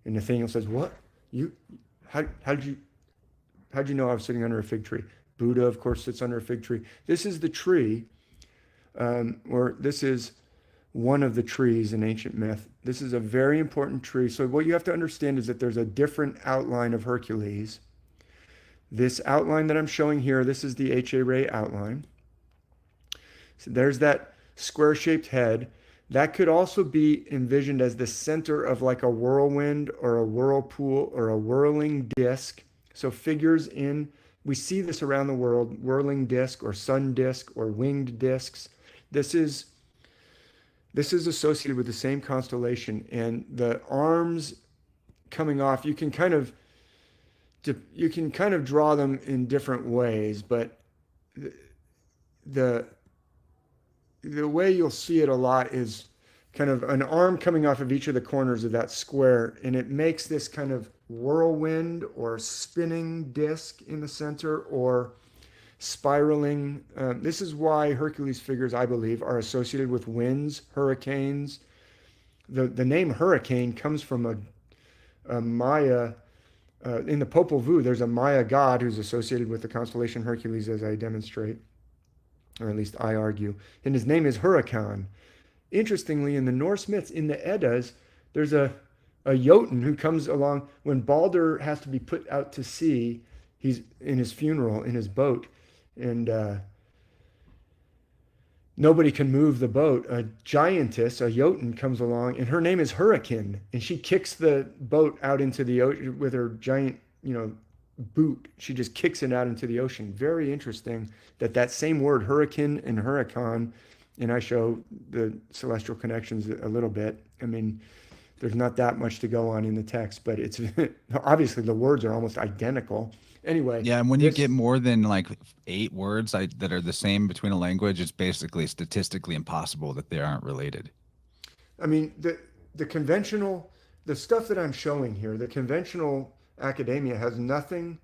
C: And Nathaniel says, "What? How'd you know I was sitting under a fig tree?" Buddha, of course, sits under a fig tree. This is the tree, or this is one of the trees in ancient myth. This is a very important tree. So what you have to understand is that there's a different outline of Hercules. This outline that I'm showing here, this is the H.A. Ray outline. So there's that square-shaped head. That could also be envisioned as the center of like a whirlwind or a whirlpool or a whirling disc. So we see this around the world, whirling disc or sun disc or winged discs. This is associated with the same constellation, and the arms coming off, you can kind of draw them in different ways, but the way you'll see it a lot is kind of an arm coming off of each of the corners of that square, and it makes this kind of whirlwind or spinning disc in the center or spiraling. This is why Hercules figures, I believe, are associated with winds, hurricanes. The name hurricane comes from a Maya. In the Popol Vuh, there's a Maya god who's associated with the constellation Hercules, as I demonstrate, or at least I argue, and his name is Huracan. Interestingly, in the Norse myths, in the Eddas, there's a Jotun who comes along when Balder has to be put out to sea. He's in his funeral in his boat, and nobody can move the boat. A giantess, a Jotun, comes along, and her name is Hurricane, and she kicks the boat out into the ocean with her giant, boot. She just kicks it out into the ocean. Very interesting that same word, hurricane and huracan, and I show the celestial connections a little bit. I mean, there's not that much to go on in the text, but it's obviously the words are almost identical. Anyway.
B: Yeah, and when you get more than like 8 words that are the same between a language, it's basically statistically impossible that they aren't related.
C: I mean, the conventional, the stuff that I'm showing here, the conventional academia has nothing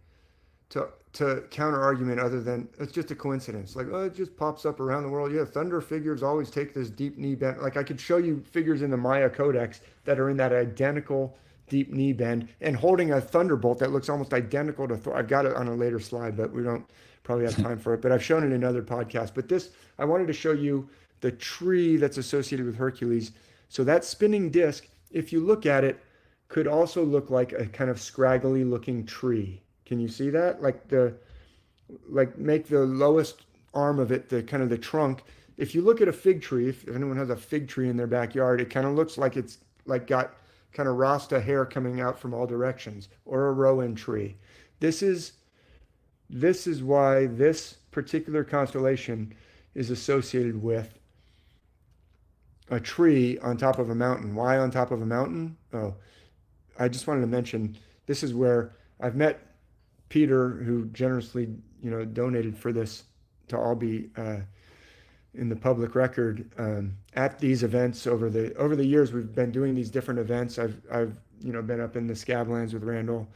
C: to to counter argument other than it's just a coincidence. Like, oh, it just pops up around the world. Yeah, thunder figures always take this deep knee bend. Like I could show you figures in the Maya Codex that are in that identical deep knee bend and holding a thunderbolt that looks almost identical to Thor. I've got it on a later slide, but we don't probably have time for it. But I've shown it in other podcasts. But this, I wanted to show you the tree that's associated with Hercules. So that spinning disc, if you look at it, could also look like a kind of scraggly looking tree. Can you see that? Like make the lowest arm of it, the kind of the trunk. If you look at a fig tree, if anyone has a fig tree in their backyard, it kind of looks like it's like got kind of rasta hair coming out from all directions, or a rowan tree. This is why this particular constellation is associated with a tree on top of a mountain. Why on top of a mountain? Oh, I just wanted to mention this is where I've met Peter, who generously, donated for this to all be in the public record at these events over the years. We've been doing these different events. I've been up in the Scablands with Randall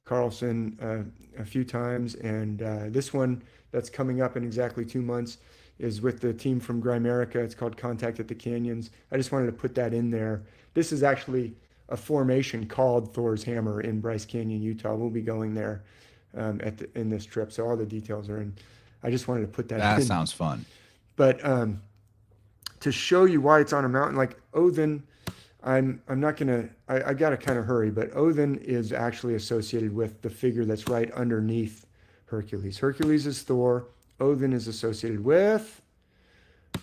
C: Carlson a few times, and this one that's coming up in exactly 2 months is with the team from Grimerica. It's called Contact at the Canyons. I just wanted to put that in there. This is actually a formation called Thor's Hammer in Bryce Canyon, Utah. We'll be going there in this trip, so all the details are in. I just wanted to put that in.
B: That sounds fun.
C: But to show you why it's on a mountain, like Odin, I'm not gonna. I gotta kind of hurry, but Odin is actually associated with the figure that's right underneath Hercules. Hercules is Thor. Odin is associated with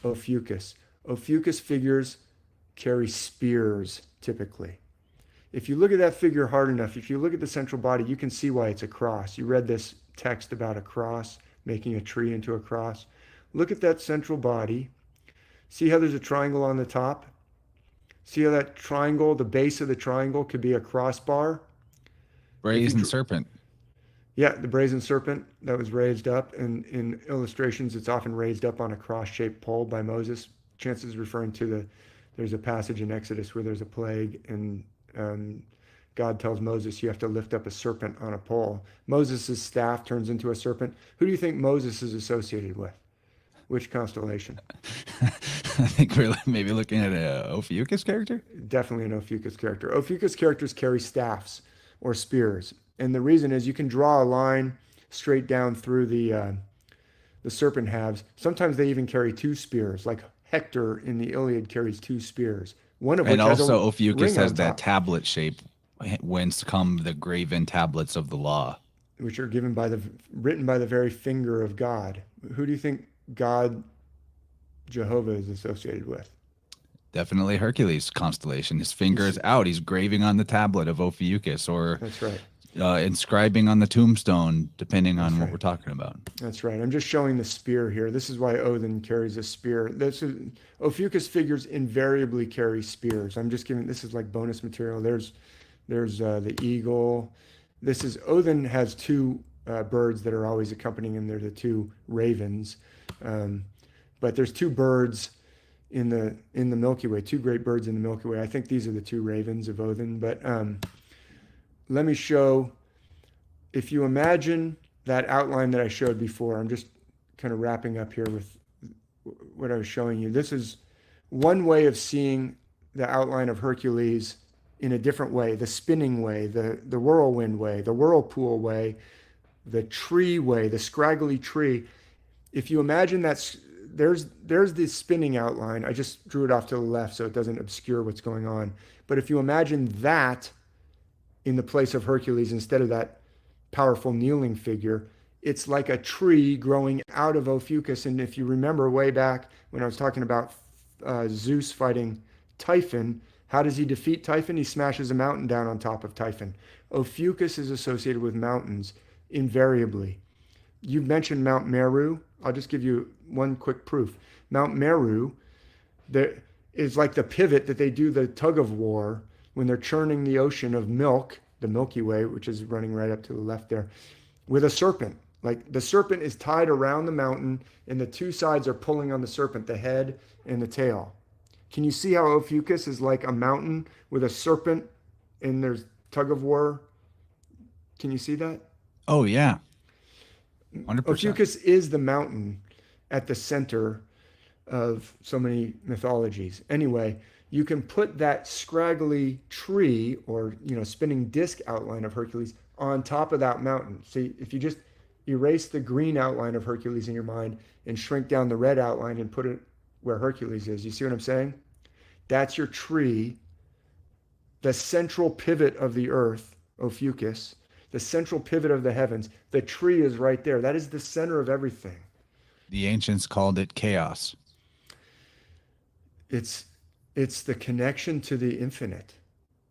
C: Ophiuchus. Ophiuchus figures carry spears typically. If you look at that figure hard enough, if you look at the central body, you can see why it's a cross. You read this text about a cross, making a tree into a cross. Look at that central body. See how there's a triangle on the top? See how that triangle, the base of the triangle could be a crossbar?
B: Brazen serpent.
C: Yeah, the brazen serpent that was raised up. And in illustrations, it's often raised up on a cross-shaped pole by Moses. Chances referring to there's a passage in Exodus where there's a plague and God tells Moses, you have to lift up a serpent on a pole. Moses' staff turns into a serpent. Who do you think Moses is associated with? Which constellation?
B: I think we're maybe looking at a Ophiuchus character.
C: Definitely an Ophiuchus character. Ophiuchus characters carry staffs or spears. And the reason is you can draw a line straight down through the serpent halves. Sometimes they even carry two spears, like Hector in the Iliad carries two spears. One of which has
B: also
C: a
B: Ophiuchus
C: ring
B: has
C: on
B: that
C: top,
B: tablet shape, whence come the graven tablets of the law,
C: which are written by the very finger of God. Who do you think God, Jehovah, is associated with?
B: Definitely Hercules constellation. His finger is out. He's graving on the tablet of Ophiuchus, or
C: That's right.
B: Inscribing on the tombstone, depending on
C: That's
B: what
C: right.
B: we're talking about.
C: That's right. I'm just showing the spear here. This is why Odin carries a spear. Ophiuchus figures invariably carry spears. I'm just giving, this is like bonus material. There's the eagle. Odin has two birds that are always accompanying him. They're the two ravens. But there's two birds in the Milky Way, two great birds in the Milky Way. I think these are the two ravens of Odin. But let me show, if you imagine that outline that I showed before, I'm just kind of wrapping up here with what I was showing you. This is one way of seeing the outline of Hercules in a different way, the spinning way, the whirlwind way, the whirlpool way, the tree way, the scraggly tree. If you imagine that there's the spinning outline, I just drew it off to the left so it doesn't obscure what's going on. But if you imagine that in the place of Hercules instead of that powerful kneeling figure, it's like a tree growing out of Ophiuchus. And if you remember way back when I was talking about Zeus fighting Typhon, how does he defeat Typhon? He smashes a mountain down on top of Typhon. Ophiuchus is associated with mountains invariably. You mentioned Mount Meru. I'll just give you one quick proof. Mount Meru is like the pivot that they do the tug of war when they're churning the ocean of milk, the Milky Way, which is running right up to the left there, with a serpent. Like the serpent is tied around the mountain and the two sides are pulling on the serpent, the head and the tail. Can you see how Ophiuchus is like a mountain with a serpent and there's tug of war? Can you see that?
B: Oh, yeah. 100%.
C: Ophiuchus is the mountain at the center of so many mythologies. Anyway, you can put that scraggly tree or spinning disc outline of Hercules on top of that mountain. See, if you just erase the green outline of Hercules in your mind and shrink down the red outline and put it where Hercules is, you see what I'm saying? That's your tree, the central pivot of the earth, Ophiuchus, the central pivot of the heavens. The tree is right there. That is the center of everything.
B: The ancients called it chaos.
C: It's the connection to the infinite.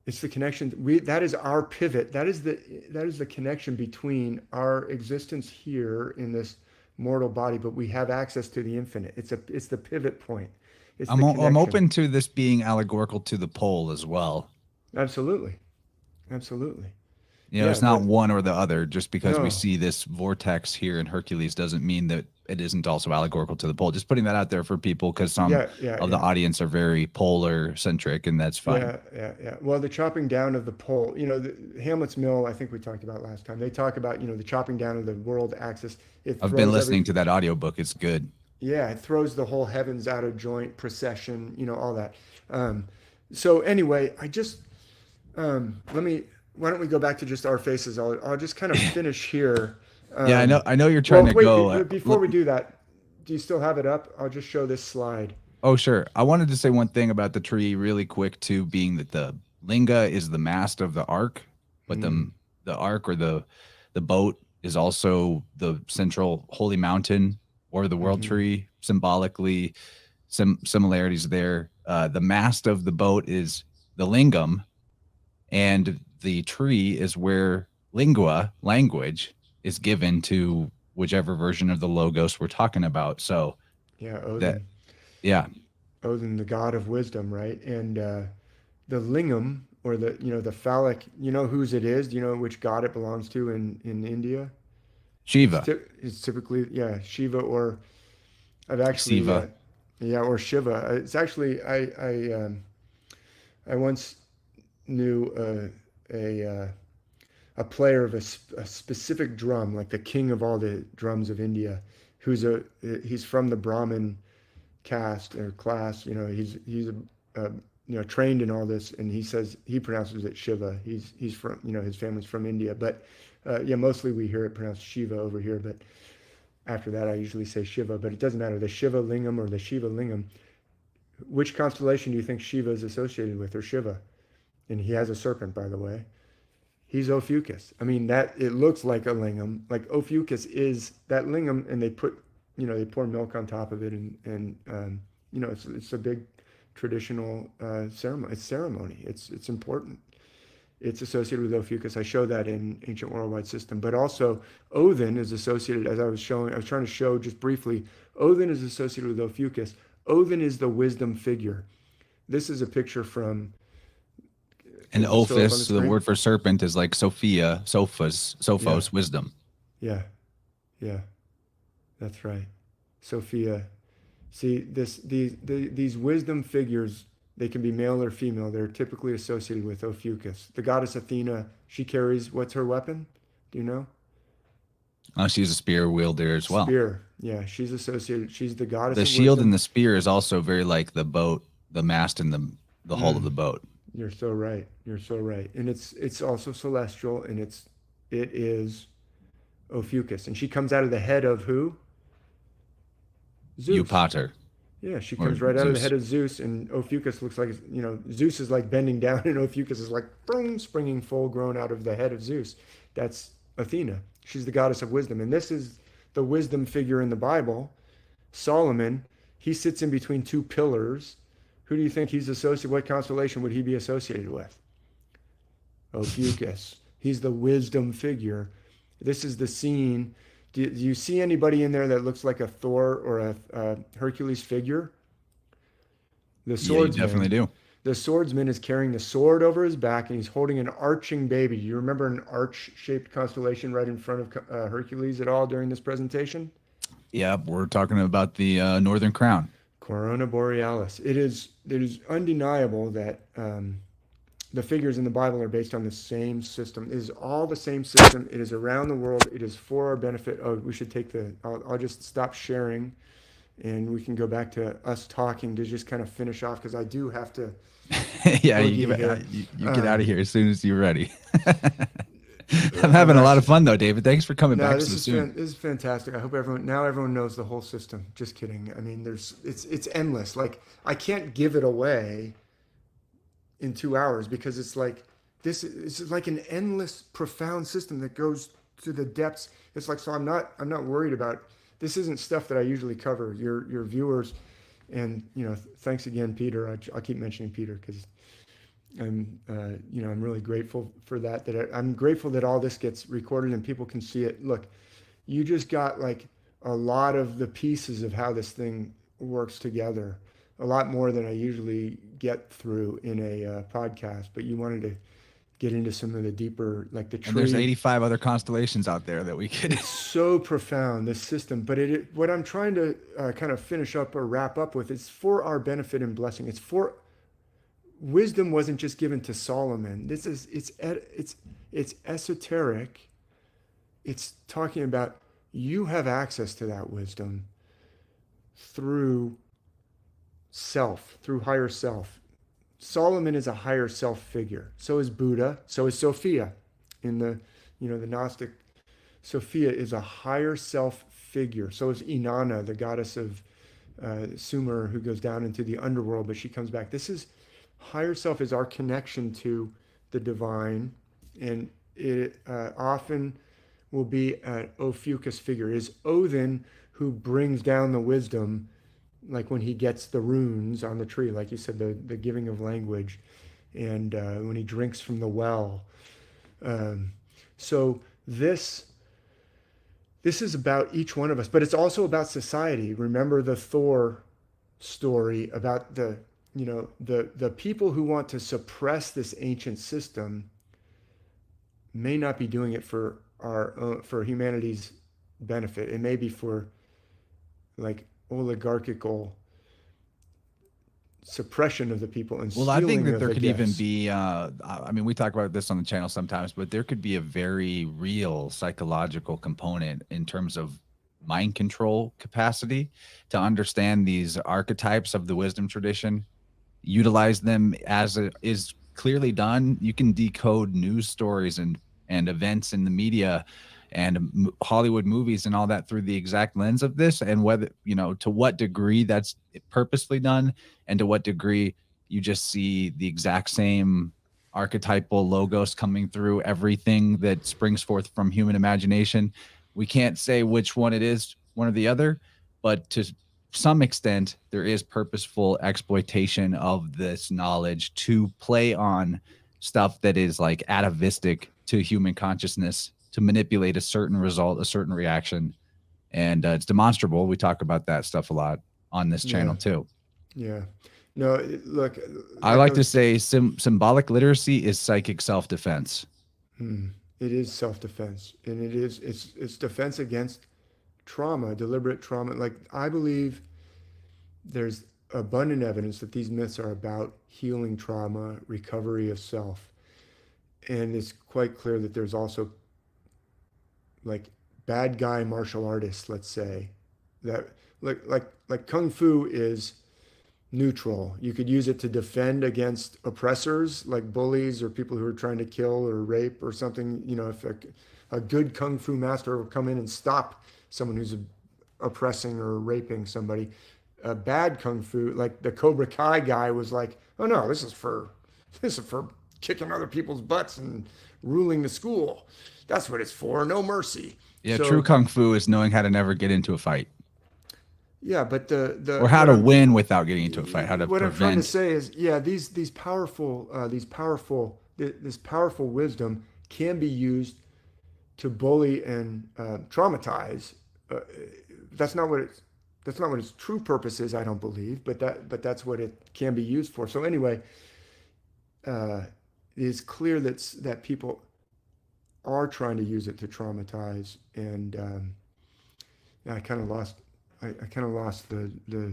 C: It's the connection. That is our pivot. That is the connection between our existence here in this mortal body, but we have access to the infinite. It's the pivot point.
B: I'm open to this being allegorical to the pole as well.
C: Absolutely.
B: It's not one or the other. Just because we see this vortex here in Hercules doesn't mean that it isn't also allegorical to the pole. Just putting that out there for people, because some of the audience are very polar centric, and that's fine.
C: Yeah. Well, the chopping down of the pole, the Hamlet's Mill, I think we talked about last time. They talk about, the chopping down of the world axis.
B: I've been listening to that audiobook. It's good.
C: Yeah, it throws the whole heavens out of joint, precession, all that. So anyway, I just why don't we go back to just our faces? I'll just kind of finish here.
B: I know you're trying to go.
C: Before we do that, do you still have it up? I'll just show this slide.
B: Oh, sure. I wanted to say one thing about the tree really quick too, being that the linga is the mast of the ark, but the ark or the boat is also the central holy mountain or the world tree, symbolically. Some similarities there. The mast of the boat is the lingam, and the tree is where lingua, language, is given to whichever version of the logos we're talking about. So
C: Odin. Odin, the god of wisdom, right? And the lingam, or the phallic, whose it is? Do you know which god it belongs to in India?
B: Shiva.
C: It's typically Shiva, or I've actually
B: Shiva.
C: Or Shiva. It's actually I once knew a player of a specific drum, like the king of all the drums of India, he's from the Brahmin caste or class. He's trained in all this, and he pronounces it Shiva. He's from his family's from India, but mostly we hear it pronounced Shiva over here. But after that, I usually say Shiva, but it doesn't matter. The Shiva lingam or the Shiva lingam. Which constellation do you think Shiva is associated with, or Shiva? And he has a serpent, by the way. He's Ophiuchus. I mean, that it looks like a lingam. Like Ophiuchus is that lingam, and they put, they pour milk on top of it, and it's a big traditional ceremony. It's ceremony. It's important. It's associated with Ophiuchus. I show that in Ancient Worldwide System. But also, Odin is associated, as I was trying to show just briefly, Odin is associated with Ophiuchus. Odin is the wisdom figure. This is a picture from...
B: And Ophis, the word for serpent, is like Sophia, Sophos, wisdom.
C: Yeah, that's right. Sophia. See, these wisdom figures, they can be male or female. They're typically associated with Ophiuchus. The goddess Athena, she carries, what's her weapon? Do you know?
B: She's a spear wielder as well.
C: Spear, yeah. She's associated. She's the goddess.
B: The shield and the spear is also very like the boat, the mast, and the hull of the boat.
C: You're so right. And it's also celestial, and it is Ophiuchus. And she comes out of the head of who? Zeus.
B: Eupater.
C: Yeah, she comes right out of the head of Zeus, and Ophiuchus looks like, Zeus is like bending down, and Ophiuchus is like, boom, springing full grown out of the head of Zeus. That's Athena. She's the goddess of wisdom. And this is the wisdom figure in the Bible. Solomon, he sits in between two pillars. Who do you think he's associated? What constellation would he be associated with? Ophiuchus. He's the wisdom figure. This is the scene. Do you see anybody in there that looks like a Thor or a Hercules figure? The swordsman.
B: Yeah, you definitely do.
C: The swordsman is carrying the sword over his back, and he's holding an arching baby. You remember an arch-shaped constellation right in front of Hercules at all during this presentation?
B: Yeah, we're talking about the Northern Crown.
C: Corona Borealis. It is undeniable that the figures in the Bible are based on the same system. It is all the same system. It is around the world. It is for our benefit. Oh, we should take I'll just stop sharing, and we can go back to us talking to just kind of finish off, because I do have to
B: Yeah,
C: boogie here.
B: you get out of here as soon as you're ready. I'm having a lot of fun though, David. Thanks for coming
C: No,
B: back
C: this
B: so
C: is
B: soon.
C: this is fantastic. I hope everyone knows the whole system. Just kidding. I mean, it's endless. Like, I can't give it away in 2 hours, because it's like it's like an endless, profound system that goes to the depths. It's like, so I'm not worried about, this isn't stuff that I usually cover. Your viewers, and thanks again, Peter. I'll keep mentioning Peter, because I'm really grateful for that. I'm grateful that all this gets recorded and people can see it. Look, you just got like a lot of the pieces of how this thing works together, a lot more than I usually get through in a podcast. But you wanted to get into some of the deeper, like the tree.
B: And there's 85 other constellations out there that we could.
C: It's so profound, this system. But what I'm trying to kind of finish up or wrap up with, it's for our benefit and blessing. It's for wisdom. Wasn't just given to Solomon. It's esoteric. It's talking about, you have access to that wisdom through self, through higher self. Solomon is a higher self figure. So is Buddha. So is Sophia. In the Gnostic, Sophia is a higher self figure. So is Inanna, the goddess of Sumer, who goes down into the underworld, but she comes back. Higher self is our connection to the divine, and it often will be an Ophiuchus figure. It is Odin who brings down the wisdom, like when he gets the runes on the tree, like you said, the giving of language, and when he drinks from the well. So this is about each one of us, but it's also about society. Remember the Thor story about the people who want to suppress this ancient system may not be doing it for for humanity's benefit. It may be for like oligarchical suppression of the people and
B: Well, I think
C: stealing
B: that
C: of
B: there
C: the
B: could even
C: gifts.
B: be, I mean, we talk about this on the channel sometimes, but there could be a very real psychological component in terms of mind control capacity to understand these archetypes of the wisdom tradition, utilize them as it is clearly done. You can decode news stories and events in the media and Hollywood movies and all that through the exact lens of this, and whether, to what degree that's purposely done, and to what degree you just see the exact same archetypal logos coming through everything that springs forth from human imagination. We can't say which one it is, one or the other, but to some extent, there is purposeful exploitation of this knowledge to play on stuff that is like atavistic to human consciousness, to manipulate a certain result, a certain reaction. And it's demonstrable. We talk about that stuff a lot on this
C: Yeah,
B: channel too.
C: yeah. No, look,
B: I
C: like I
B: like to
C: was,
B: say symbolic literacy is psychic self-defense.
C: it is self-defense, and it's defense against trauma, deliberate trauma. Like, I believe there's abundant evidence that these myths are about healing trauma, recovery of self. And it's quite clear that there's also like bad guy martial artists, let's say, that like kung fu is neutral. You could use it to defend against oppressors like bullies or people who are trying to kill or rape or something. If a good kung fu master will come in and stop someone who's oppressing or raping somebody. A bad kung fu, like the Cobra Kai guy, was like, oh no, this is for kicking other people's butts and ruling the school. That's what it's for. No mercy.
B: Yeah, true
C: So
B: kung fu is knowing how to never get into a fight,
C: yeah, but
B: or how to win without getting into a fight, how to
C: what I'm trying to
B: prevent.
C: say is, yeah, this powerful wisdom can be used to bully and traumatize. Uh, that's not what its true purpose is, I don't believe, but that's what it can be used for. So anyway, it is clear that people are trying to use it to traumatize, and I kind of lost the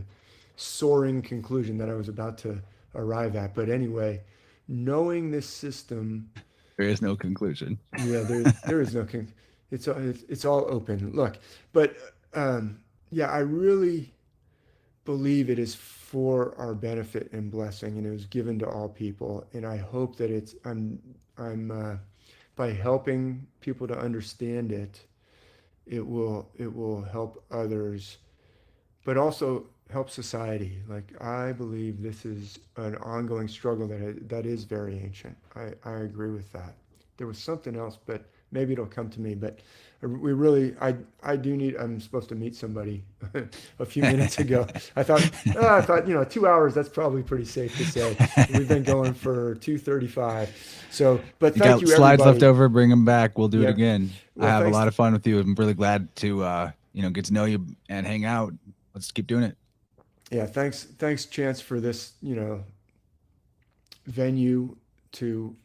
C: soaring conclusion that I was about to arrive at. But anyway, knowing this system.
B: There is no conclusion.
C: Yeah, there is no it's all open. Look, but yeah, I really believe it is for our benefit and blessing, and it was given to all people. And I hope that I'm by helping people to understand it, it will help others, but also help society. Like, I believe this is an ongoing struggle that is very ancient. I agree with that. There was something else, but maybe it'll come to me. But I do need. I'm supposed to meet somebody a few minutes ago. I thought 2 hours. That's probably pretty safe to say. We've been going for 2:35. So, but
B: You
C: thank
B: got
C: you,
B: slides
C: everybody.
B: left over, bring them back. We'll do it
C: Yeah.
B: again.
C: Well,
B: I have a
C: thanks
B: lot
C: to-
B: of fun with you. I'm really glad to get to know you and hang out. Let's keep doing it.
C: Yeah, thanks, Chance, for this, venue to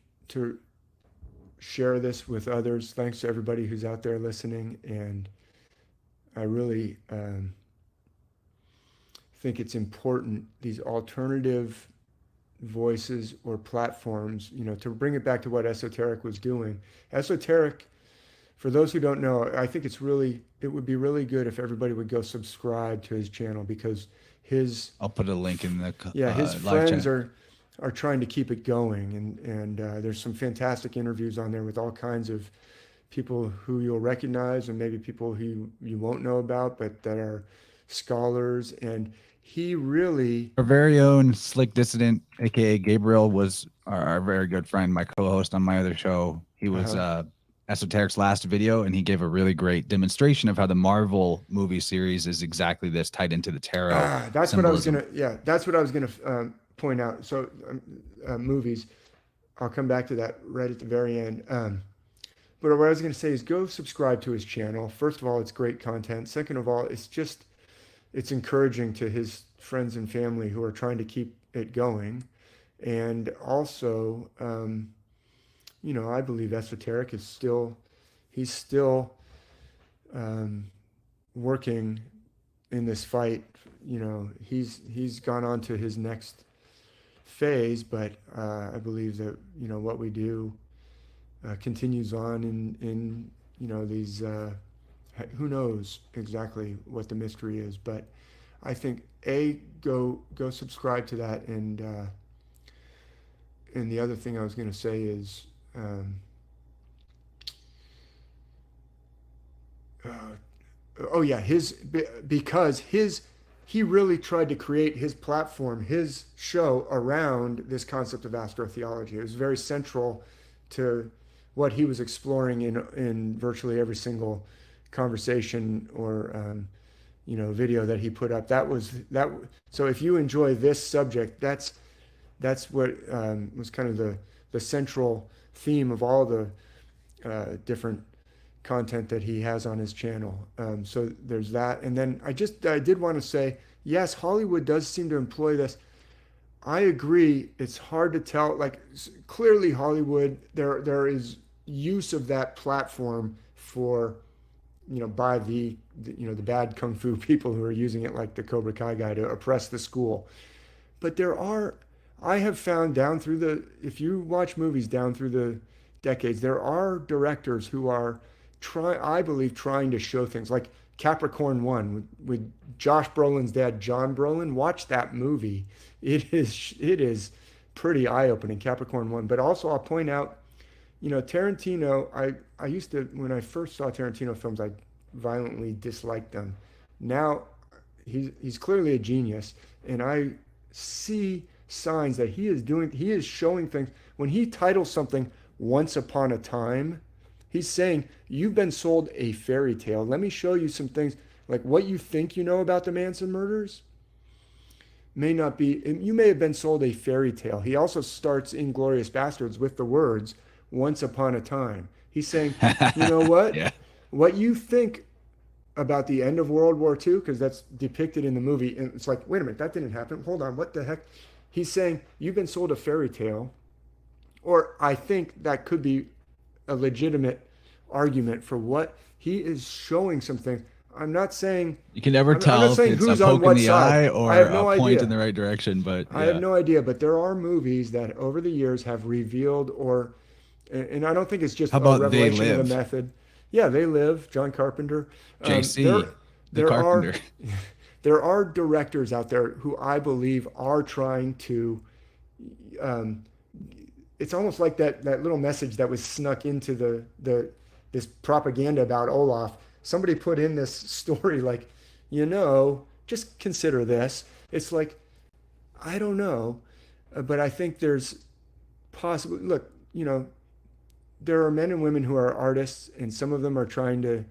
C: share this with others. Thanks to everybody who's out there listening, and I really think it's important, these alternative voices or platforms, to bring it back to what Esoteric was doing. Esoteric, for those who don't know, I think it would be really good if everybody would go subscribe to his channel, because
B: I'll put a link in the
C: his
B: live
C: friends
B: chat.
C: are trying to keep it going, and there's some fantastic interviews on there with all kinds of people who you'll recognize, and maybe people who you won't know about, but that are scholars. And he really,
B: Our very own Slick Dissident, aka Gabriel, was our very good friend, my co-host on my other show. He was Esoteric's last video, and he gave a really great demonstration of how the Marvel movie series is exactly this, tied into the tarot.
C: that's
B: symbolism.
C: that's what I was gonna point out. So movies, I'll come back to that right at the very end. But what I was going to say is, go subscribe to his channel. First of all, it's great content. Second of all, it's encouraging to his friends and family who are trying to keep it going. And also, I believe Esoteric is he's still working in this fight. He's gone on to his next phase, but I believe that, what we do continues on in these, who knows exactly what the mystery is, but I think go subscribe to that. And the other thing I was going to say is, he really tried to create his platform, his show, around this concept of astro-theology. It was very central to what he was exploring in virtually every single conversation or video that he put up. So if you enjoy this subject, that's what was kind of the central theme of all the different content that he has on his channel. So there's that. And then I did want to say, yes, Hollywood does seem to employ this. I agree. It's hard to tell. Like, clearly Hollywood, there is use of that platform for, by the bad kung fu people who are using it, like the Cobra Kai guy, to oppress the school. But I have found if you watch movies down through the decades, there are directors who are I believe trying to show things like Capricorn 1 with Josh Brolin's dad, John Brolin. Watch that movie. It is pretty eye-opening, Capricorn 1. But also, I'll point out, Tarantino, I used to, when I first saw Tarantino films, I violently disliked them. Now, he's clearly a genius, and I see signs that he is showing things. When he titles something Once Upon a Time, he's saying, you've been sold a fairy tale. Let me show you some things. Like, what you think you know about the Manson murders may not be, you may have been sold a fairy tale. He also starts Inglourious Bastards with the words, once upon a time. He's saying, you know what?
B: Yeah.
C: What you think about the end of World War II, because that's depicted in the movie, and it's like, wait a minute, that didn't happen. Hold on, what the heck? He's saying, you've been sold a fairy tale. Or I think that could be a legitimate argument for what he is showing some things. I'm not saying
B: You can never
C: I'm
B: tell
C: not
B: if
C: saying
B: it's a
C: who's on
B: poke in
C: what
B: the
C: side.
B: eye
C: I
B: or
C: have
B: a
C: no
B: point in
C: idea.
B: the right direction. But
C: I have
B: yeah,
C: no idea, but there are movies that over the years have revealed, or, and I don't think it's just
B: how
C: a
B: about They
C: revelation of the
B: Live?
C: method. Yeah, They Live, John Carpenter.
B: JC, the
C: There are,
B: Carpenter.
C: there are directors out there who I believe are trying to. Um, it's almost like that little message that was snuck into this propaganda about Olaf. Somebody put in this story like, just consider this. It's like, I don't know, but I think there's possibly, look, there are men and women who are artists, and some of them are trying to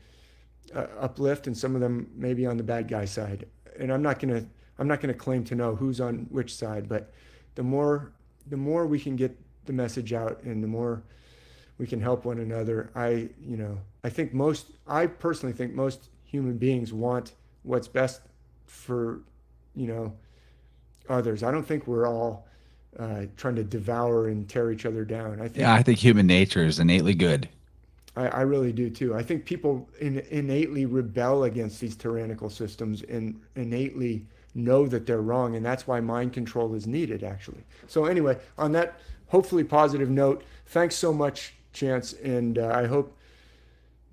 C: uplift, and some of them maybe on the bad guy side. And I'm not gonna claim to know who's on which side, but the more the more we can get the message out, and the more we can help one another. I personally think most human beings want what's best for, you know, others. I don't think we're all trying to devour and tear each other down. I
B: Yeah,
C: think
B: I think human nature is innately good.
C: I really do too. I think people innately rebel against these tyrannical systems and innately know that they're wrong, and that's why mind control is needed, actually. So anyway, on that hopefully positive note, thanks so much, Chance, and I hope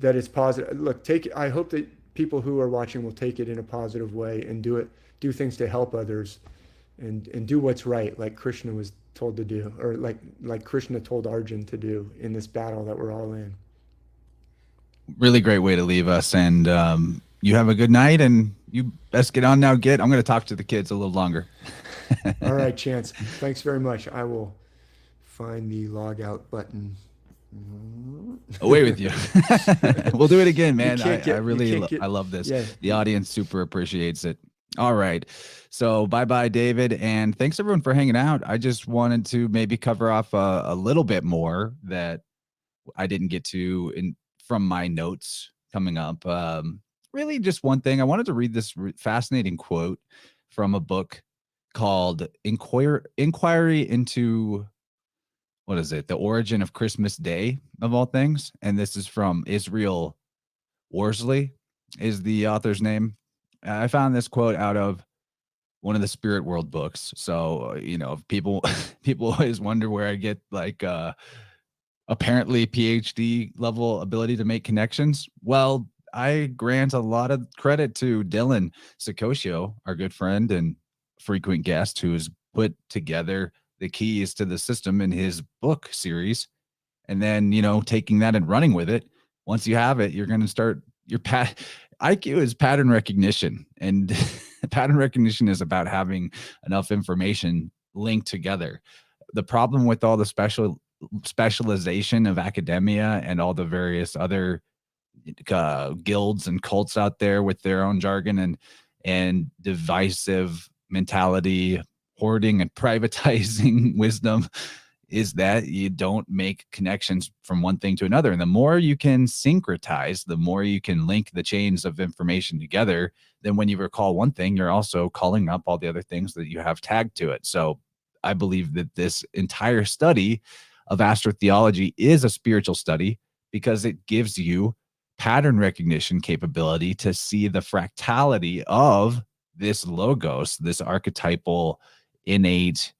C: that it's positive. Look, take it. I hope that people who are watching will take it in a positive way and do things to help others, and do what's right, like Krishna was told to do, or like Krishna told Arjun to do in this battle that we're all in.
B: Really great way to leave us. And you have a good night, and you best get on now. I'm going to talk to the kids a little longer.
C: All right, Chance. Thanks very much. I will find the log out button.
B: Away with you. We'll do it again, man.
C: You can't get,
B: I love this.
C: yeah.
B: The audience super appreciates it. All right. So bye, David. And thanks everyone for hanging out. I just wanted to maybe cover off a little bit more that I didn't get to from my notes coming up. Really just one thing. I wanted to read this fascinating quote from a book called Inquiry into, what is it? The Origin of Christmas Day, of all things. And this is from Israel Worsley is the author's name. I found this quote out of one of the Spirit World books. So, people people always wonder where I get like apparently PhD level ability to make connections. Well, I grant a lot of credit to Dylan Secosio, our good friend and frequent guest, who has put together the keys to the system in his book series. And then, taking that and running with it. Once you have it, you're going to start your IQ is pattern recognition. And pattern recognition is about having enough information linked together. The problem with all the specialization of academia and all the various other guilds and cults out there with their own jargon and divisive mentality, hoarding and privatizing wisdom, is that you don't make connections from one thing to another. And the more you can syncretize, the more you can link the chains of information together, then when you recall one thing, you're also calling up all the other things that you have tagged to it. So I believe that this entire study of astro-theology is a spiritual study because it gives you pattern recognition capability to see the fractality of this logos, this archetypal innate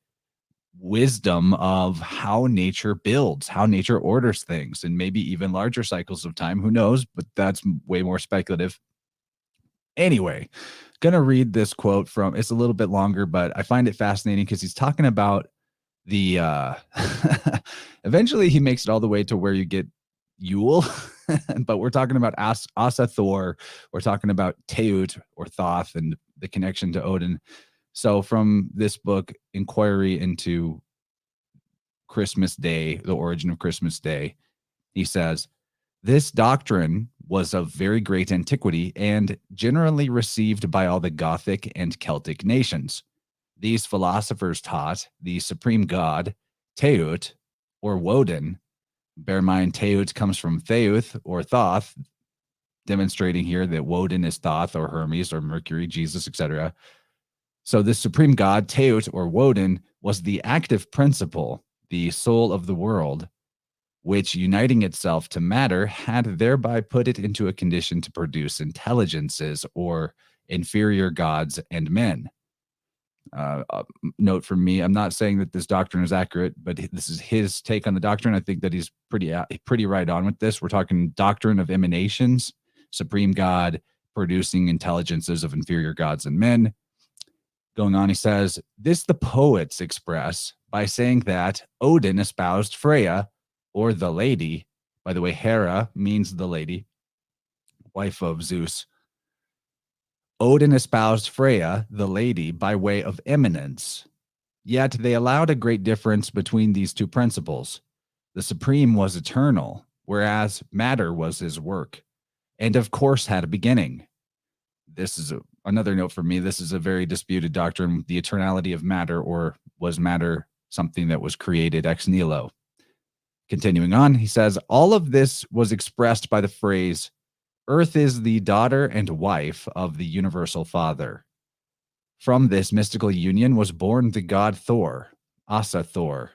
B: wisdom of how nature builds, how nature orders things, and maybe even larger cycles of time. Who knows? But that's way more speculative. Anyway, gonna read this quote from, it's a little bit longer, but I find it fascinating because he's talking about the eventually he makes it all the way to where you get Yule, but we're talking about Asa Thor, we're talking about Teut or Thoth and the connection to Odin. So from this book, Inquiry into Christmas Day, the origin of Christmas Day, he says, this doctrine was of very great antiquity and generally received by all the Gothic and Celtic nations. These philosophers taught the supreme god, Teut, or Woden. Bear in mind, Teut comes from Theuth or Thoth, demonstrating here that Woden is Thoth or Hermes or Mercury, Jesus, etc. So this supreme god, Teut or Woden, was the active principle, the soul of the world, which, uniting itself to matter, had thereby put it into a condition to produce intelligences or inferior gods and men. Note from me, I'm not saying that this doctrine is accurate, but this is his take on the doctrine. I think that he's pretty right on with this. We're talking doctrine of emanations, supreme God producing intelligences of inferior gods and men. Going on, he says, this the poets express by saying that Odin espoused Freya, or the lady. By the way, Hera means the lady, wife of Zeus. Odin espoused Freya, the lady, by way of eminence. Yet they allowed a great difference between these two principles. The supreme was eternal, whereas matter was his work, and of course had a beginning. This is another note for me. This is a very disputed doctrine, the eternality of matter, or was matter something that was created ex nihilo? Continuing on, he says, all of this was expressed by the phrase, Earth is the daughter and wife of the universal Father. From this mystical union was born the god Thor, Asa Thor,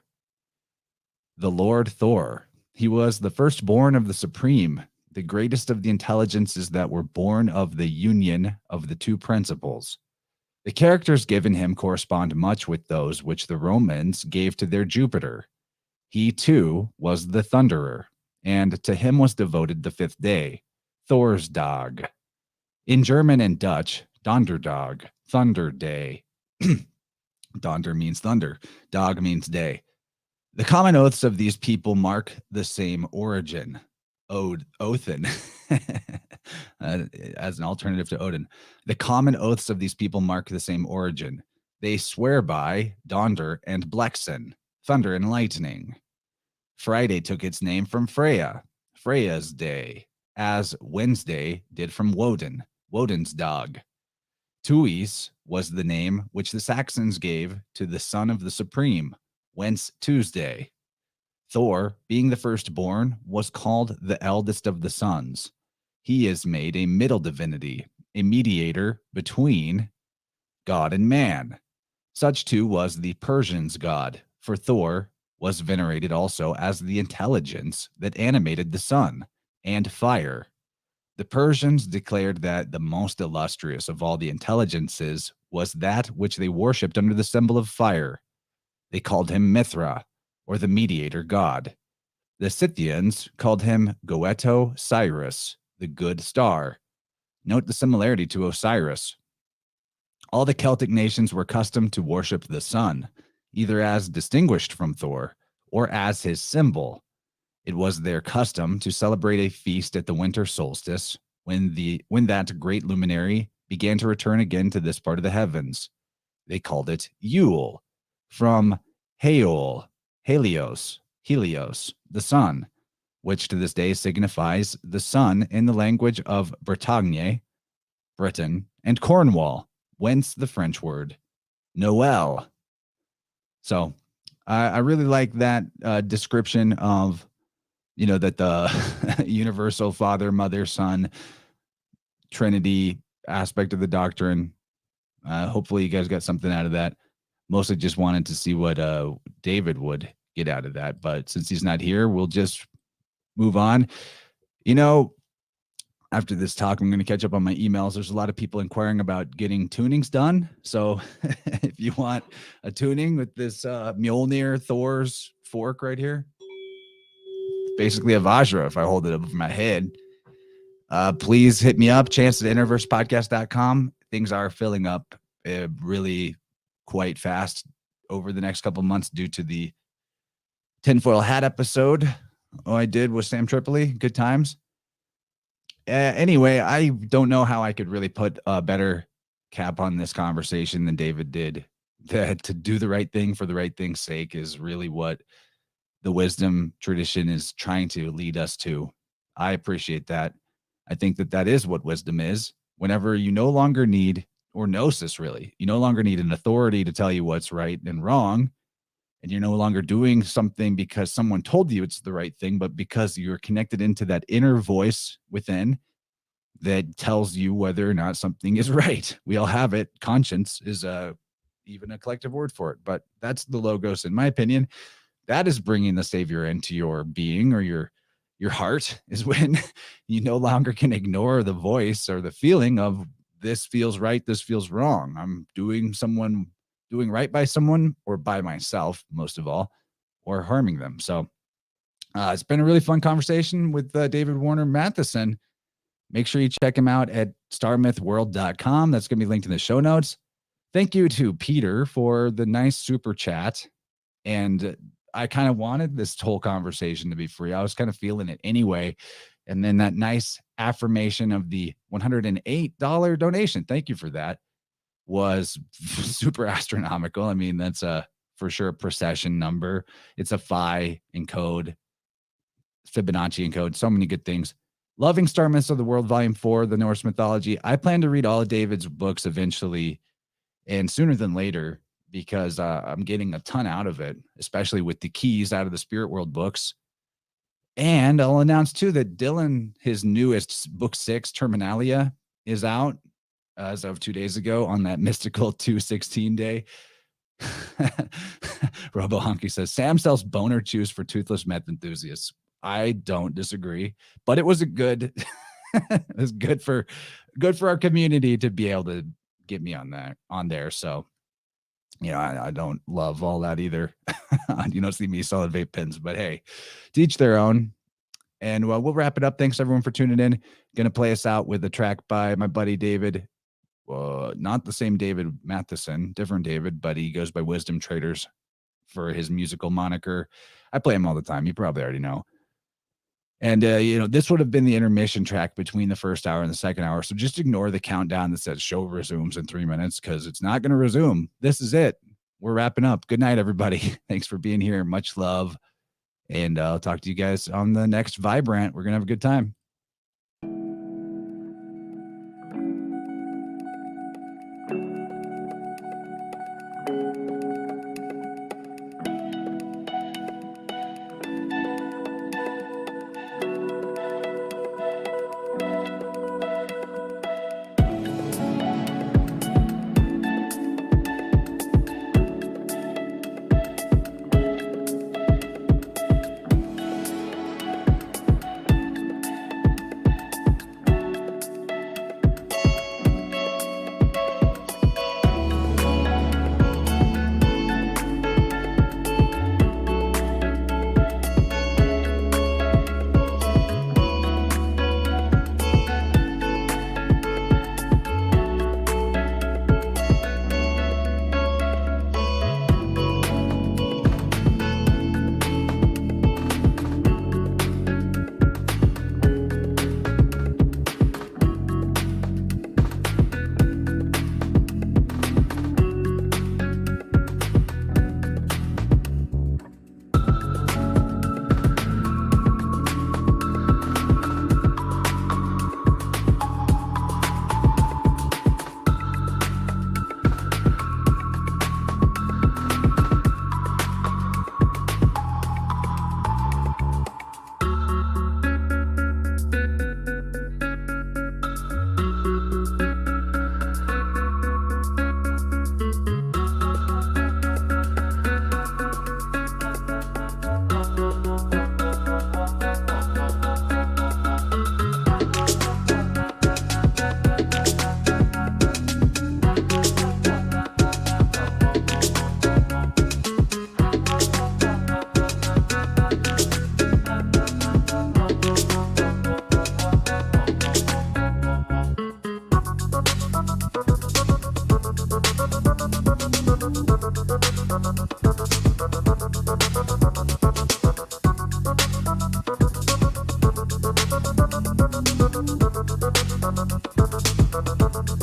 B: the Lord Thor. He was the firstborn of the Supreme, the greatest of the intelligences that were born of the union of the two principles. The characters given him correspond much with those which the Romans gave to their Jupiter. He, too, was the Thunderer, and to him was devoted the fifth day, Thor's Dag. In German and Dutch, Donderdag, Thunder Day. Donder means thunder, Dag means day. The common oaths of these people mark the same origin. Othin, as an alternative to Odin. The common oaths of these people mark the same origin. They swear by Donder and Blexen, thunder and lightning. Friday took its name from Freya, Freya's day, as Wednesday did from Woden, Woden's dog. Tuis was the name which the Saxons gave to the son of the Supreme, whence Tuesday. Thor, being the firstborn, was called the eldest of the sons. He is made a middle divinity, a mediator between God and man. Such too was the Persians' god, for Thor was venerated also as the intelligence that animated the sun and fire. The Persians declared that the most illustrious of all the intelligences was that which they worshipped under the symbol of fire. They called him Mithra, or the mediator god. The Scythians called him Goeto Cyrus, the good star. Note the similarity to Osiris. All the Celtic nations were accustomed to worship the sun, either as distinguished from Thor or as his symbol. It was their custom to celebrate a feast at the winter solstice when that great luminary began to return again to this part of the heavens. They called it Yule, from Heol, Helios, the sun, which to this day signifies the sun in the language of Bretagne, Britain, and Cornwall, whence the French word Noel. So I really like that description of, that the universal Father, Mother, Son, Trinity aspect of the doctrine. Hopefully you guys got something out of that. Mostly just wanted to see what David would get out of that. But since he's not here, we'll just move on. After this talk, I'm going to catch up on my emails. There's a lot of people inquiring about getting tunings done. So if you want a tuning with this Mjolnir Thor's fork right here, basically a Vajra if I hold it above my head, please hit me up, chance@innerversepodcast.com. Things are filling up really quite fast over the next couple of months due to the tinfoil hat episode I did with Sam Tripoli. Good times. Anyway, I don't know how I could really put a better cap on this conversation than David did. That to do the right thing for the right thing's sake is really what the wisdom tradition is trying to lead us to. I appreciate that. I think that is what wisdom is. Whenever you no longer need, or gnosis really, you no longer need an authority to tell you what's right and wrong, and you're no longer doing something because someone told you it's the right thing, but because you're connected into that inner voice within that tells you whether or not something is right. We all have it. Conscience is even a collective word for it, but that's the logos in my opinion. that is bringing the Savior into your being or your heart, is when you no longer can ignore the voice or the feeling of this feels right, this feels wrong. I'm doing right by someone or by myself, most of all, or harming them. So it's been a really fun conversation with David Warner Mathisen. Make sure you check him out at starmythworld.com. That's going to be linked in the show notes. Thank you to Peter for the nice super chat. And I kind of wanted this whole conversation to be free. I was kind of feeling it anyway. And then that nice affirmation of the $108 donation, thank you for that, was super astronomical. I mean, that's for sure a precession number. It's a phi encode, Fibonacci encode, so many good things. Loving Star Myths of the World, Volume 4, the Norse mythology. I plan to read all of David's books eventually, and sooner than later, because I'm getting a ton out of it, especially with the keys out of the Spirit World books. And I'll announce too that Dylan, his newest book 6, Terminalia, is out as of 2 days ago on that mystical 2/16 day. Robo Honky says Sam sells boner chews for toothless meth enthusiasts. I don't disagree, but it was it was good for our community to be able to get me on there. So, you know, I don't love all that either. You don't see me selling vape pens, but hey, to each their own. And we'll wrap it up. Thanks everyone for tuning in. Gonna play us out with a track by my buddy David. Not the same David Mathisen, different David, but he goes by Wisdom Traders for his musical moniker. I play him all the time. You probably already know. And, this would have been the intermission track between the first hour and the second hour. So just ignore the countdown that says show resumes in 3 minutes, because it's not going to resume. This is it. We're wrapping up. Good night, everybody. Thanks for being here. Much love. And I'll talk to you guys on the next Vibrant. We're going to have a good time.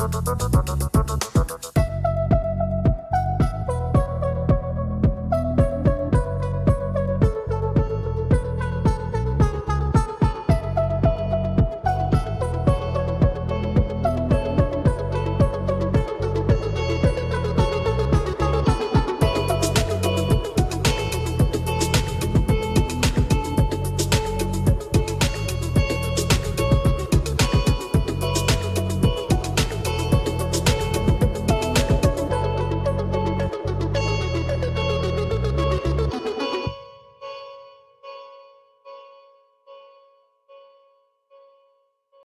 D: Thank you.